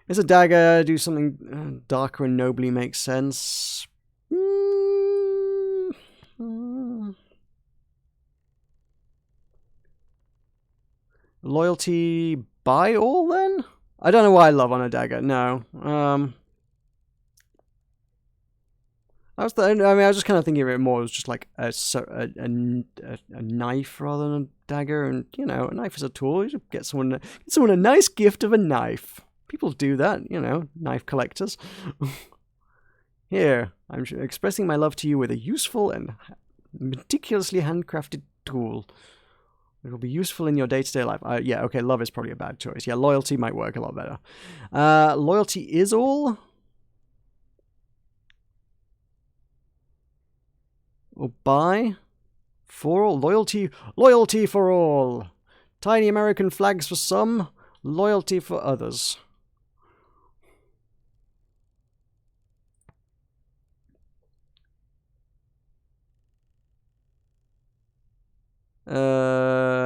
A: It's a dagger, do something darker and nobly makes sense. Loyalty by all then? I don't know why I love on a dagger. No. I was just kind of thinking of it more as just like a knife rather than a dagger, and you know, a knife is a tool. You get someone a nice gift of a knife. People do that, you know, knife collectors. Here, I'm expressing my love to you with a useful and meticulously handcrafted tool. It will be useful in your day-to-day life. Yeah, okay, love is probably a bad choice. Yeah, loyalty might work a lot better. Loyalty is all? Or buy? For all? Loyalty for all! Tiny American flags for some, loyalty for others.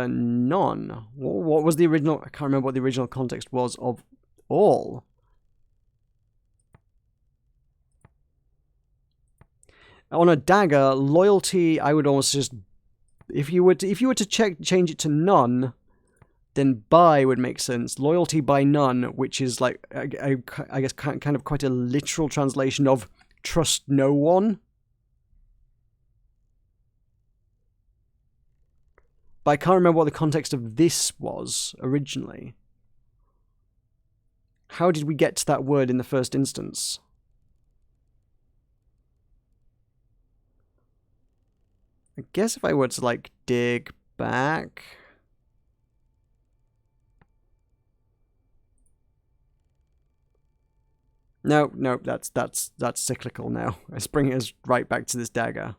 A: None. What was the original? I can't remember what the original context was of all. On a dagger, loyalty, I would almost just, if you were to change it to none, then buy would make sense. Loyalty by none, which is like I guess kind of quite a literal translation of trust no one. But I can't remember what the context of this was originally. How did we get to that word in the first instance? I guess if I were to, like, dig back... No, no, that's cyclical now. Let's bring us right back to this dagger.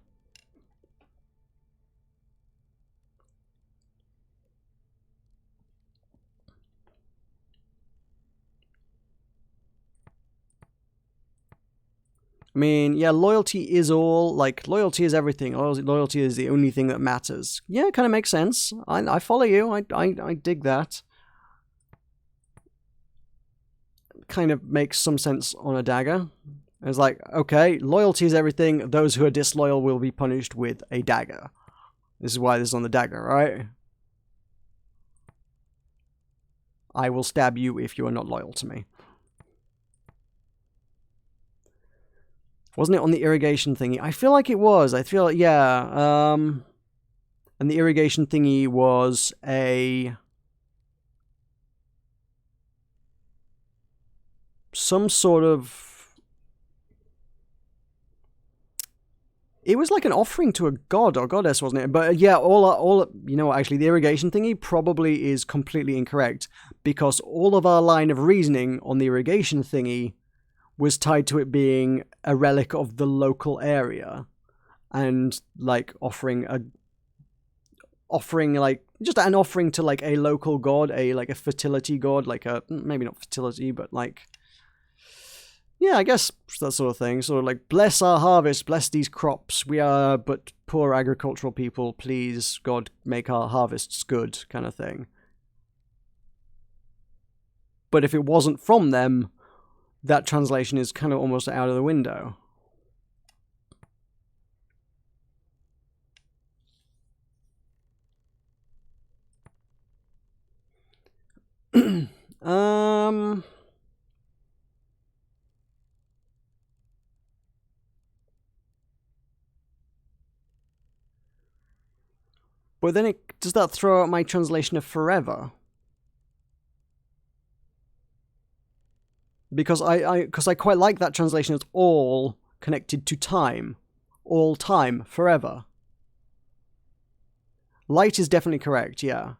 A: I mean, yeah, loyalty is all, like, loyalty is everything. Loyalty is the only thing that matters. Yeah, it kind of makes sense. I follow you. I dig that. Kind of makes some sense on a dagger. It's like, okay, loyalty is everything. Those who are disloyal will be punished with a dagger. This is why this is on the dagger, right? I will stab you if you are not loyal to me. Wasn't it on the irrigation thingy? I feel like it was. I feel like, yeah. And the irrigation thingy was some sort of... It was like an offering to a god or goddess, wasn't it? But yeah, all you know, actually, the irrigation thingy probably is completely incorrect, because all of our line of reasoning on the irrigation thingy was tied to it being a relic of the local area, and like offering like just an offering to like a local god, like a fertility god, like a, maybe not fertility, but like, yeah, I guess that sort of thing. Sort of like, bless our harvest, bless these crops. We are but poor agricultural people. Please, God, make our harvests good, kind of thing. But if it wasn't from them, that translation is kind of almost out of the window. But then does that throw out my translation of forever? Because I quite like that translation as all connected to time. All time, forever. Light is definitely correct, yeah.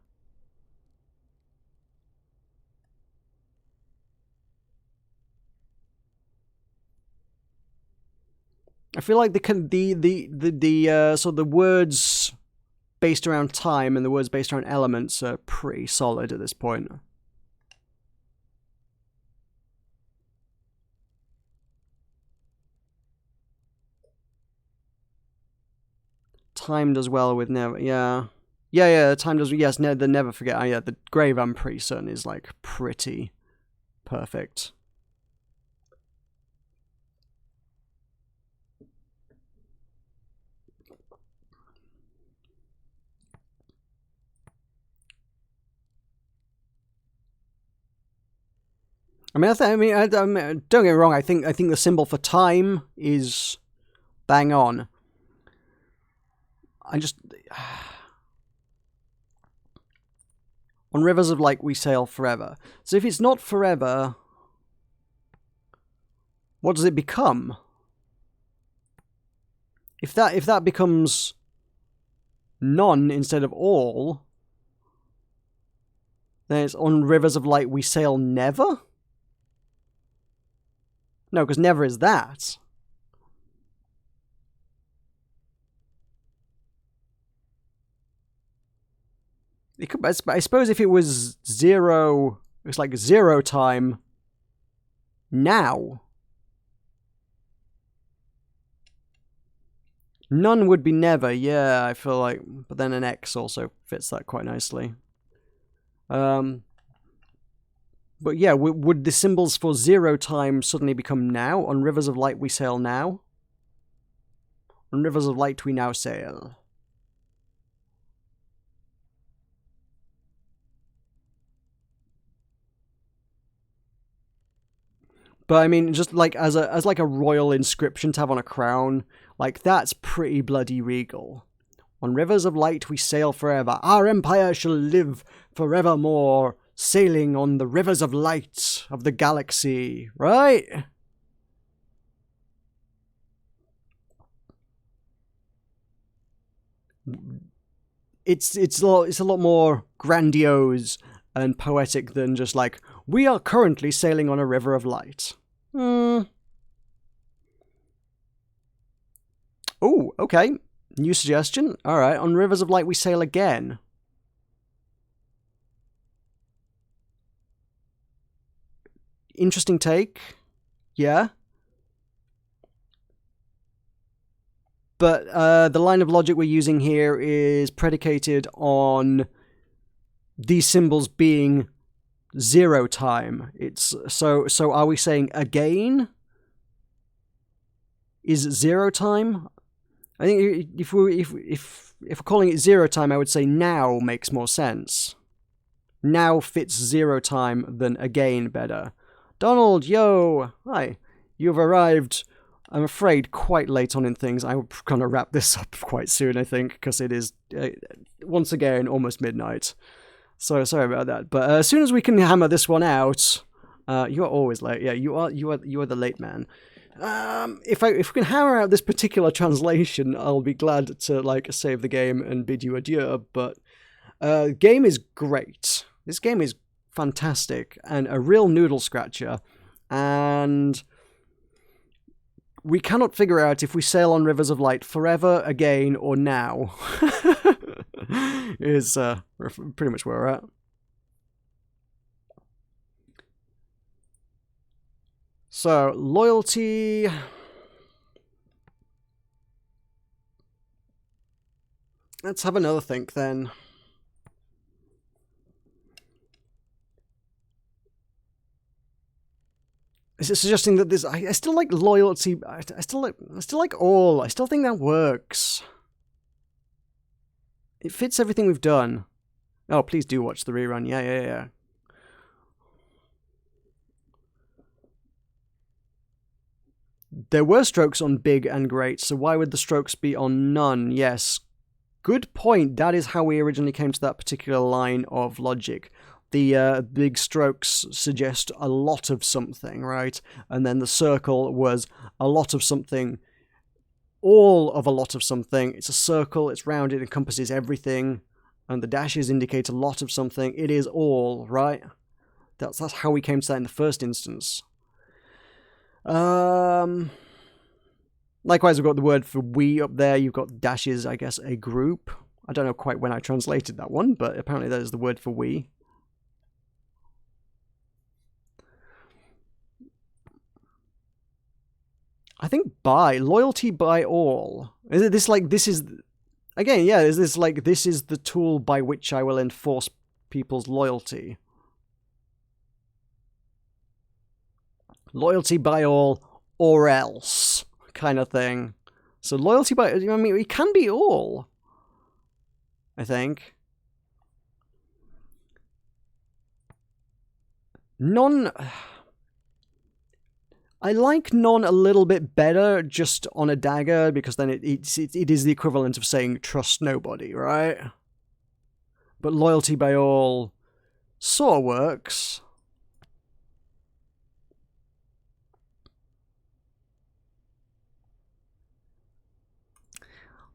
A: I feel like the words based around time and the words based around elements are pretty solid at this point. Time does well with never, yeah. Yeah, time does, yes, the never forget. Oh, yeah, the grave, I'm pretty certain, is like pretty perfect. I mean, don't get me wrong. I think the symbol for time is bang on. I just on rivers of light we sail forever. So if it's not forever, what does it become? If that becomes none instead of all, then it's on rivers of light we sail never? No, because never is that. It could, I suppose if it was zero, it's like zero time now. None would be never, yeah, I feel like, but then an X also fits that quite nicely. But yeah, would the symbols for zero time suddenly become now? On rivers of light we sail now? On rivers of light we now sail. But I mean, just like as like a royal inscription to have on a crown, like that's pretty bloody regal. On rivers of light we sail forever. Our empire shall live forevermore, sailing on the rivers of light of the galaxy, right? It's a lot more grandiose and poetic than just like, we are currently sailing on a river of light. Oh, okay. New suggestion. Alright, on rivers of light we sail again. Interesting take. Yeah. But the line of logic we're using here is predicated on these symbols being 0 time. It's so are we saying again is 0 time? I think if we're calling it 0 time, I would say now makes more sense. Now fits 0 time than again better. Donald, yo, hi. You've arrived, I'm afraid, quite late on in things. I'm going to wrap this up quite soon, I think, because it is, once again, almost midnight. So sorry about that. But as soon as we can hammer this one out, you're always late. Yeah, you are the late man. If we can hammer out this particular translation, I'll be glad to like save the game and bid you adieu. But game is great. This game is fantastic and a real noodle scratcher. And we cannot figure out if we sail on rivers of light forever, again, or now. Is pretty much where we're at. So, loyalty. Let's have another think then. Is it suggesting that this? I still like loyalty. I still like all. I still think that works. It fits everything we've done. Oh, please do watch the rerun. Yeah. There were strokes on big and great, so why would the strokes be on none? Yes. Good point. That is how we originally came to that particular line of logic. The big strokes suggest a lot of something, right? And then the circle was a lot of something, all of a lot of something. It's a circle, it's round, it encompasses everything. And the dashes indicate a lot of something. It is all, right? That's how we came to that in the first instance. Likewise, we've got the word for we up there. You've got dashes, I guess, a group. I don't know quite when I translated that one, but apparently that is the word for we. I think by loyalty by all. Is it this like this is again? Yeah, is this like this is the tool by which I will enforce people's loyalty? Loyalty by all or else kind of thing. So loyalty by, I mean, it can be all, I think. Non, I like non a little bit better just on a dagger, because then it is the equivalent of saying trust nobody, right? But loyalty by all sort of works.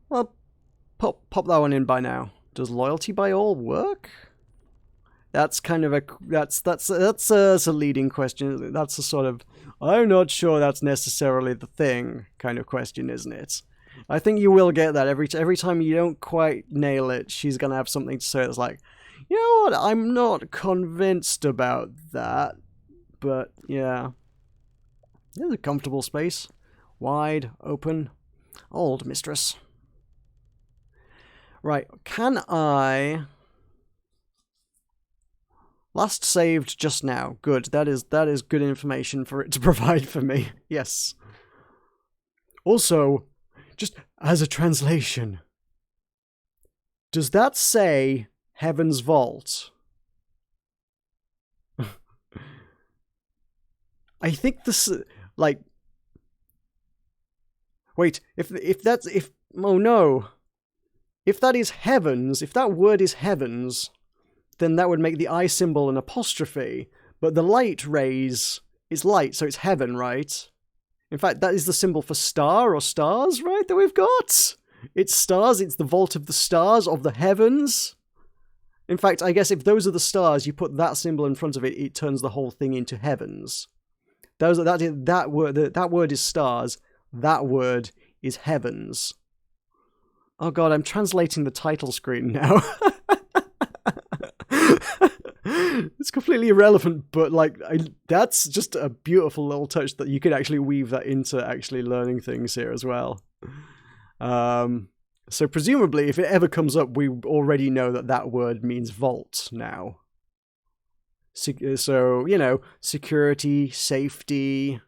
A: Well, pop that one in by now. Does loyalty by all work? That's kind of a that's a leading question. That's a sort of I'm not sure that's necessarily the thing kind of question, isn't it? I think you will get that every time you don't quite nail it. She's gonna have something to say that's like, you know what? I'm not convinced about that, but yeah, there's a comfortable space, wide open, old mistress. Right, can I... Last saved just now. Good, that is good information for it to provide for me. Yes. Also, just as a translation, does that say Heaven's Vault? I think this, like... Wait, oh no... If that is heavens, if that word is heavens, then that would make the I symbol an apostrophe. But the light rays is light, so it's heaven, right? In fact, that is the symbol for star or stars, right, that we've got? It's stars, it's the vault of the stars, of the heavens. In fact, I guess if those are the stars, you put that symbol in front of it, it turns the whole thing into heavens. That word is stars. That word is heavens. Oh god, I'm translating the title screen now. It's completely irrelevant, but like that's just a beautiful little touch that you could actually weave that into actually learning things here as well. So presumably, if it ever comes up, we already know that that word means vault now. So, you know, security, safety.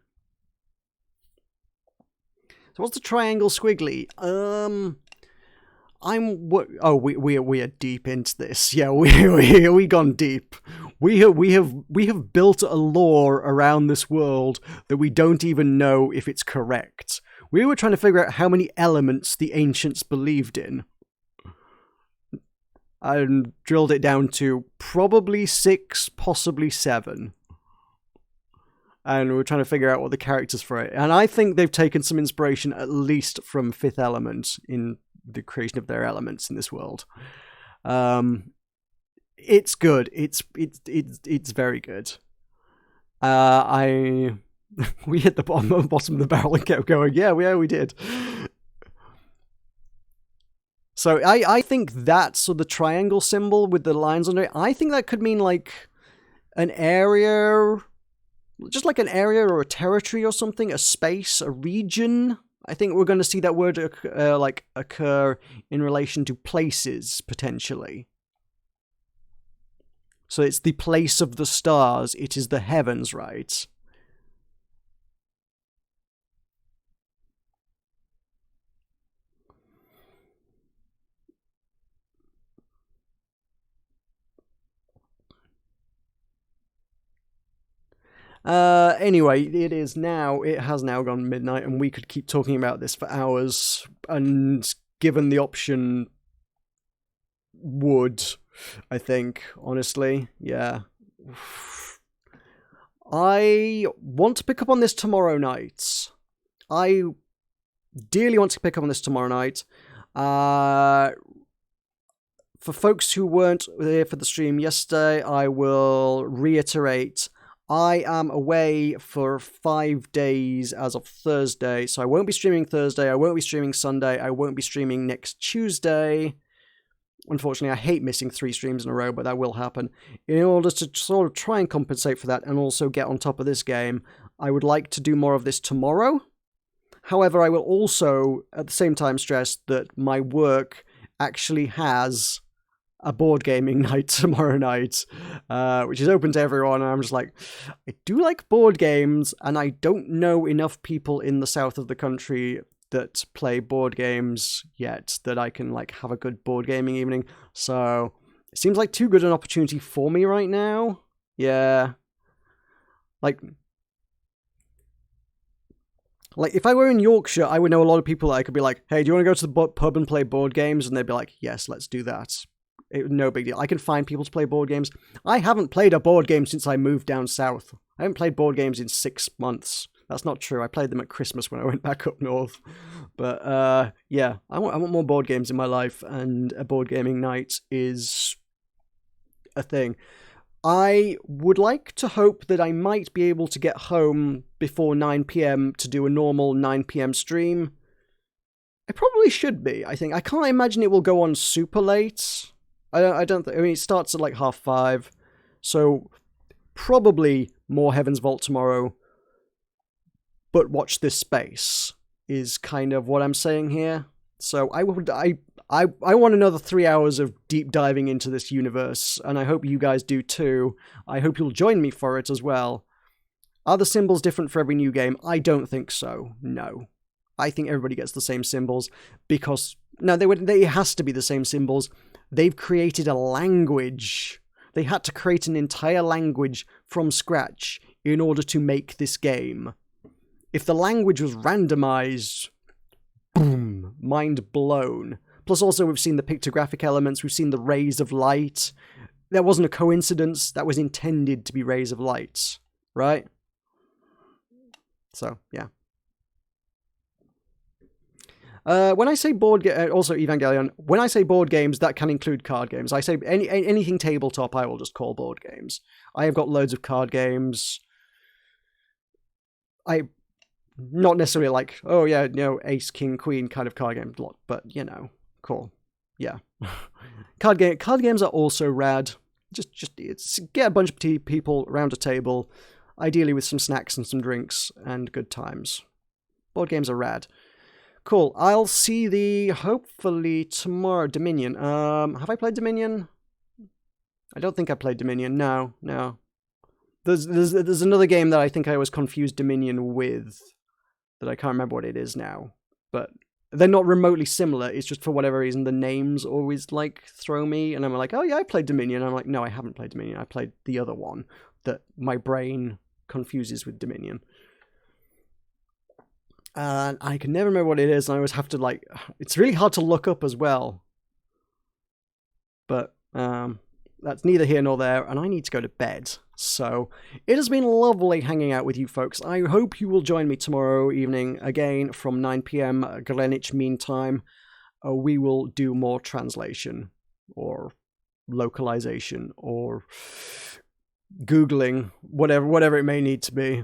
A: So what's the triangle squiggly? We are deep into this. Yeah, we gone deep. We have built a lore around this world that we don't even know if it's correct. We were trying to figure out how many elements the ancients believed in. And drilled it down to probably 6, possibly 7. And we're trying to figure out what the characters for it. And I think they've taken some inspiration at least from Fifth Element in the creation of their elements in this world. It's good. It's very good. We hit the bottom of the barrel and kept going. Yeah, we did. So I think that, so the triangle symbol with the lines under it, I think that could mean like an area, just like an area or a territory or something, a space, a region. I think we're going to see that word occur in relation to places, potentially. So it's the place of the stars. It is the heavens, right? Anyway, it has now gone midnight, and we could keep talking about this for hours, and given the option, would, I think, honestly, yeah. I want to pick up on this tomorrow night. I dearly want to pick up on this tomorrow night. For folks who weren't there for the stream yesterday, I will reiterate, I am away for 5 days as of Thursday, so I won't be streaming Thursday, I won't be streaming Sunday, I won't be streaming next Tuesday. Unfortunately, I hate missing 3 streams in a row, but that will happen. In order to sort of try and compensate for that and also get on top of this game, I would like to do more of this tomorrow. However, I will also, at the same time, stress that my work actually has a board gaming night tomorrow night, which is open to everyone, and I'm just like, I do like board games, and I don't know enough people in the south of the country that play board games yet that I can like have a good board gaming evening, so it seems like too good an opportunity for me right now. Yeah. Like if I were in Yorkshire, I would know a lot of people that I could be like, hey, do you want to go to the pub and play board games? And they'd be like, yes, let's do that. No big deal. I can find people to play board games. I haven't played a board game since I moved down south. I haven't played board games in 6 months. That's not true. I played them at Christmas when I went back up north. But yeah, I want more board games in my life, and a board gaming night is a thing. I would like to hope that I might be able to get home before 9 p.m. to do a normal 9 p.m. stream. I probably should be, I think. I can't imagine it will go on super late. I mean, it starts at like 5:30, so probably more Heaven's Vault tomorrow, but watch this space is kind of what I'm saying here. So I want another 3 hours of deep diving into this universe, and I hope you guys do too. I hope you'll join me for it as well. Are the symbols different for every new game? I don't think so, no. I think everybody gets the same symbols, because, no, it has to be the same symbols. They've created a language. They had to create an entire language from scratch in order to make this game. If the language was randomized, boom, mind blown. Plus also we've seen the pictographic elements, we've seen the rays of light. That wasn't a coincidence, that was intended to be rays of light, right? So, yeah. When I say also Evangelion, when I say board games, that can include card games. I say anything tabletop, I will just call board games. I have got loads of card games. I not necessarily like, oh yeah, ace, king, queen kind of card game lot, but cool. Yeah. Card games are also rad. Just get a bunch of people around a table, ideally with some snacks and some drinks and good times. Board games are rad. Cool. I'll see thee hopefully tomorrow. Dominion. Have I played Dominion? I don't think I played Dominion. No. There's another game that I think I always confused Dominion with, that I can't remember what it is now. But they're not remotely similar. It's just for whatever reason the names always like throw me, and I'm like, oh yeah, I played Dominion. I'm like, no, I haven't played Dominion. I played the other one that my brain confuses with Dominion. And I can never remember what it is, and I always have to it's really hard to look up as well. But that's neither here nor there, and I need to go to bed. So it has been lovely hanging out with you folks. I hope you will join me tomorrow evening again from 9 p.m. Greenwich Mean Time. We will do more translation or localization or Googling, whatever it may need to be.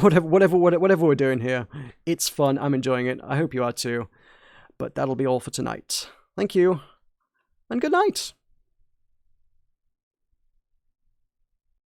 A: Whatever we're doing here. It's fun. I'm enjoying it. I hope you are too. But that'll be all for tonight. Thank you, and good night.